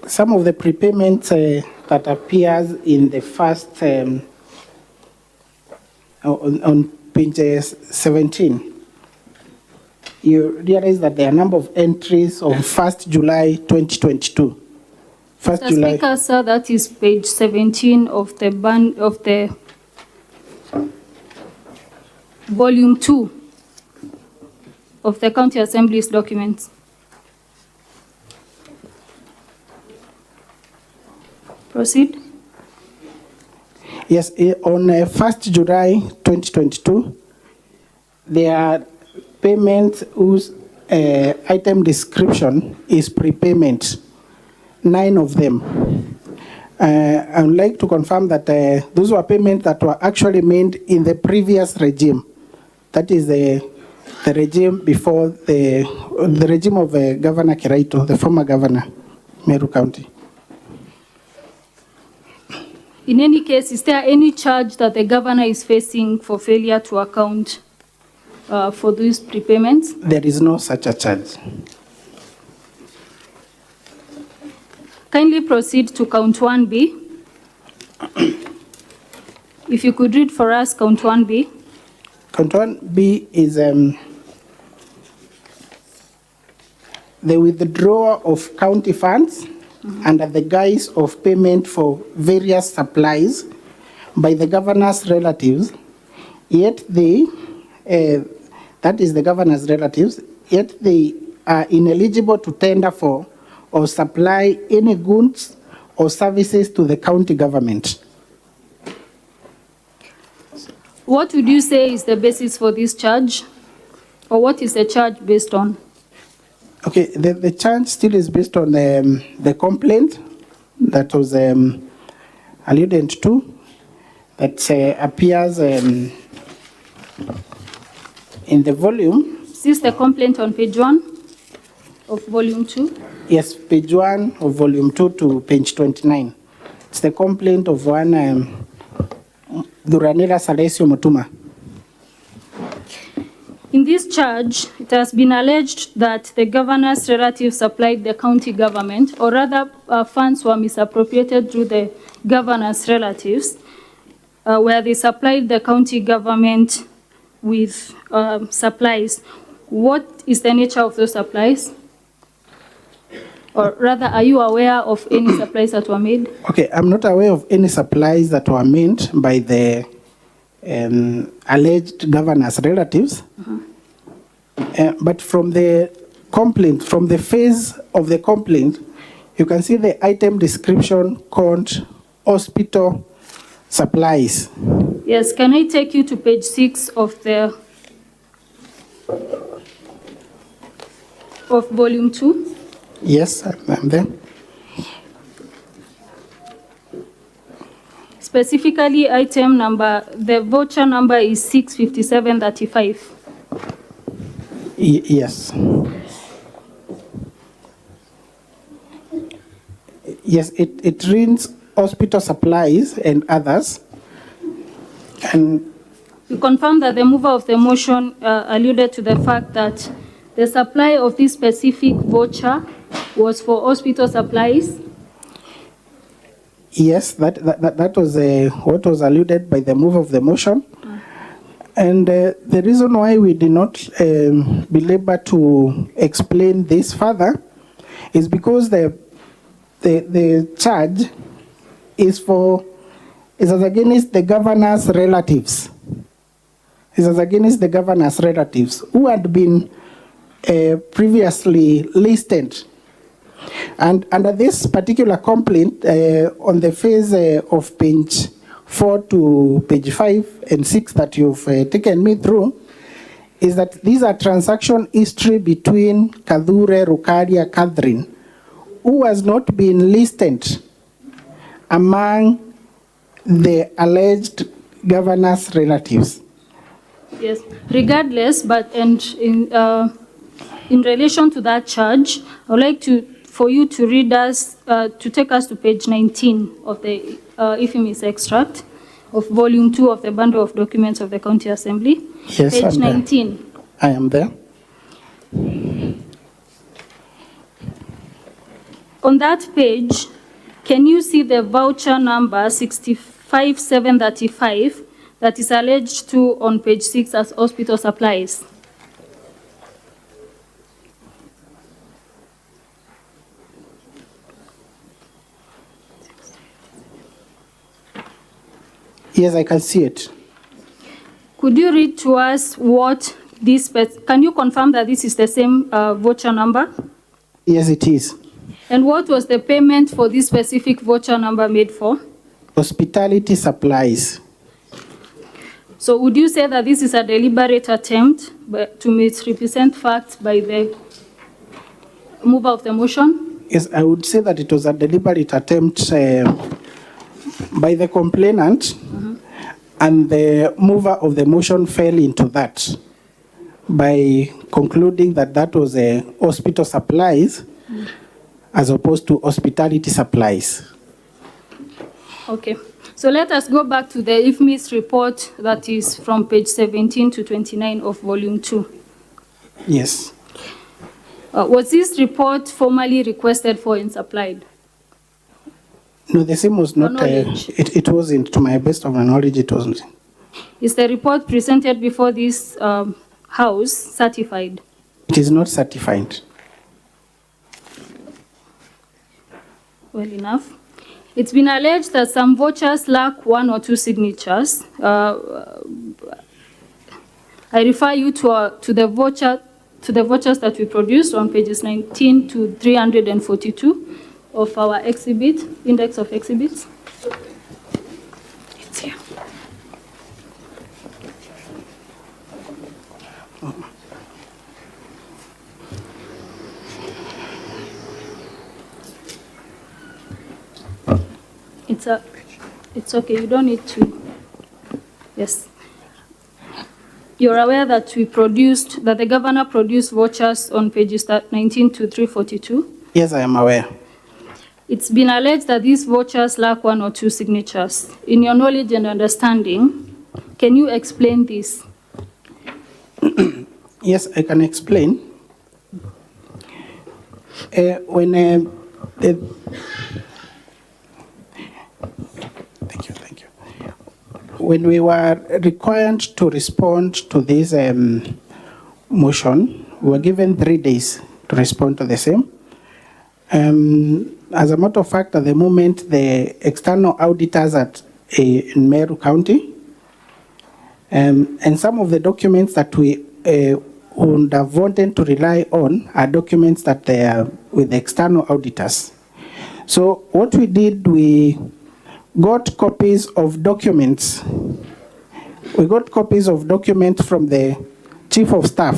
Some of the prepayments that appears in the first, on page 17, you realize that there are a number of entries on 1st July 2022. Mr. Speaker, sir, that is page 17 of the volume 2 of the County Assembly's documents. Proceed. Yes, on 1st July 2022, there are payments whose item description is prepayment, 9 of them. I would like to confirm that those were payments that were actually made in the previous regime. That is the regime before the regime of Governor Kiraito, the former governor, Meru County. In any case, is there any charge that the governor is facing for failure to account for these prepayments? There is no such a charge. Kindly proceed to count 1B. If you could read for us count 1B. Count 1B is the withdrawal of county funds under the guise of payment for various supplies by the governor's relatives, yet they, that is the governor's relatives, yet they are ineligible to tender for or supply any goods or services to the county government. What would you say is the basis for this charge? Or what is the charge based on? Okay, the charge still is based on the complaint that was alluded to, that appears in the volume. Is this the complaint on page 1 of volume 2? Yes, page 1 of volume 2 to page 29. It's the complaint of one Duranira Salesio Mutuma. In this charge, it has been alleged that the governor's relatives supplied the county government, or rather funds were misappropriated through the governor's relatives, where they supplied the county government with supplies. What is the nature of those supplies? Or rather, are you aware of any supplies that were made? Okay, I'm not aware of any supplies that were made by the alleged governor's relatives. But from the complaint, from the phase of the complaint, you can see the item description called hospital supplies. Yes, can I take you to page 6 of volume 2? Yes, I'm there. Specifically, item number, the voucher number is 65735. Yes. Yes, it reads hospital supplies and others. And you confirm that the mover of the motion alluded to the fact that the supply of this specific voucher was for hospital supplies? Yes, that was what was alluded by the move of the motion. And the reason why we did not be able to explain this further is because the charge is as against the governor's relatives. It is against the governor's relatives who had been previously listed. And under this particular complaint, on the phase of page 4 to page 5 and 6 that you've taken me through, is that these are transaction history between Kadhure Rukaria Catherine, who has not been listed among the alleged governor's relatives. Yes, regardless, but in relation to that charge, I would like for you to read us, to take us to page 19 of the infamous extract of volume 2 of the bundle of documents of the County Assembly. Yes, page 19. I am there. On that page, can you see the voucher number 65735 that is alleged to on page 6 as hospital supplies? Yes, I can see it. Could you read to us what this, can you confirm that this is the same voucher number? Yes, it is. And what was the payment for this specific voucher number made for? Hospitality supplies. So would you say that this is a deliberate attempt to misrepresent facts by the mover of the motion? Yes, I would say that it was a deliberate attempt by the complainant, and the mover of the motion fell into that by concluding that that was a hospital supplies as opposed to hospitality supplies. Okay. So let us go back to the IFMIS report that is from page 17 to 29 of volume 2. Yes. Was this report formally requested for and supplied? No, the same was not, it wasn't, to my best of my knowledge, it wasn't. Is the report presented before this house certified? It is not certified. Well enough. It's been alleged that some vouchers lack 1 or 2 signatures. I refer you to the vouchers that we produced on pages 19 to 342 of our exhibit, index of exhibits. It's here. It's okay, you don't need to. Yes. You're aware that that the governor produced vouchers on pages 19 to 342? Yes, I am aware. It's been alleged that these vouchers lack 1 or 2 signatures. In your knowledge and understanding, can you explain this? Yes, I can explain. When we were required to respond to this motion, we were given 3 days to respond to the same. As a matter of fact, at the moment, the external auditors in Meru County, and some of the documents that we would have wanted to rely on are documents that they are with the external auditors. So what we did, we got copies of documents. We got copies of documents from the Chief of Staff.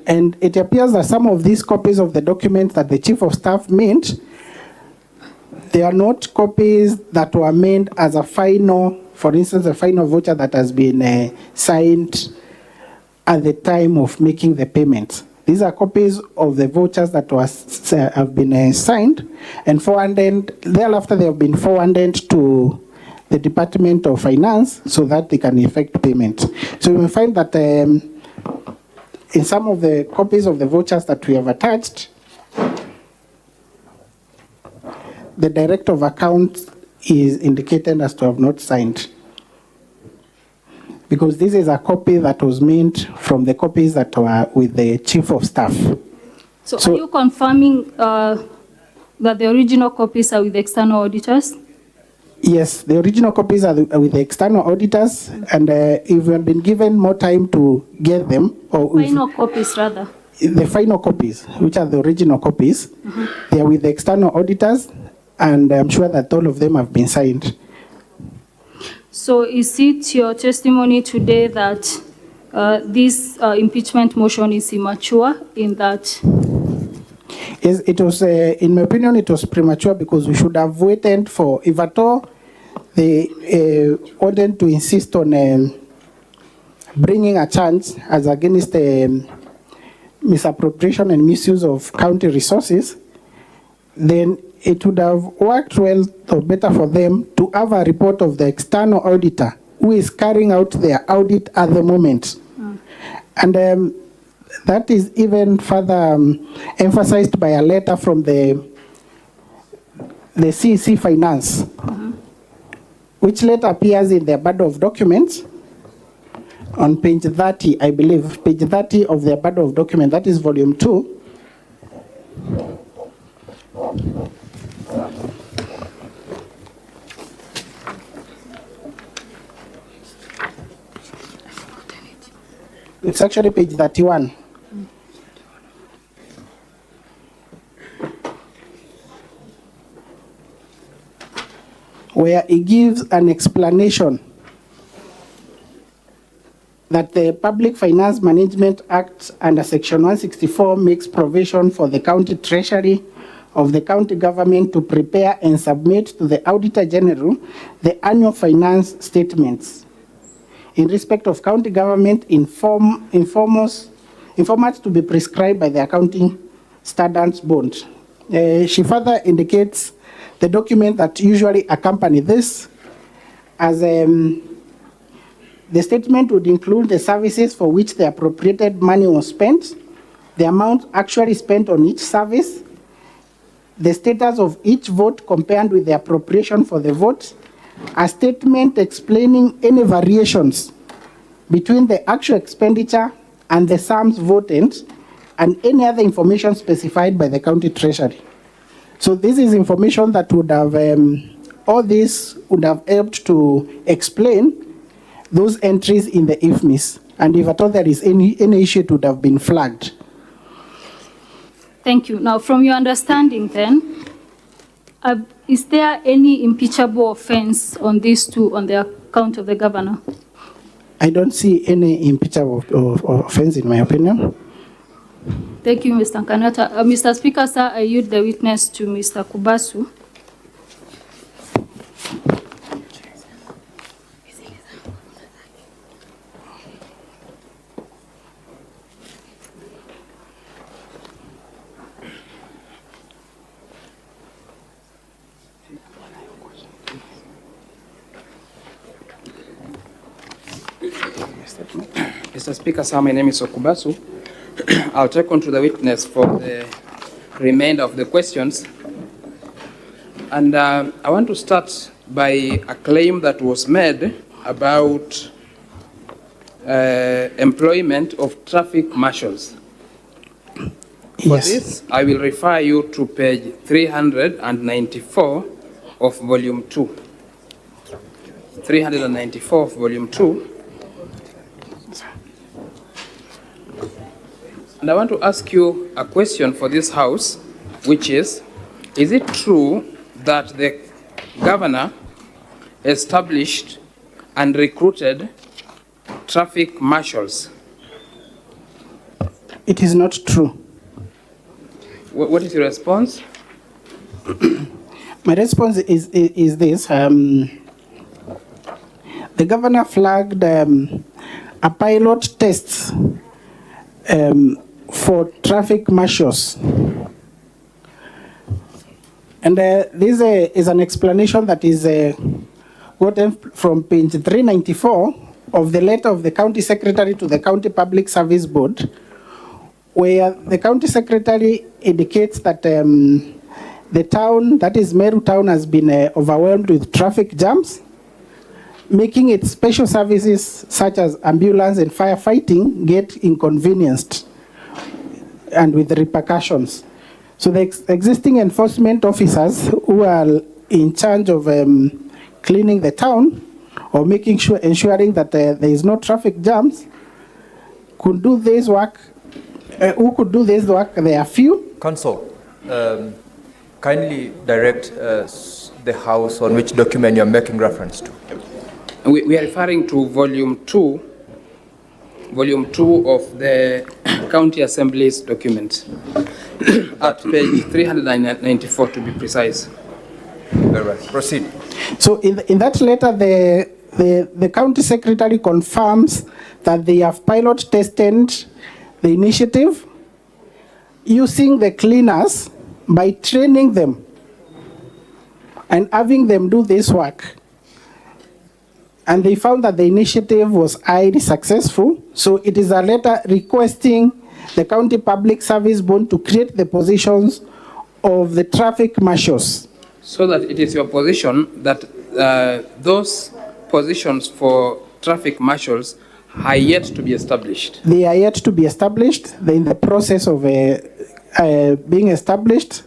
And it appears that some of these copies of the documents that the Chief of Staff made, they are not copies that were made as a final, for instance, a final voucher that has been signed at the time of making the payment. These are copies of the vouchers that have been signed and forwarded. Thereafter, they have been forwarded to the Department of Finance so that they can effect payment. So you will find that in some of the copies of the vouchers that we have attached, the Director of Accounts is indicated as to have not signed. Because this is a copy that was made from the copies that were with the Chief of Staff. So are you confirming that the original copies are with the external auditors? Yes, the original copies are with the external auditors, and if we had been given more time to get them, or final copies rather. The final copies, which are the original copies, they are with the external auditors, and I'm sure that all of them have been signed. So is it your testimony today that this impeachment motion is immature in that? Yes, it was, in my opinion, it was premature because we should have waited for, if at all, they wanted to insist on bringing a charge as against misappropriation and misuse of county resources, then it would have worked well or better for them to have a report of the external auditor who is carrying out their audit at the moment. And that is even further emphasized by a letter from the CEC Finance, which letter appears in their bundle of documents on page 30, I believe, page 30 of their bundle of documents, that is volume 2. It's actually page 31. Where it gives an explanation that the Public Finance Management Act under Section 164 makes provision for the county treasury of the county government to prepare and submit to the Auditor General the annual finance statements in respect of county government in formats to be prescribed by the Accounting Standards Board. She further indicates the document that usually accompany this as the statement would include the services for which the appropriated money was spent, the amount actually spent on each service, the status of each vote compared with the appropriation for the vote, a statement explaining any variations between the actual expenditure and the sums voted, and any other information specified by the county treasury. So this is information that would have, all this would have helped to explain those entries in the IFMIS. And if at all there is any issue, it would have been flagged. Thank you. Now, from your understanding then, is there any impeachable offense on these two on the account of the governor? I don't see any impeachable offense in my opinion. Thank you, Mr. Kanata. Mr. Speaker, sir, I yield the witness to Mr. Kubasu. Mr. Speaker, sir, my name is Okubasu. I'll take on to the witness for the remainder of the questions. And I want to start by a claim that was made about employment of traffic marshals. For this, I will refer you to page 394 of volume 2. 394 of volume 2. And I want to ask you a question for this House, which is it true that the governor established and recruited traffic marshals? It is not true. What is your response? My response is this. The governor flagged a pilot test for traffic marshals. And this is an explanation that is gotten from page 394 of the letter of the county secretary to the county public service board, where the county secretary indicates that the town, that is Meru town, has been overwhelmed with traffic jams, making its special services such as ambulance and firefighting get inconvenienced and with repercussions. So the existing enforcement officers who are in charge of cleaning the town or making sure, ensuring that there is no traffic jams, could do this work. Who could do this work? There are few. Council, kindly direct the House on which document you are making reference to. We are referring to volume 2 of the County Assembly's document, at page 394 to be precise. Very right. Proceed. So in that letter, the county secretary confirms that they have pilot tested the initiative using the cleaners by training them and having them do this work. And they found that the initiative was highly successful. So it is a letter requesting the county public service board to create the positions of the traffic marshals. So that it is your position that those positions for traffic marshals are yet to be established. They are yet to be established. They're in the process of being established,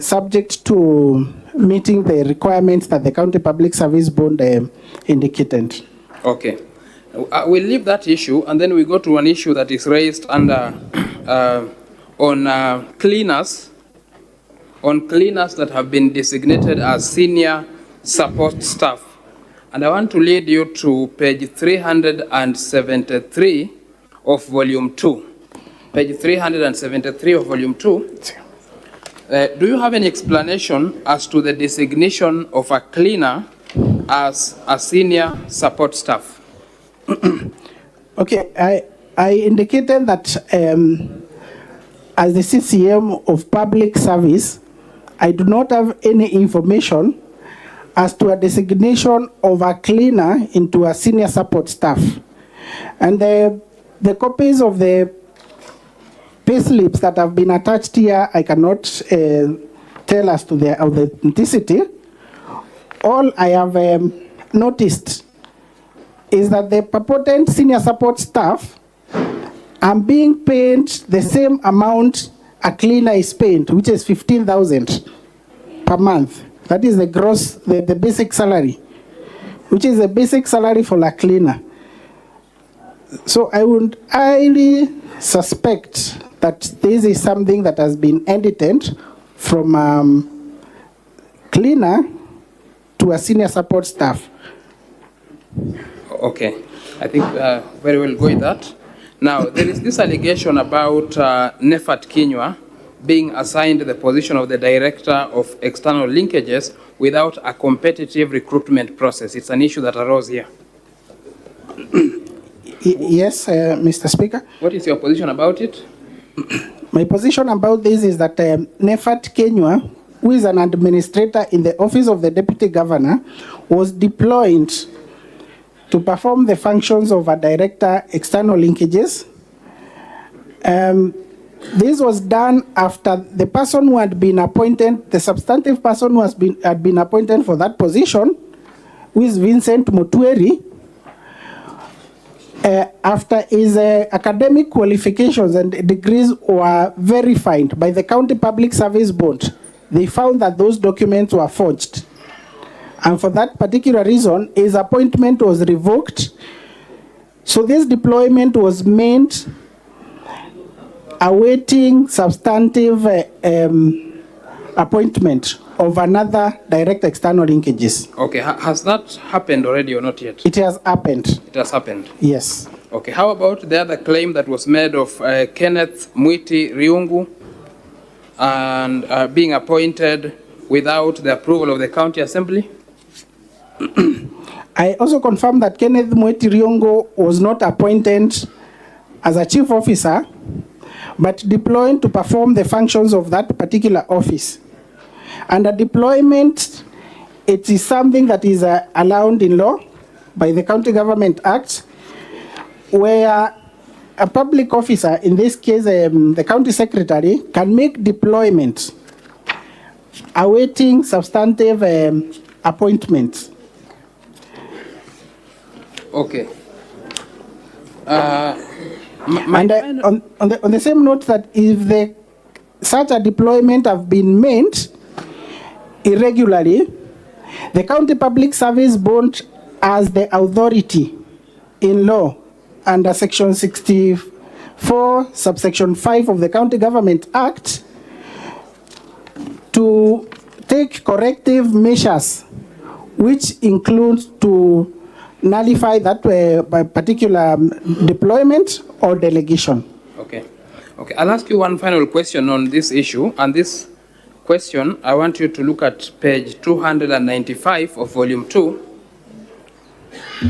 subject to meeting the requirements that the County Public Service Board indicated. Okay. We'll leave that issue and then we go to an issue that is raised under on cleaners that have been designated as senior support staff. And I want to lead you to page 373 of volume 2. Page 373 of volume 2. Do you have any explanation as to the designation of a cleaner as a senior support staff? Okay, I indicated that as the CCM of public service, I do not have any information as to a designation of a cleaner into a senior support staff. And the copies of the payslips that have been attached here, I cannot tell as to their authenticity. All I have noticed is that the purported senior support staff are being paid the same amount a cleaner is paid, which is 15,000 per month. That is the gross, the basic salary, which is the basic salary for a cleaner. So I would highly suspect that this is something that has been edited from cleaner to a senior support staff. Okay, I think very well go with that. Now, there is this allegation about Nefat Kinyua being assigned the position of the Director of External Linkages without a competitive recruitment process. It's an issue that arose here. Yes, Mr. Speaker. What is your position about it? My position about this is that Nefat Kinyua, who is an administrator in the office of the Deputy Governor, was deployed to perform the functions of a Director External Linkages. This was done after the person who had been appointed, the substantive person who had been appointed for that position, who is Vincent Mutueri, after his academic qualifications and degrees were verified by the County Public Service Board, they found that those documents were forged. And for that particular reason, his appointment was revoked. So this deployment was made awaiting substantive appointment of another direct external linkages. Okay, has that happened already or not yet? It has happened. It has happened? Yes. Okay, how about the other claim that was made of Kenneth Mwiti Riungu and being appointed without the approval of the County Assembly? I also confirm that Kenneth Mwiti Riungu was not appointed as a chief officer, but deployed to perform the functions of that particular office. And a deployment, it is something that is allowed in law by the County Government Act, where a public officer, in this case the county secretary, can make deployment awaiting substantive appointments. Okay. And on the same note, that if such a deployment have been made irregularly, the County Public Service Board has the authority in law under Section 64, subsection 5 of the County Government Act to take corrective measures, which include to nullify that particular deployment or delegation. Okay. Okay, I'll ask you one final question on this issue, and this question, I want you to look at page 295 of volume 2.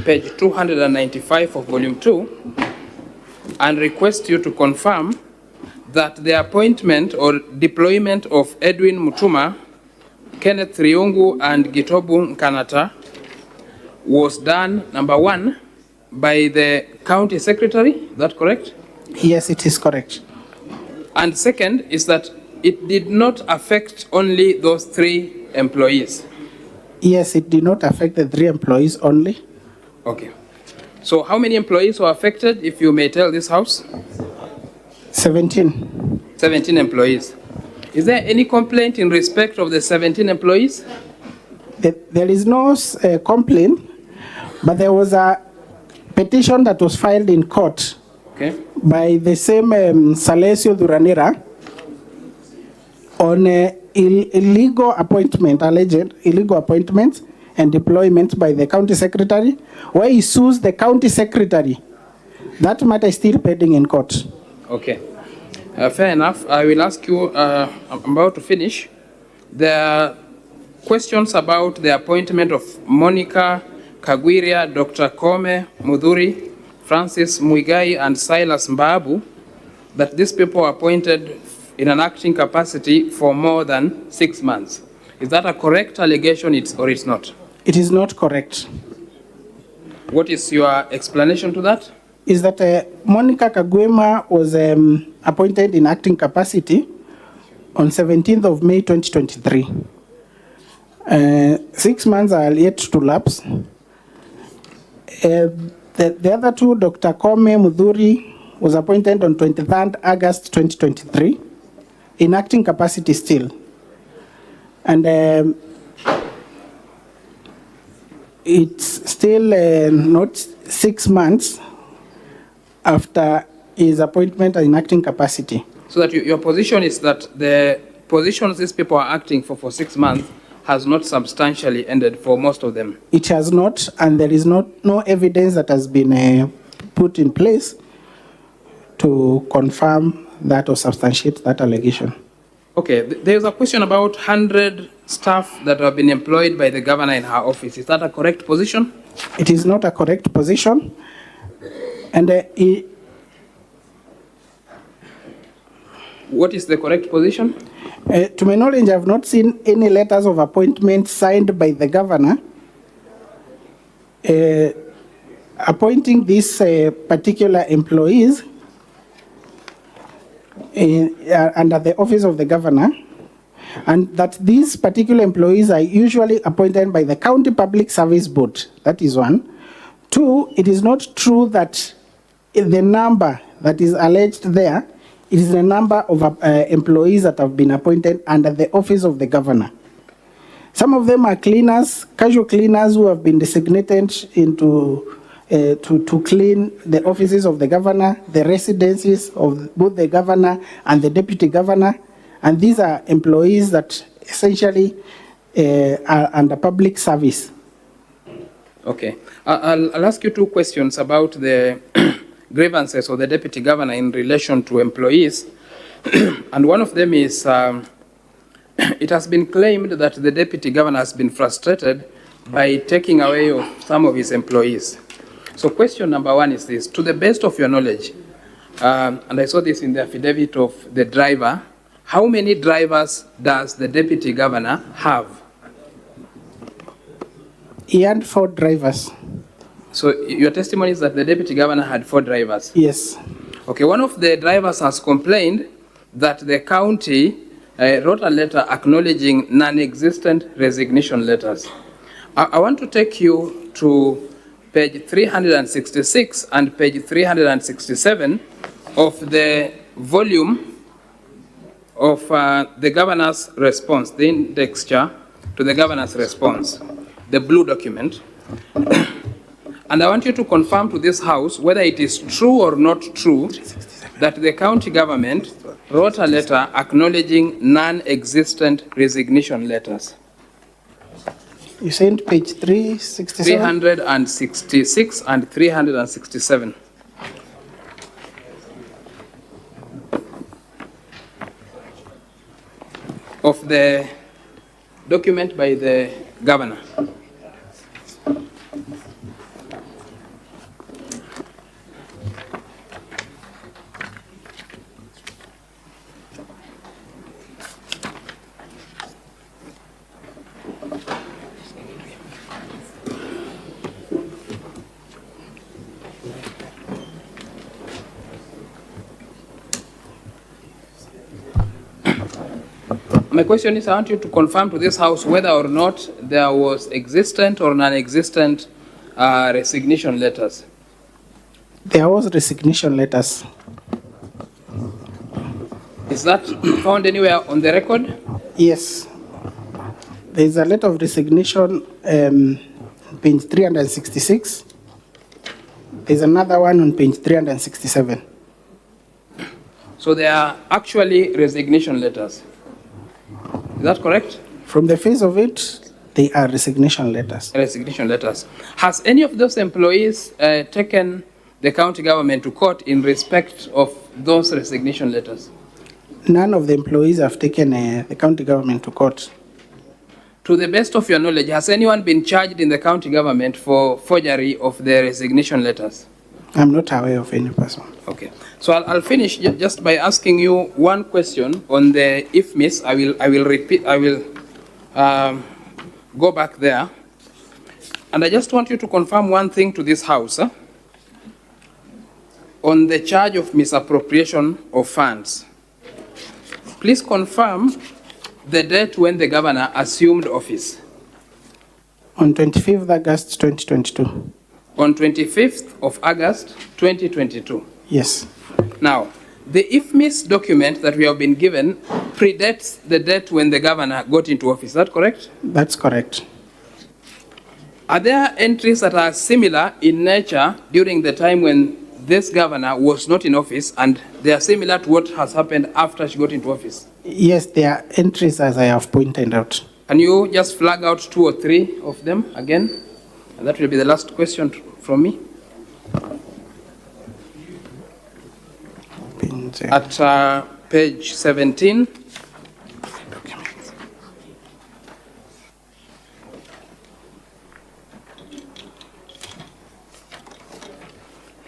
Page 295 of volume 2, and request you to confirm that the appointment or deployment of Edwin Mutuma, Kenneth Riungu, and Gitobu Nkanata was done, number one, by the county secretary. Is that correct? Yes, it is correct. And second is that it did not affect only those 3 employees. Yes, it did not affect the 3 employees only. Okay. So how many employees were affected, if you may tell this house? 17. 17 employees. Is there any complaint in respect of the 17 employees? There is no complaint, but there was a petition that was filed in court by the same Salesio Duranera on illegal appointment, alleged illegal appointment and deployment by the county secretary, where he sues the county secretary. That matter is still pending in court. Okay. Fair enough. I will ask you, I'm about to finish. There are questions about the appointment of Monica, Kawira, Dr. Kome, Mudhuri, Francis Muigai, and Silas Mbabu, that these people were appointed in an acting capacity for more than 6 months. Is that a correct allegation or it's not? It is not correct. What is your explanation to that? Is that Monica Kagwema was appointed in acting capacity on 17th of May 2023. 6 months are yet to lapse. The other two, Dr. Kome Mudhuri, was appointed on 23rd August 2023 in acting capacity still. And it's still not 6 months after his appointment in acting capacity. So that your position is that the positions these people are acting for 6 months has not substantially ended for most of them. It has not, and there is no evidence that has been put in place to confirm that or substantiate that allegation. Okay, there's a question about 100 staff that have been employed by the governor in her office. Is that a correct position? It is not a correct position. And what is the correct position? To my knowledge, I have not seen any letters of appointment signed by the governor appointing these particular employees under the office of the governor, and that these particular employees are usually appointed by the County Public Service Board. That is one. Two, it is not true that the number that is alleged there, it is the number of employees that have been appointed under the office of the governor. Some of them are cleaners, casual cleaners who have been designated into to clean the offices of the governor, the residences of both the governor and the deputy governor. And these are employees that essentially are under public service. Okay. I'll ask you two questions about the grievances of the deputy governor in relation to employees. And one of them is, it has been claimed that the deputy governor has been frustrated by taking away of some of his employees. So question number one is this: to the best of your knowledge, and I saw this in the affidavit of the driver, how many drivers does the deputy governor have? He had 4 drivers. So your testimony is that the deputy governor had 4 drivers? Yes. Okay, one of the drivers has complained that the county wrote a letter acknowledging non-existent resignation letters. I want to take you to page 366 and page 367 of the volume of the governor's response, the indexture to the governor's response, the blue document. And I want you to confirm to this House whether it is true or not true that the county government wrote a letter acknowledging non-existent resignation letters. You sent page 367? 366 and 367. Of the document by the governor. My question is, I want you to confirm to this House whether or not there was existent or non-existent resignation letters. There was resignation letters. Is that found anywhere on the record? Yes. There is a letter of resignation, page 366. There's another one on page 367. So there are actually resignation letters. Is that correct? From the face of it, they are resignation letters. Resignation letters. Has any of those employees taken the county government to court in respect of those resignation letters? None of the employees have taken the county government to court. To the best of your knowledge, has anyone been charged in the county government for forgery of their resignation letters? I'm not aware of any person. Okay. So I'll finish just by asking you one question on the IFMIS. I will repeat. I will go back there, and I just want you to confirm one thing to this house. On the charge of misappropriation of funds, please confirm the date when the governor assumed office. On 25th August 2022. On 25th of August 2022. Yes. Now, the IFMIS document that we have been given predates the date when the governor got into office. Is that correct? That's correct. Are there entries that are similar in nature during the time when this governor was not in office, and they are similar to what has happened after she got into office? Yes, there are entries as I have pointed out. Can you just flag out 2 or 3 of them again? And that will be the last question from me. At page 17.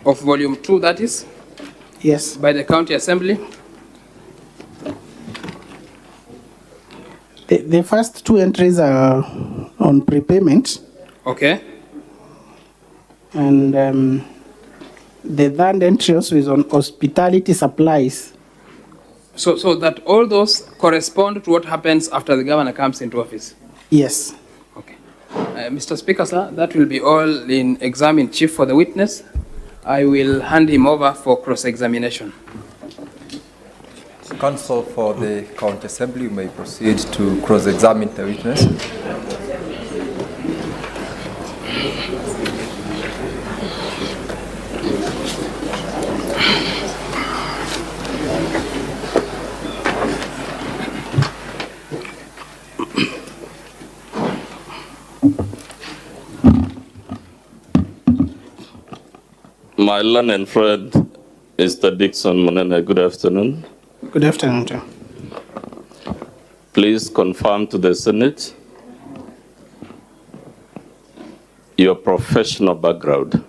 Of volume 2, that is? Yes. By the county assembly. The first 2 entries are on prepayment. Okay. And the third entry also is on hospitality supplies. So that all those correspond to what happens after the governor comes into office? Yes. Okay. Mr. Speaker, sir, that will be all in exam in chief for the witness. I will hand him over for cross-examination. Counsel for the County Assembly, you may proceed to cross-examine the witness. My learned friend, Mr. Dixon Monene, good afternoon. Good afternoon, sir. Please confirm to the Senate your professional background.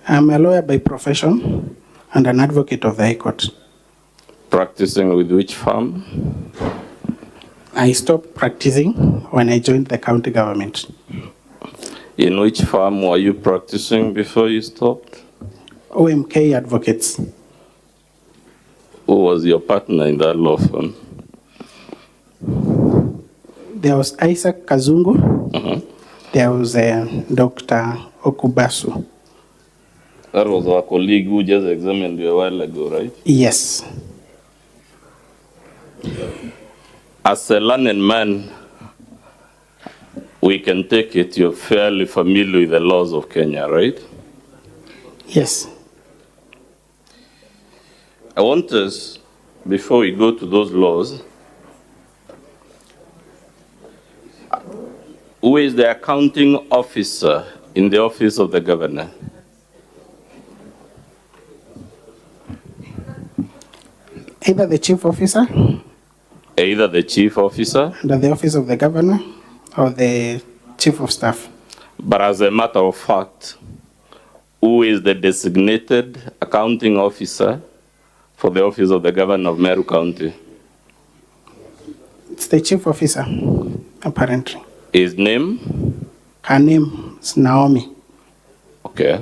I'm a lawyer by profession and an advocate of the High Court. Practicing with which firm? I stopped practicing when I joined the county government. In which firm were you practicing before you stopped? OMK Advocates. Who was your partner in that law firm? There was Isaac Kazungu. There was Dr. Okubasu. That was our colleague who just examined you a while ago, right? Yes. As a learned man, we can take it you're fairly familiar with the laws of Kenya, right? Yes. I want us, before we go to those laws, who is the accounting officer in the office of the governor? Either the chief officer. Either the chief officer. Under the office of the governor or the chief of staff. But as a matter of fact, who is the designated accounting officer for the office of the governor of Meru County? It's the chief officer, apparently. His name? Her name is Naomi. Okay.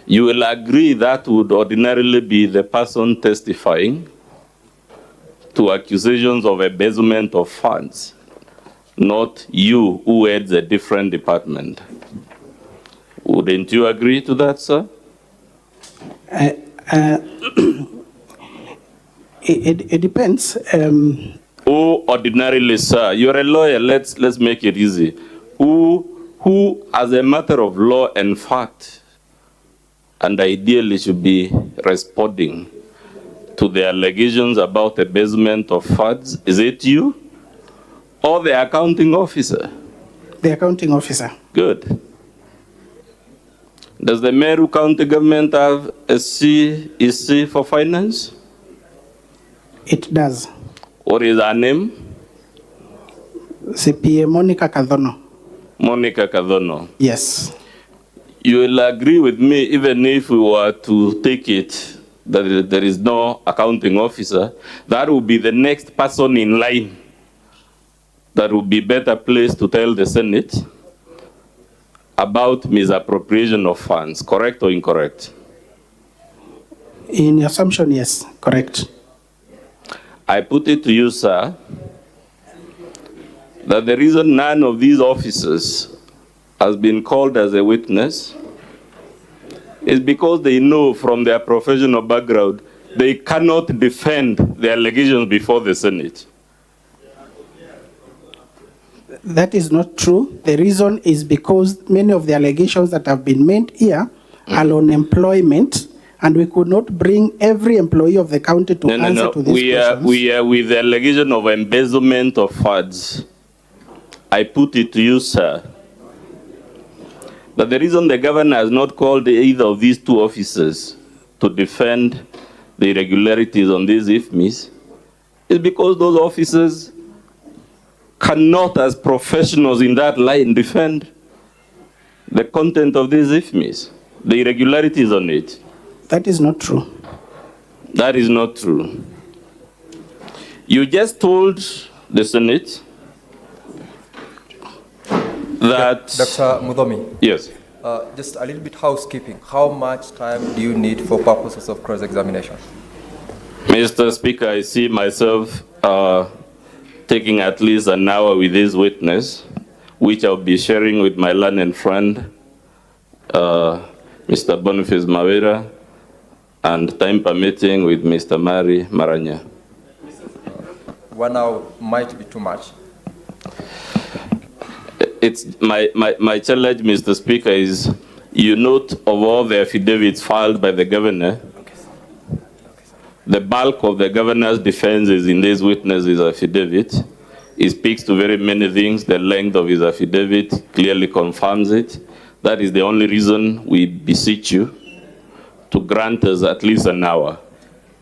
You will agree that would ordinarily be the person testifying to accusations of embezzlement of funds, not you who heads a different department. Wouldn't you agree to that, sir? It depends. Who ordinarily, sir, you're a lawyer, let's make it easy. Who, as a matter of law and fact, and ideally should be responding to the allegations about embezzlement of funds, is it you or the accounting officer? The accounting officer. Good. Does the Meru County government have a CEC for finance? It does. What is her name? CPA Monica Kadhono. Monica Kadhono. Yes. You will agree with me, even if we were to take it that there is no accounting officer, that will be the next person in line that will be better placed to tell the Senate about misappropriation of funds, correct or incorrect? In assumption, yes, correct. I put it to you, sir, that the reason none of these officers has been called as a witness is because they know from their professional background they cannot defend the allegations before the Senate. That is not true. The reason is because many of the allegations that have been made here are on employment, and we could not bring every employee of the county to answer to these questions. We are with the allegation of embezzlement of funds. I put it to you, sir, that the reason the governor has not called either of these two officers to defend the irregularities on these IFMIs is because those officers cannot, as professionals in that line, defend the content of these IFMIs, the irregularities on it. That is not true. That is not true. You just told the Senate that... Dr. Mudomi. Yes. Just a little bit housekeeping. How much time do you need for purposes of cross-examination? Mr. Speaker, I see myself taking at least an hour with this witness, which I'll be sharing with my learned friend, Mr. Boniface Mawira, and time permitting with Mr. Mari Maranya. 1 hour might be too much. It's my challenge, Mr. Speaker, is you note of all the affidavits filed by the governor, the bulk of the governor's defense is in this witness's affidavit. He speaks to very many things. The length of his affidavit clearly confirms it. That is the only reason we beseech you to grant us at least an hour.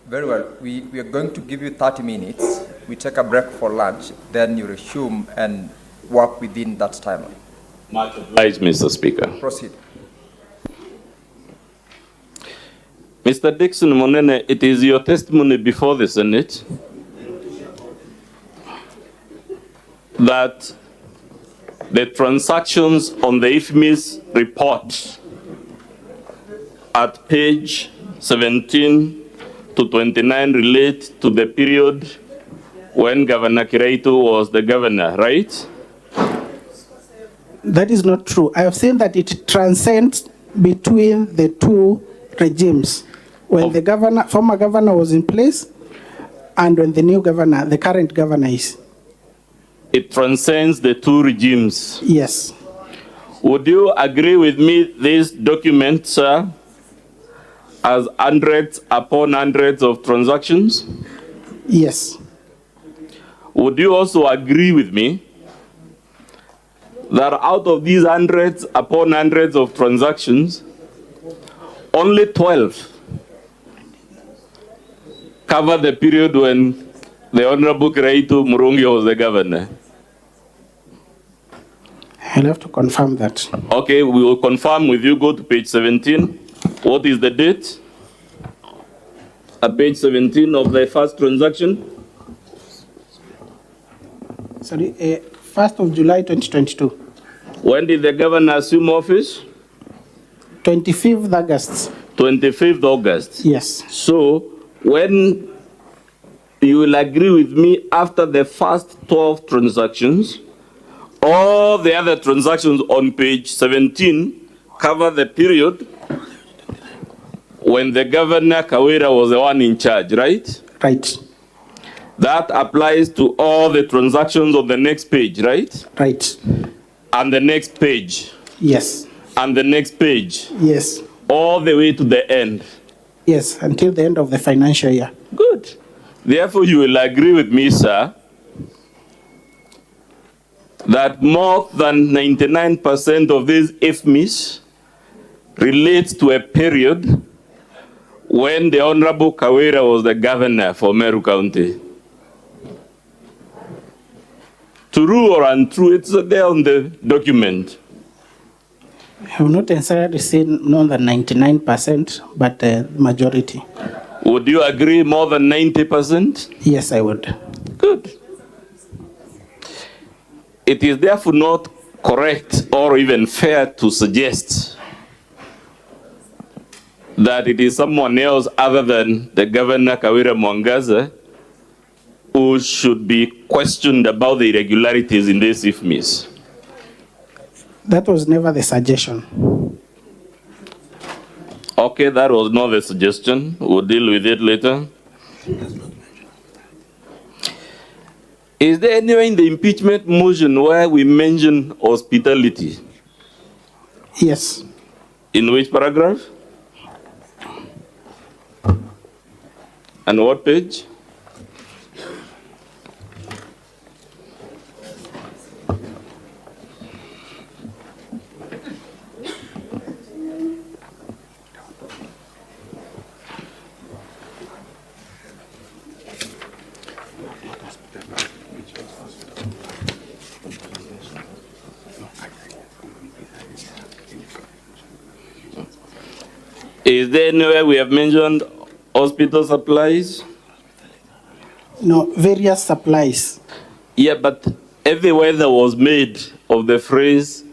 Very well. We are going to give you 30 minutes. We take a break for lunch, then you resume and work within that timeline. Much obliged, Mr. Speaker. Proceed. Mr. Dixon Monene, it is your testimony before the Senate that the transactions on the IFMIS report at page 17 to 29 relate to the period when Governor Kiraitu was the governor, right? That is not true. I have seen that it transcends between the two regimes. When the governor, former governor was in place, and when the new governor, the current governor is. It transcends the two regimes. Yes. Would you agree with me this document, sir, has hundreds upon hundreds of transactions? Yes. Would you also agree with me that out of these hundreds upon hundreds of transactions, only 12 cover the period when the Honorable Kiraitu Murungi was the governor? I'll have to confirm that. Okay, we will confirm with you. Go to page 17. What is the date? At page 17 of the first transaction? Sorry, 1st of July 2022. When did the governor assume office? 25th August. 25th August. Yes. So, when you will agree with me, after the first 12 transactions, all the other transactions on page 17 cover the period when the governor, Kawira, was the one in charge, right? Right. That applies to all the transactions on the next page, right? Right. And the next page. Yes. And the next page. Yes. All the way to the end. Yes, until the end of the financial year. Good. Therefore, you will agree with me, sir, that more than 99% of these IFMIs relates to a period when the Honorable Kawira was the governor for Meru County. True or untrue, it's there on the document. I have not necessarily seen more than 99%, but majority. Would you agree more than 90%? Yes, I would. Good. It is therefore not correct or even fair to suggest that it is someone else other than the Governor Kawira Mwangaza who should be questioned about the irregularities in this IFMIS. That was never the suggestion. Okay, that was not the suggestion. We'll deal with it later. Is there anywhere in the impeachment motion where we mention hospitality? Yes. In which paragraph? And what page? Is there anywhere we have mentioned hospital supplies? No, various supplies. Yeah, but everywhere that was made of the phrase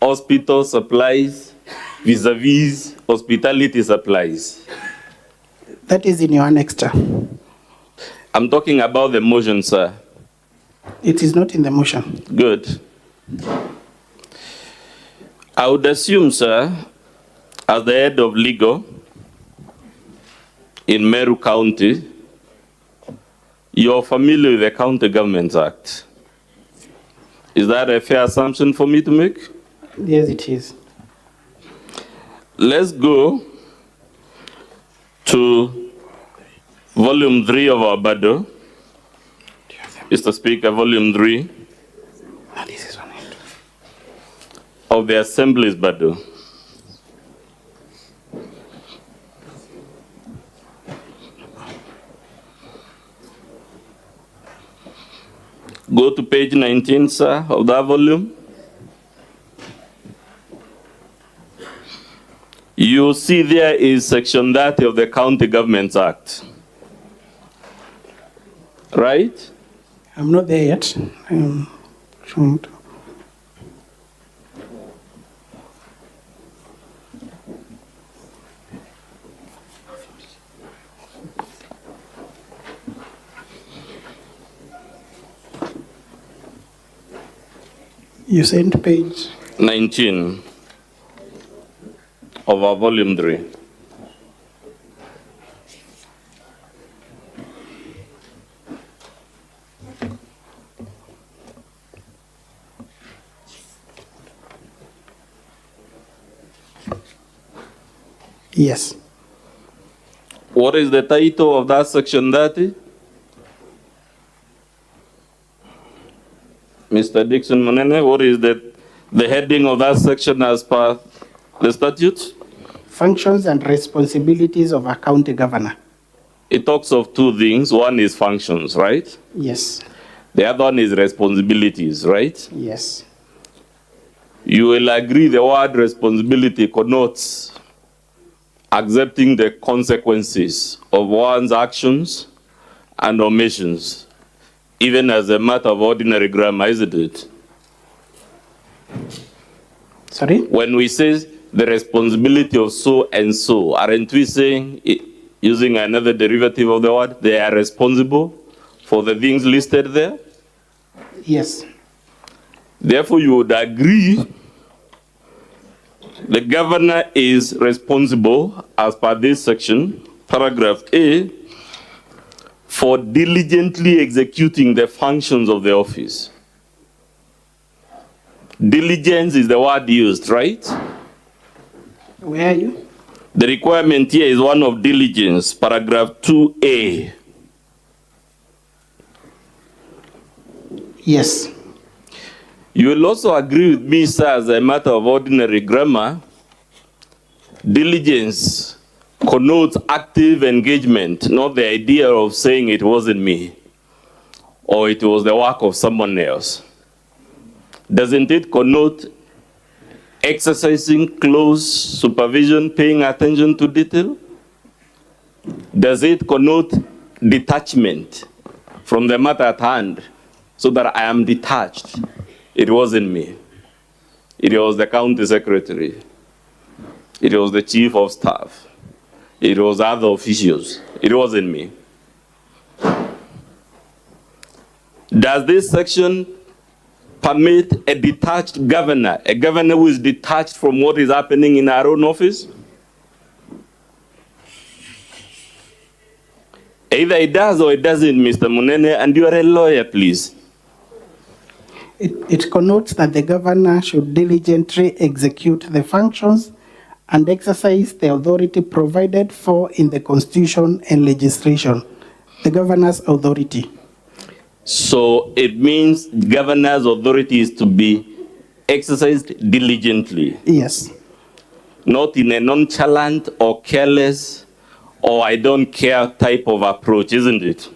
hospital supplies vis-a-vis hospitality supplies. That is in your annexure. I'm talking about the motion, sir. It is not in the motion. Good. I would assume, sir, as the head of legal in Meru County, you're familiar with the County Governments Act. Is that a fair assumption for me to make? Yes, it is. Let's go to volume 3 of our BADO. Mr. Speaker, volume 3 of the Assembly's BADO. Go to page 19, sir, of that volume. You see there is section 30 of the County Governments Act. Right? I'm not there yet. You sent page 19 of our volume 3. Yes. What is the title of that section 30? Mr. Dixon Monene, what is the heading of that section as per the statute? Functions and responsibilities of a county governor. It talks of two things. One is functions, right? Yes. The other one is responsibilities, right? Yes. You will agree the word responsibility connotes accepting the consequences of one's actions and omissions, even as a matter of ordinary grammar, isn't it? Sorry? When we say the responsibility of so and so, aren't we saying, using another derivative of the word, they are responsible for the things listed there? Yes. Therefore, you would agree the governor is responsible, as per this section, paragraph A, for diligently executing the functions of the office. Diligence is the word used, right? Where are you? The requirement here is one of diligence, paragraph 2A. Yes. You will also agree with me, sir, as a matter of ordinary grammar, Diligence connotes active engagement, not the idea of saying it wasn't me or it was the work of someone else. Doesn't it connote exercising close supervision, paying attention to detail? Does it connote detachment from the matter at hand so that I am detached? It wasn't me. It was the county secretary. It was the chief of staff. It was other officials. It wasn't me. Does this section permit a detached governor, a governor who is detached from what is happening in our own office? Either it does or it doesn't, Mr. Munene, and you are a lawyer, please. It connotes that the governor should diligently execute the functions and exercise the authority provided for in the Constitution and legislation, the governor's authority. So it means governor's authority is to be exercised diligently. Yes. Not in a nonchalant or careless or I don't care type of approach, isn't it?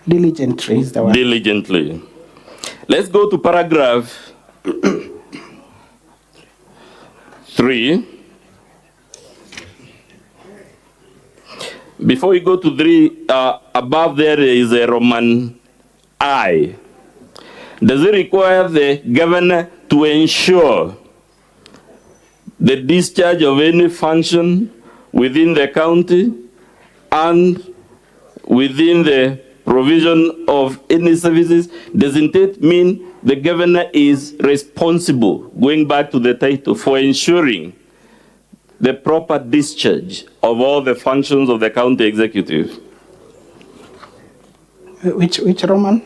Diligently is the word. Diligently. Let's go to paragraph 3. Before we go to 3, above there is a Roman I. Does it require the governor to ensure the discharge of any function within the county and within the provision of any services? Doesn't it mean the governor is responsible, going back to the title, for ensuring the proper discharge of all the functions of the county executive? Which Roman?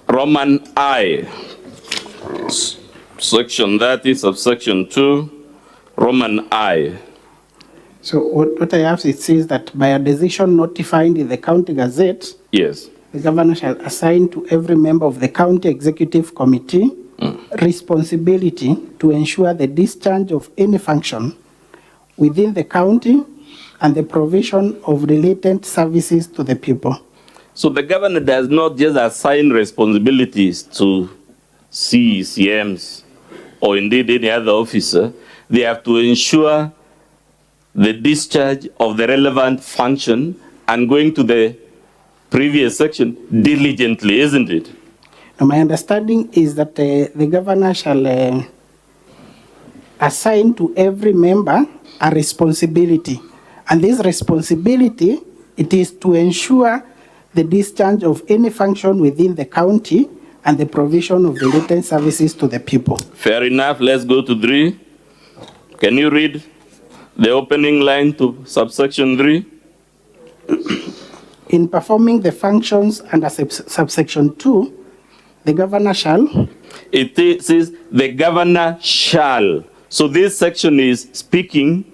Roman I. Section 30, subsection 2, Roman I. So what I have, it says that by a decision notified in the county gazette, yes, the governor shall assign to every member of the county executive committee responsibility to ensure the discharge of any function within the county and the provision of related services to the people. So the governor does not just assign responsibilities to CECMs or indeed any other officer. They have to ensure the discharge of the relevant function, and going to the previous section, diligently, isn't it? Now, my understanding is that the governor shall assign to every member a responsibility. And this responsibility, it is to ensure the discharge of any function within the county and the provision of related services to the people. Fair enough. Let's go to 3. Can you read the opening line to subsection 3? In performing the functions under subsection 2, the governor shall. It says the governor shall. So this section is speaking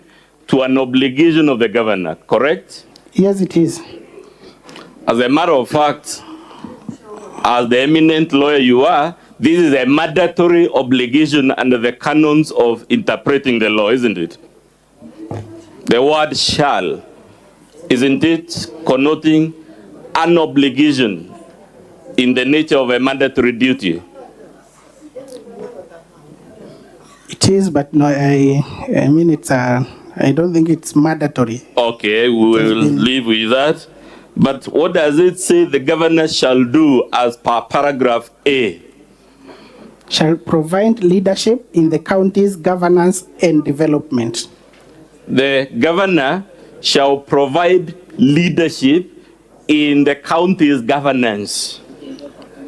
to an obligation of the governor, correct? Yes, it is. As a matter of fact, as the eminent lawyer you are, this is a mandatory obligation under the canons of interpreting the law, isn't it? The word shall, isn't it connoting an obligation in the nature of a mandatory duty? It is, but no, I mean it's I don't think it's mandatory. Okay, we will live with that. But what does it say the governor shall do as per paragraph A? Shall provide leadership in the county's governance and development. The governor shall provide leadership in the county's governance.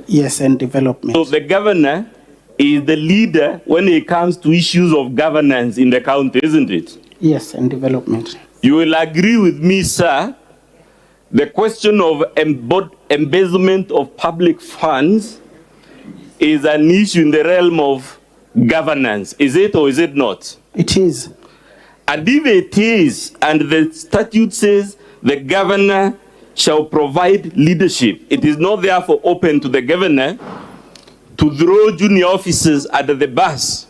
Yes, and development. So the governor is the leader when it comes to issues of governance in the county, isn't it? Yes, and development. You will agree with me, sir, the question of embezzlement of public funds is an issue in the realm of governance. Is it or is it not? It is. And if it is, and the statute says the governor shall provide leadership, it is not therefore open to the governor to throw junior officers under the bus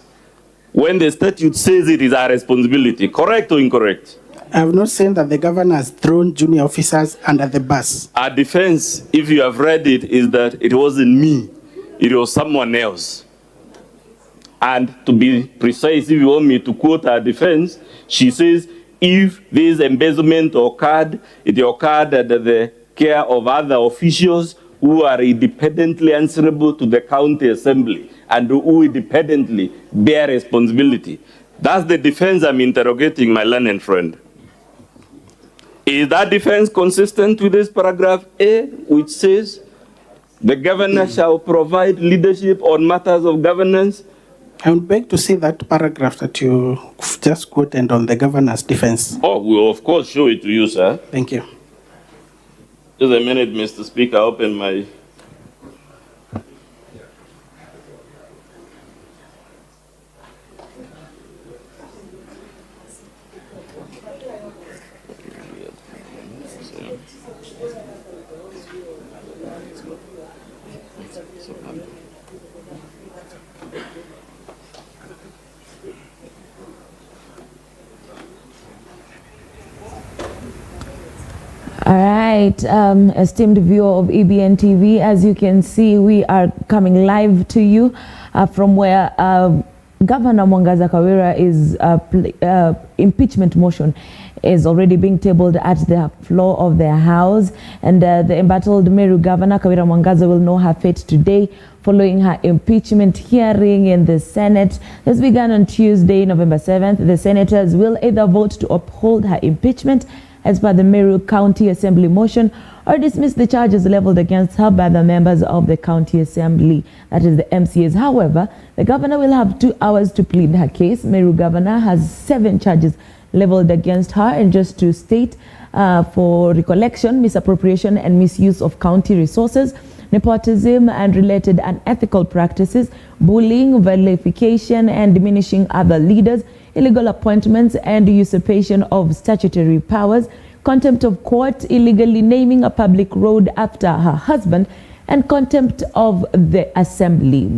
when the statute says it is our responsibility. Correct or incorrect? I have not said that the governor has thrown junior officers under the bus. Our defense, if you have read it, is that it wasn't me, it was someone else. And to be precise, if you want me to quote her defense, she says, if this embezzlement occurred, it occurred at the care of other officials who are independently answerable to the county assembly and who independently bear responsibility. That's the defense I'm interrogating, my learned friend. Is that defense consistent with this paragraph A, which says the governor shall provide leadership on matters of governance? I would beg to see that paragraph that you just quoted on the governor's defense. Oh, we'll of course show it to you, sir. Thank you. Just a minute, Mr. Speaker, open my... All right, esteemed viewer of EBN TV, as you can see, we are coming live to you from where Governor Mwangaza Kawira is impeachment motion is already being tabled at the floor of their house, and the embattled Meru Governor Kawira Mwangaza will know her fate today following her impeachment hearing in the Senate. This began on Tuesday, November 7th. The senators will either vote to uphold her impeachment as per the Meru County Assembly motion, or dismiss the charges leveled against her by the members of the County Assembly, that is the MCAs. However, the governor will have 2 hours to plead her case. Meru governor has 7 charges leveled against her, and just to state, for recollection, misappropriation and misuse of county resources, nepotism and related unethical practices, bullying, vilification and diminishing other leaders, illegal appointments and usurpation of statutory powers, contempt of court, illegally naming a public road after her husband, and contempt of the assembly.